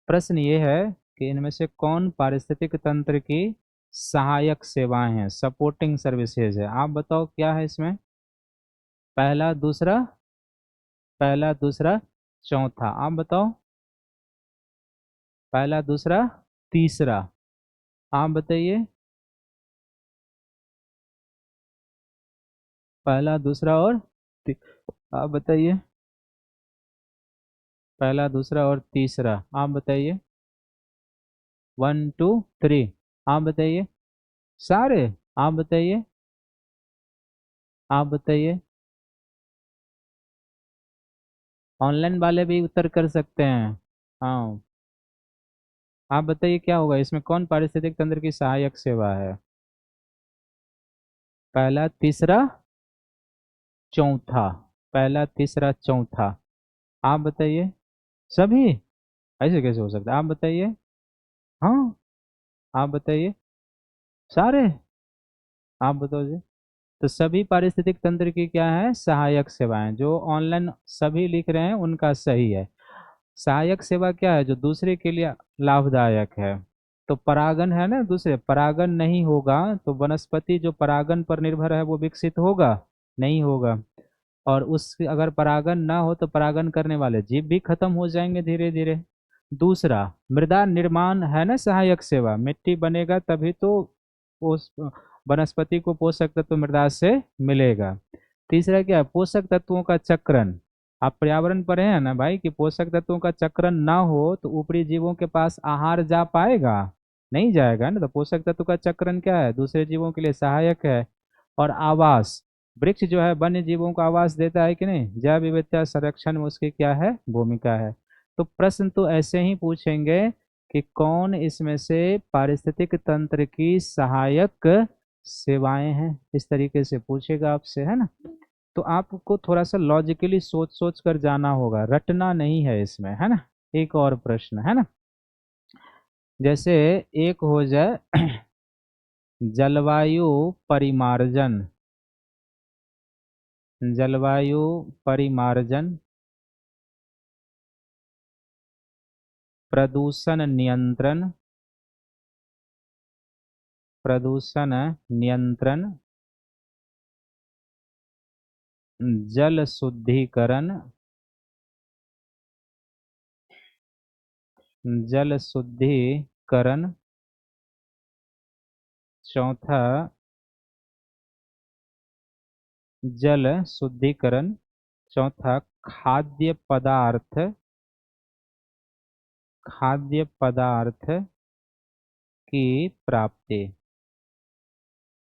S1: प्रश्न ये है कि इनमें से कौन पारिस्थितिक तंत्र की सहायक सेवाएं हैं, सपोर्टिंग सर्विसेज है, आप बताओ क्या है इसमें। पहला दूसरा, पहला दूसरा चौथा, आप बताओ। पहला दूसरा तीसरा, आप बताइए। पहला दूसरा और आप बताइए। पहला दूसरा और तीसरा, आप बताइए। 1 2 3, आप बताइए। सारे, आप बताइए। आप बताइए। ऑनलाइन वाले भी उत्तर कर सकते हैं। हाँ, आप बताइए क्या होगा इसमें, कौन पारिस्थितिक तंत्र की सहायक सेवा है। पहला तीसरा चौथा। पहला तीसरा चौथा, आप बताइए। सभी, ऐसे कैसे हो सकता है, आप बताइए। हाँ, आप बताइए। सारे, आप बताओ जी। तो सभी पारिस्थितिक तंत्र की क्या है, सहायक सेवाएं, जो ऑनलाइन सभी लिख रहे हैं उनका सही है। सहायक सेवा क्या है, जो दूसरे के लिए लाभदायक है। तो परागन है ना, दूसरे परागन नहीं होगा तो वनस्पति जो परागन पर निर्भर है वो विकसित होगा, नहीं होगा। और उस अगर परागन ना हो तो परागन करने वाले जीव भी खत्म हो जाएंगे धीरे धीरे। दूसरा मृदा निर्माण है ना, सहायक सेवा, मिट्टी बनेगा तभी तो उस वनस्पति को पोषक तत्व मृदा से मिलेगा। तीसरा क्या है, पोषक तत्वों का चक्रण। आप पर्यावरण पढ़े हैं ना भाई कि पोषक तत्वों का चक्रण ना हो तो ऊपरी जीवों के पास आहार जा पाएगा, नहीं जाएगा ना। तो पोषक तत्व का चक्रण क्या है, दूसरे जीवों के लिए सहायक है। और आवास, वृक्ष जो है वन्य जीवों को आवास देता है कि नहीं, जैव विविधता संरक्षण में उसकी क्या है, भूमिका है। तो प्रश्न तो ऐसे ही पूछेंगे कि कौन इसमें से पारिस्थितिक तंत्र की सहायक सेवाएं हैं, इस तरीके से पूछेगा आपसे, है ना। तो आपको थोड़ा सा लॉजिकली सोच सोच कर जाना होगा, रटना नहीं है इसमें, है ना। एक और प्रश्न है ना, जैसे एक हो जाए जलवायु परिमार्जन। जलवायु परिमार्जन, प्रदूषण नियंत्रण, प्रदूषण नियंत्रण, जल शुद्धिकरण, जल शुद्धिकरण। चौथा जल शुद्धिकरण। चौथा खाद्य पदार्थ, खाद्य पदार्थ की प्राप्ति,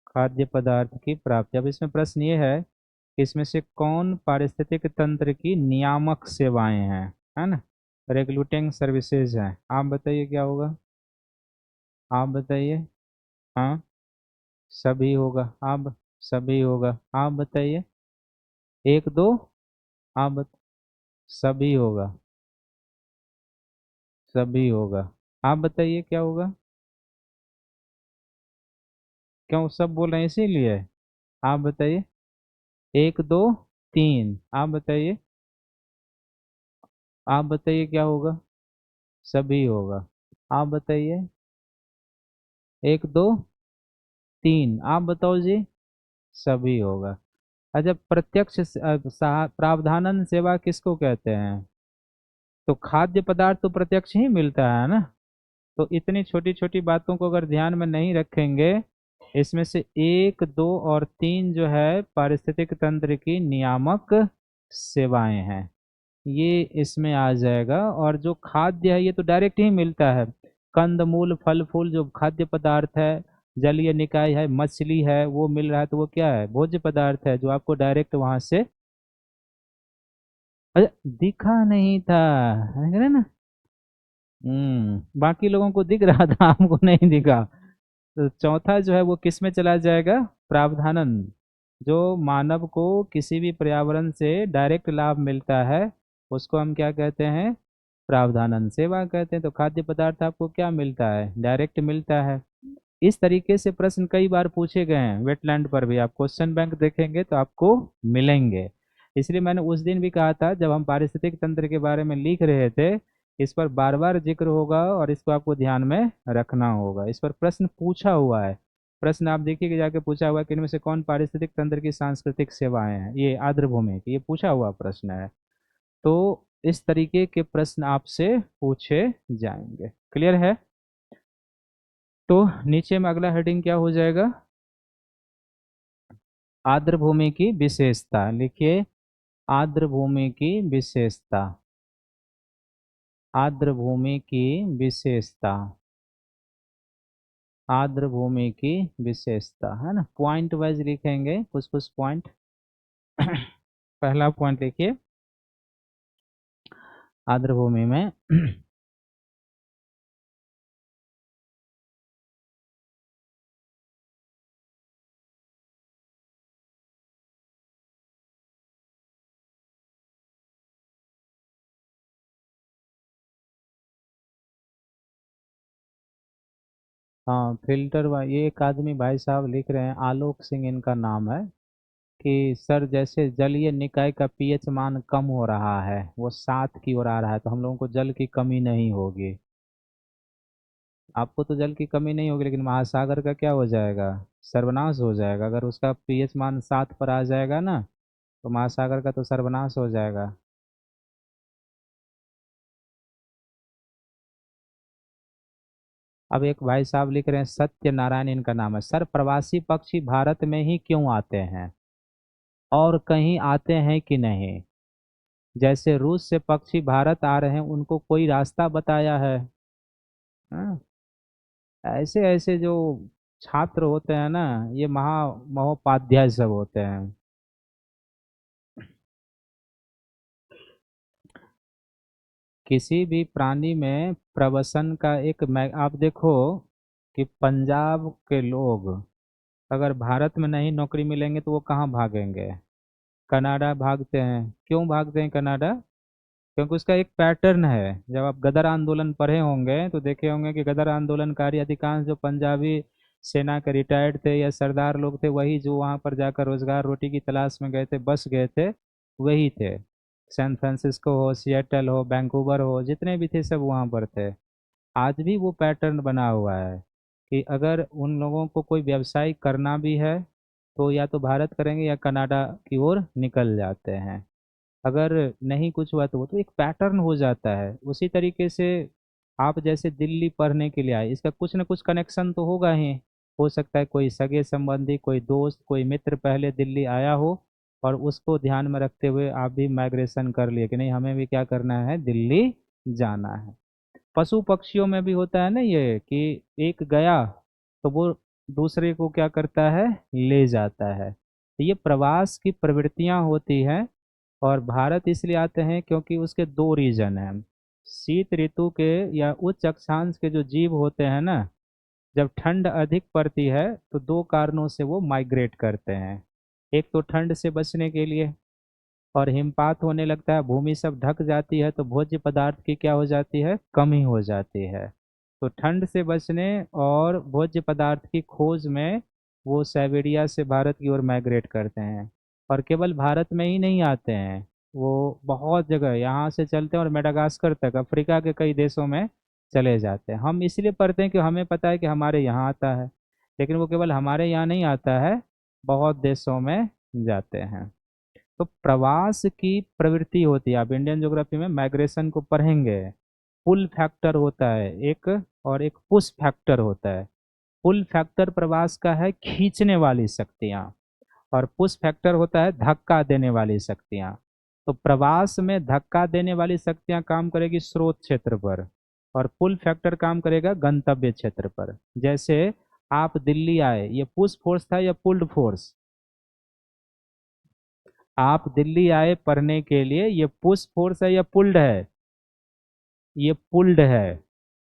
S1: खाद्य पदार्थ की प्राप्ति। अब इसमें प्रश्न ये है कि इसमें से कौन पारिस्थितिक तंत्र की नियामक सेवाएं हैं, है ना, रेगुलेटिंग सर्विसेज हैं, आप बताइए क्या होगा। आप बताइए। हाँ, सभी होगा। आप, सभी होगा, आप बताइए। एक दो, आप सभी होगा। सभी होगा। आप बताइए क्या होगा। क्यों सब बोल रहे हैं इसीलिए। आप बताइए। एक दो तीन, आप बताइए। आप बताइए क्या होगा। सभी होगा। आप बताइए। एक दो तीन, आप बताओ जी। सभी होगा। अच्छा, प्रत्यक्ष प्रावधानन सेवा किसको कहते हैं। तो खाद्य पदार्थ तो प्रत्यक्ष ही मिलता है ना। तो इतनी छोटी छोटी बातों को अगर ध्यान में नहीं रखेंगे, इसमें से एक दो और तीन जो है पारिस्थितिक तंत्र की नियामक सेवाएं हैं, ये इसमें आ जाएगा। और जो खाद्य है ये तो डायरेक्ट ही मिलता है। कंद मूल फल फूल जो खाद्य पदार्थ है, जलीय निकाय है, मछली है, वो मिल रहा है, तो वो क्या है, भोज्य पदार्थ है जो आपको डायरेक्ट वहां से। अरे दिखा नहीं था, है ना। बाकी लोगों को दिख रहा था, हमको नहीं दिखा। तो चौथा जो है वो किस में चला जाएगा, प्रावधानन। जो मानव को किसी भी पर्यावरण से डायरेक्ट लाभ मिलता है, उसको हम क्या कहते हैं, प्रावधानन सेवा कहते हैं। तो खाद्य पदार्थ आपको क्या मिलता है, डायरेक्ट मिलता है। इस तरीके से प्रश्न कई बार पूछे गए हैं वेटलैंड पर भी, आप क्वेश्चन बैंक देखेंगे तो आपको मिलेंगे। इसलिए मैंने उस दिन भी कहा था जब हम पारिस्थितिक तंत्र के बारे में लिख रहे थे, इस पर बार बार जिक्र होगा और इसको आपको ध्यान में रखना होगा। इस पर प्रश्न पूछा हुआ है। प्रश्न आप देखिए कि जाके पूछा हुआ है कि इनमें से कौन पारिस्थितिक तंत्र की सांस्कृतिक सेवाएं हैं, ये आर्द्रभूमि की, ये पूछा हुआ प्रश्न है। तो इस तरीके के प्रश्न आपसे पूछे जाएंगे। क्लियर है। तो नीचे में अगला हेडिंग क्या हो जाएगा, आर्द्र भूमि की विशेषता लिखिए। आर्द्र भूमि की विशेषता। आर्द्र भूमि की विशेषता। आर्द्र भूमि की विशेषता है ना, पॉइंट वाइज लिखेंगे कुछ कुछ पॉइंट। पहला पॉइंट लिखिए, आर्द्र भूमि में हाँ फिल्टर ये एक आदमी भाई साहब लिख रहे हैं, आलोक सिंह इनका नाम है, कि सर जैसे जलीय निकाय का पीएच मान कम हो रहा है, वो 7 की ओर आ रहा है, तो हम लोगों को जल की कमी नहीं होगी। आपको तो जल की कमी नहीं होगी, लेकिन महासागर का क्या हो जाएगा, सर्वनाश हो जाएगा। अगर उसका पीएच मान 7 पर आ जाएगा ना, तो महासागर का तो सर्वनाश हो जाएगा। अब एक भाई साहब लिख रहे हैं, सत्य नारायण इनका नाम है, सर प्रवासी पक्षी भारत में ही क्यों आते हैं और कहीं आते हैं कि नहीं। जैसे रूस से पक्षी भारत आ रहे हैं, उनको कोई रास्ता बताया है। हाँ? ऐसे ऐसे जो छात्र होते हैं ना, ये महोपाध्याय सब होते हैं। किसी भी प्राणी में प्रवसन का आप देखो कि पंजाब के लोग अगर भारत में नहीं नौकरी मिलेंगे तो वो कहाँ भागेंगे, कनाडा भागते हैं। क्यों भागते हैं कनाडा, क्योंकि उसका एक पैटर्न है। जब आप गदर आंदोलन पढ़े होंगे तो देखे होंगे कि गदर आंदोलनकारी अधिकांश जो पंजाबी सेना के रिटायर्ड थे या सरदार लोग थे, वही जो वहाँ पर जाकर रोजगार रोटी की तलाश में गए थे, बस गए थे, वही थे। सैन फ्रांसिस्को हो, सिएटल हो, वैंकूवर हो, जितने भी थे सब वहाँ पर थे। आज भी वो पैटर्न बना हुआ है कि अगर उन लोगों को कोई व्यवसाय करना भी है तो या तो भारत करेंगे या कनाडा की ओर निकल जाते हैं। अगर नहीं कुछ हुआ तो वो तो एक पैटर्न हो जाता है। उसी तरीके से आप जैसे दिल्ली पढ़ने के लिए आए, इसका कुछ ना कुछ कनेक्शन तो होगा ही। हो सकता है कोई सगे संबंधी, कोई दोस्त, कोई मित्र पहले दिल्ली आया हो और उसको ध्यान में रखते हुए आप भी माइग्रेशन कर लिए कि नहीं हमें भी क्या करना है, दिल्ली जाना है। पशु पक्षियों में भी होता है ना ये, कि एक गया तो वो दूसरे को क्या करता है, ले जाता है। तो ये प्रवास की प्रवृत्तियां होती हैं। और भारत इसलिए आते हैं क्योंकि उसके दो रीजन हैं। शीत ऋतु के या उच्च अक्षांश के जो जीव होते हैं ना, जब ठंड अधिक पड़ती है तो दो कारणों से वो माइग्रेट करते हैं। एक तो ठंड से बचने के लिए, और हिमपात होने लगता है, भूमि सब ढक जाती है, तो भोज्य पदार्थ की क्या हो जाती है, कमी हो जाती है। तो ठंड से बचने और भोज्य पदार्थ की खोज में वो साइबेरिया से भारत की ओर माइग्रेट करते हैं। और केवल भारत में ही नहीं आते हैं, वो बहुत जगह यहाँ से चलते हैं और मेडागास्कर तक अफ्रीका के कई देशों में चले जाते हैं। हम इसलिए पढ़ते हैं कि हमें पता है कि हमारे यहाँ आता है, लेकिन वो केवल हमारे यहाँ नहीं आता है, बहुत देशों में जाते हैं। तो प्रवास की प्रवृत्ति होती है, आप इंडियन ज्योग्राफी में माइग्रेशन को पढ़ेंगे। पुल फैक्टर होता है एक, और एक पुश फैक्टर होता है। पुल फैक्टर प्रवास का है खींचने वाली शक्तियाँ, और पुश फैक्टर होता है धक्का देने वाली शक्तियाँ। तो प्रवास में धक्का देने वाली शक्तियाँ काम करेगी स्रोत क्षेत्र पर, और पुल फैक्टर काम करेगा गंतव्य क्षेत्र पर। जैसे आप दिल्ली आए, ये पुश फोर्स था या पुल्ड फोर्स? आप दिल्ली आए पढ़ने के लिए, ये पुश फोर्स है या पुल्ड है? ये पुल्ड है,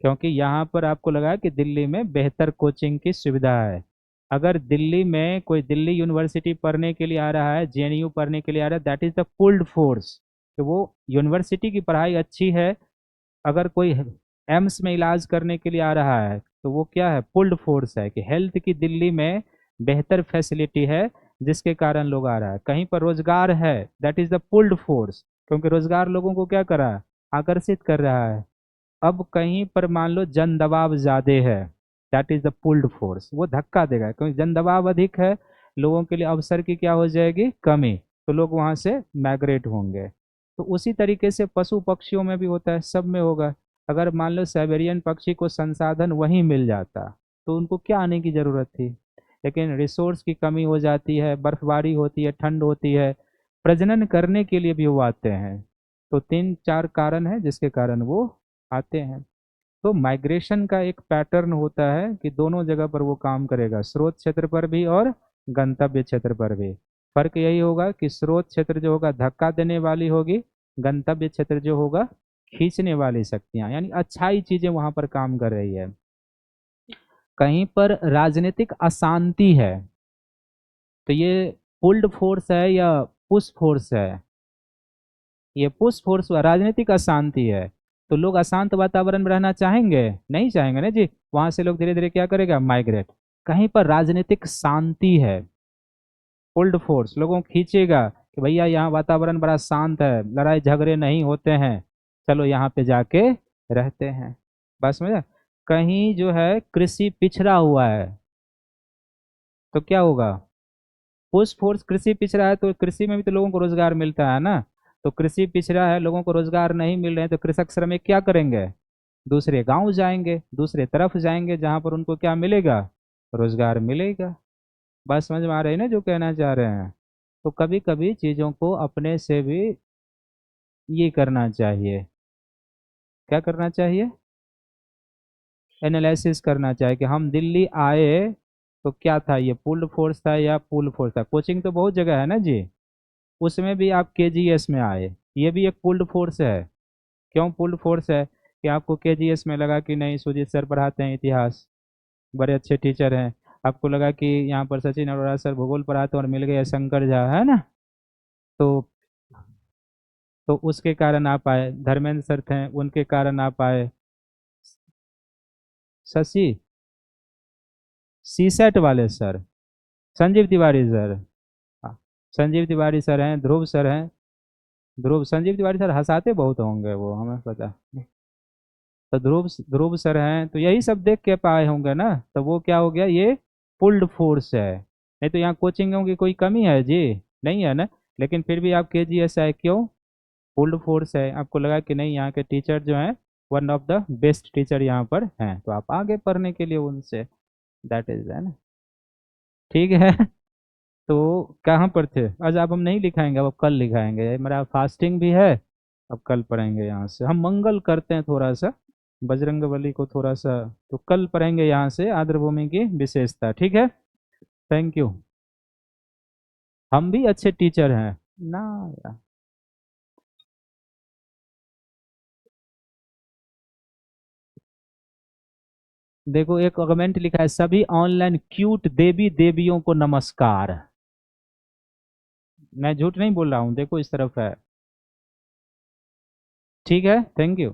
S1: क्योंकि यहाँ पर आपको लगा कि दिल्ली में बेहतर कोचिंग की सुविधा है। अगर दिल्ली में कोई दिल्ली यूनिवर्सिटी पढ़ने के लिए आ रहा है, जेएनयू पढ़ने के लिए आ रहा है, that is the pulled force, कि वो यूनिवर्सिटी की पढ़ाई अच्छी है। अगर कोई एम्स में इलाज करने के लिए आ रहा है, तो वो क्या है, पुल्ड फोर्स है, कि हेल्थ की दिल्ली में बेहतर फैसिलिटी है, जिसके कारण लोग आ रहा है। कहीं पर रोजगार है, that is the pulled force, क्योंकि रोजगार लोगों को क्या कर रहा है, आकर्षित कर रहा है। अब कहीं पर मान लो जन दबाव ज्यादा है, that is the pulled force, वो धक्का देगा, क्योंकि जन दबाव अधिक है, लोगों के लिए अवसर की क्या हो जाएगी, कमी, तो लोग वहां से माइग्रेट होंगे। तो उसी तरीके से पशु पक्षियों में भी होता है, सब में होगा। अगर मान लो साइबेरियन पक्षी को संसाधन वहीं मिल जाता, तो उनको क्या आने की जरूरत थी। लेकिन रिसोर्स की कमी हो जाती है, बर्फबारी होती है, ठंड होती है, प्रजनन करने के लिए भी वो आते हैं। तो तीन चार कारण है जिसके कारण वो आते हैं। तो माइग्रेशन का एक पैटर्न होता है कि दोनों जगह पर वो काम करेगा, स्रोत क्षेत्र पर भी और गंतव्य क्षेत्र पर भी। फर्क यही होगा कि स्रोत क्षेत्र जो होगा धक्का देने वाली होगी, गंतव्य क्षेत्र जो होगा खींचने वाली शक्तियां, यानी अच्छाई चीजें वहां पर काम कर रही है। कहीं पर राजनीतिक अशांति है, तो ये पुल्ड फोर्स है या पुश फोर्स है? ये पुश फोर्स हुआ, राजनीतिक अशांति है। तो लोग अशांत वातावरण में रहना चाहेंगे, नहीं चाहेंगे ना जी, वहां से लोग धीरे धीरे क्या करेगा, माइग्रेट। कहीं पर राजनीतिक शांति है, पुल्ड फोर्स लोगों को खींचेगा कि भैया यहाँ वातावरण बड़ा शांत है, लड़ाई झगड़े नहीं होते हैं, चलो यहाँ पे जाके रहते हैं। बस में कहीं जो है कृषि पिछड़ा हुआ है, तो क्या होगा, पुश फोर्स कृषि पिछड़ा है, तो कृषि में भी तो लोगों को रोजगार मिलता है ना। तो कृषि पिछड़ा है, लोगों को रोजगार नहीं मिल रहे हैं, तो कृषक श्रमिक क्या करेंगे, दूसरे गांव जाएंगे, दूसरे तरफ जाएंगे, जहां पर उनको क्या मिलेगा, रोजगार मिलेगा। बात समझ में आ रही है ना जो कहना चाह रहे हैं। तो कभी कभी चीजों को अपने से भी ये करना चाहिए, क्या करना चाहिए, एनालिसिस करना चाहिए कि हम दिल्ली आए तो क्या था, ये पुल्ड फोर्स था या पुल फोर्स था। कोचिंग तो बहुत जगह है ना जी, उसमें भी आप केजीएस में आए, ये भी एक पुल्ड फोर्स है। क्यों पुल्ड फोर्स है, कि आपको केजीएस में लगा कि नहीं सुजीत सर पढ़ाते हैं इतिहास, बड़े अच्छे टीचर हैं, आपको लगा कि यहाँ पर सचिन अरोड़ा सर भूगोल पढ़ाते हैं और मिल गए शंकर झा, है ना। तो उसके कारण आप आए, धर्मेंद्र सर थे उनके कारण आप आए। शशि, सीसेट वाले सर, संजीव तिवारी सर। हाँ, संजीव तिवारी सर हैं, ध्रुव सर हैं। ध्रुव, संजीव तिवारी सर हंसाते बहुत होंगे, वो हमें पता। तो ध्रुव ध्रुव सर हैं, तो यही सब देख के पाए होंगे ना, तो वो क्या हो गया, ये पुल्ड फोर्स है। नहीं तो यहाँ कोचिंगों की कोई कमी है जी, नहीं है ना। लेकिन फिर भी आप केजीएस आए, क्यों, पुल्ड फोर्स है, आपको लगा कि नहीं यहाँ के टीचर जो हैं one of the best teacher यहाँ पर हैं, तो आप आगे पढ़ने के लिए उनसे, दैट इज है ना। ठीक है। तो कहाँ पर थे, आज आप हम नहीं लिखाएंगे, अब कल लिखाएंगे, मेरा फास्टिंग भी है। अब कल पढ़ेंगे, यहाँ से हम मंगल करते हैं थोड़ा सा, बजरंगबली को थोड़ा सा, तो कल पढ़ेंगे यहाँ से आर्द्रभूमि की विशेषता, ठीक है। Thank you. हम भी अच्छे टीचर हैं ना यार। देखो एक कमेंट लिखा है, सभी ऑनलाइन क्यूट देवी देवियों को नमस्कार। मैं झूठ नहीं बोल रहा हूँ, देखो इस तरफ है। ठीक है, थैंक यू।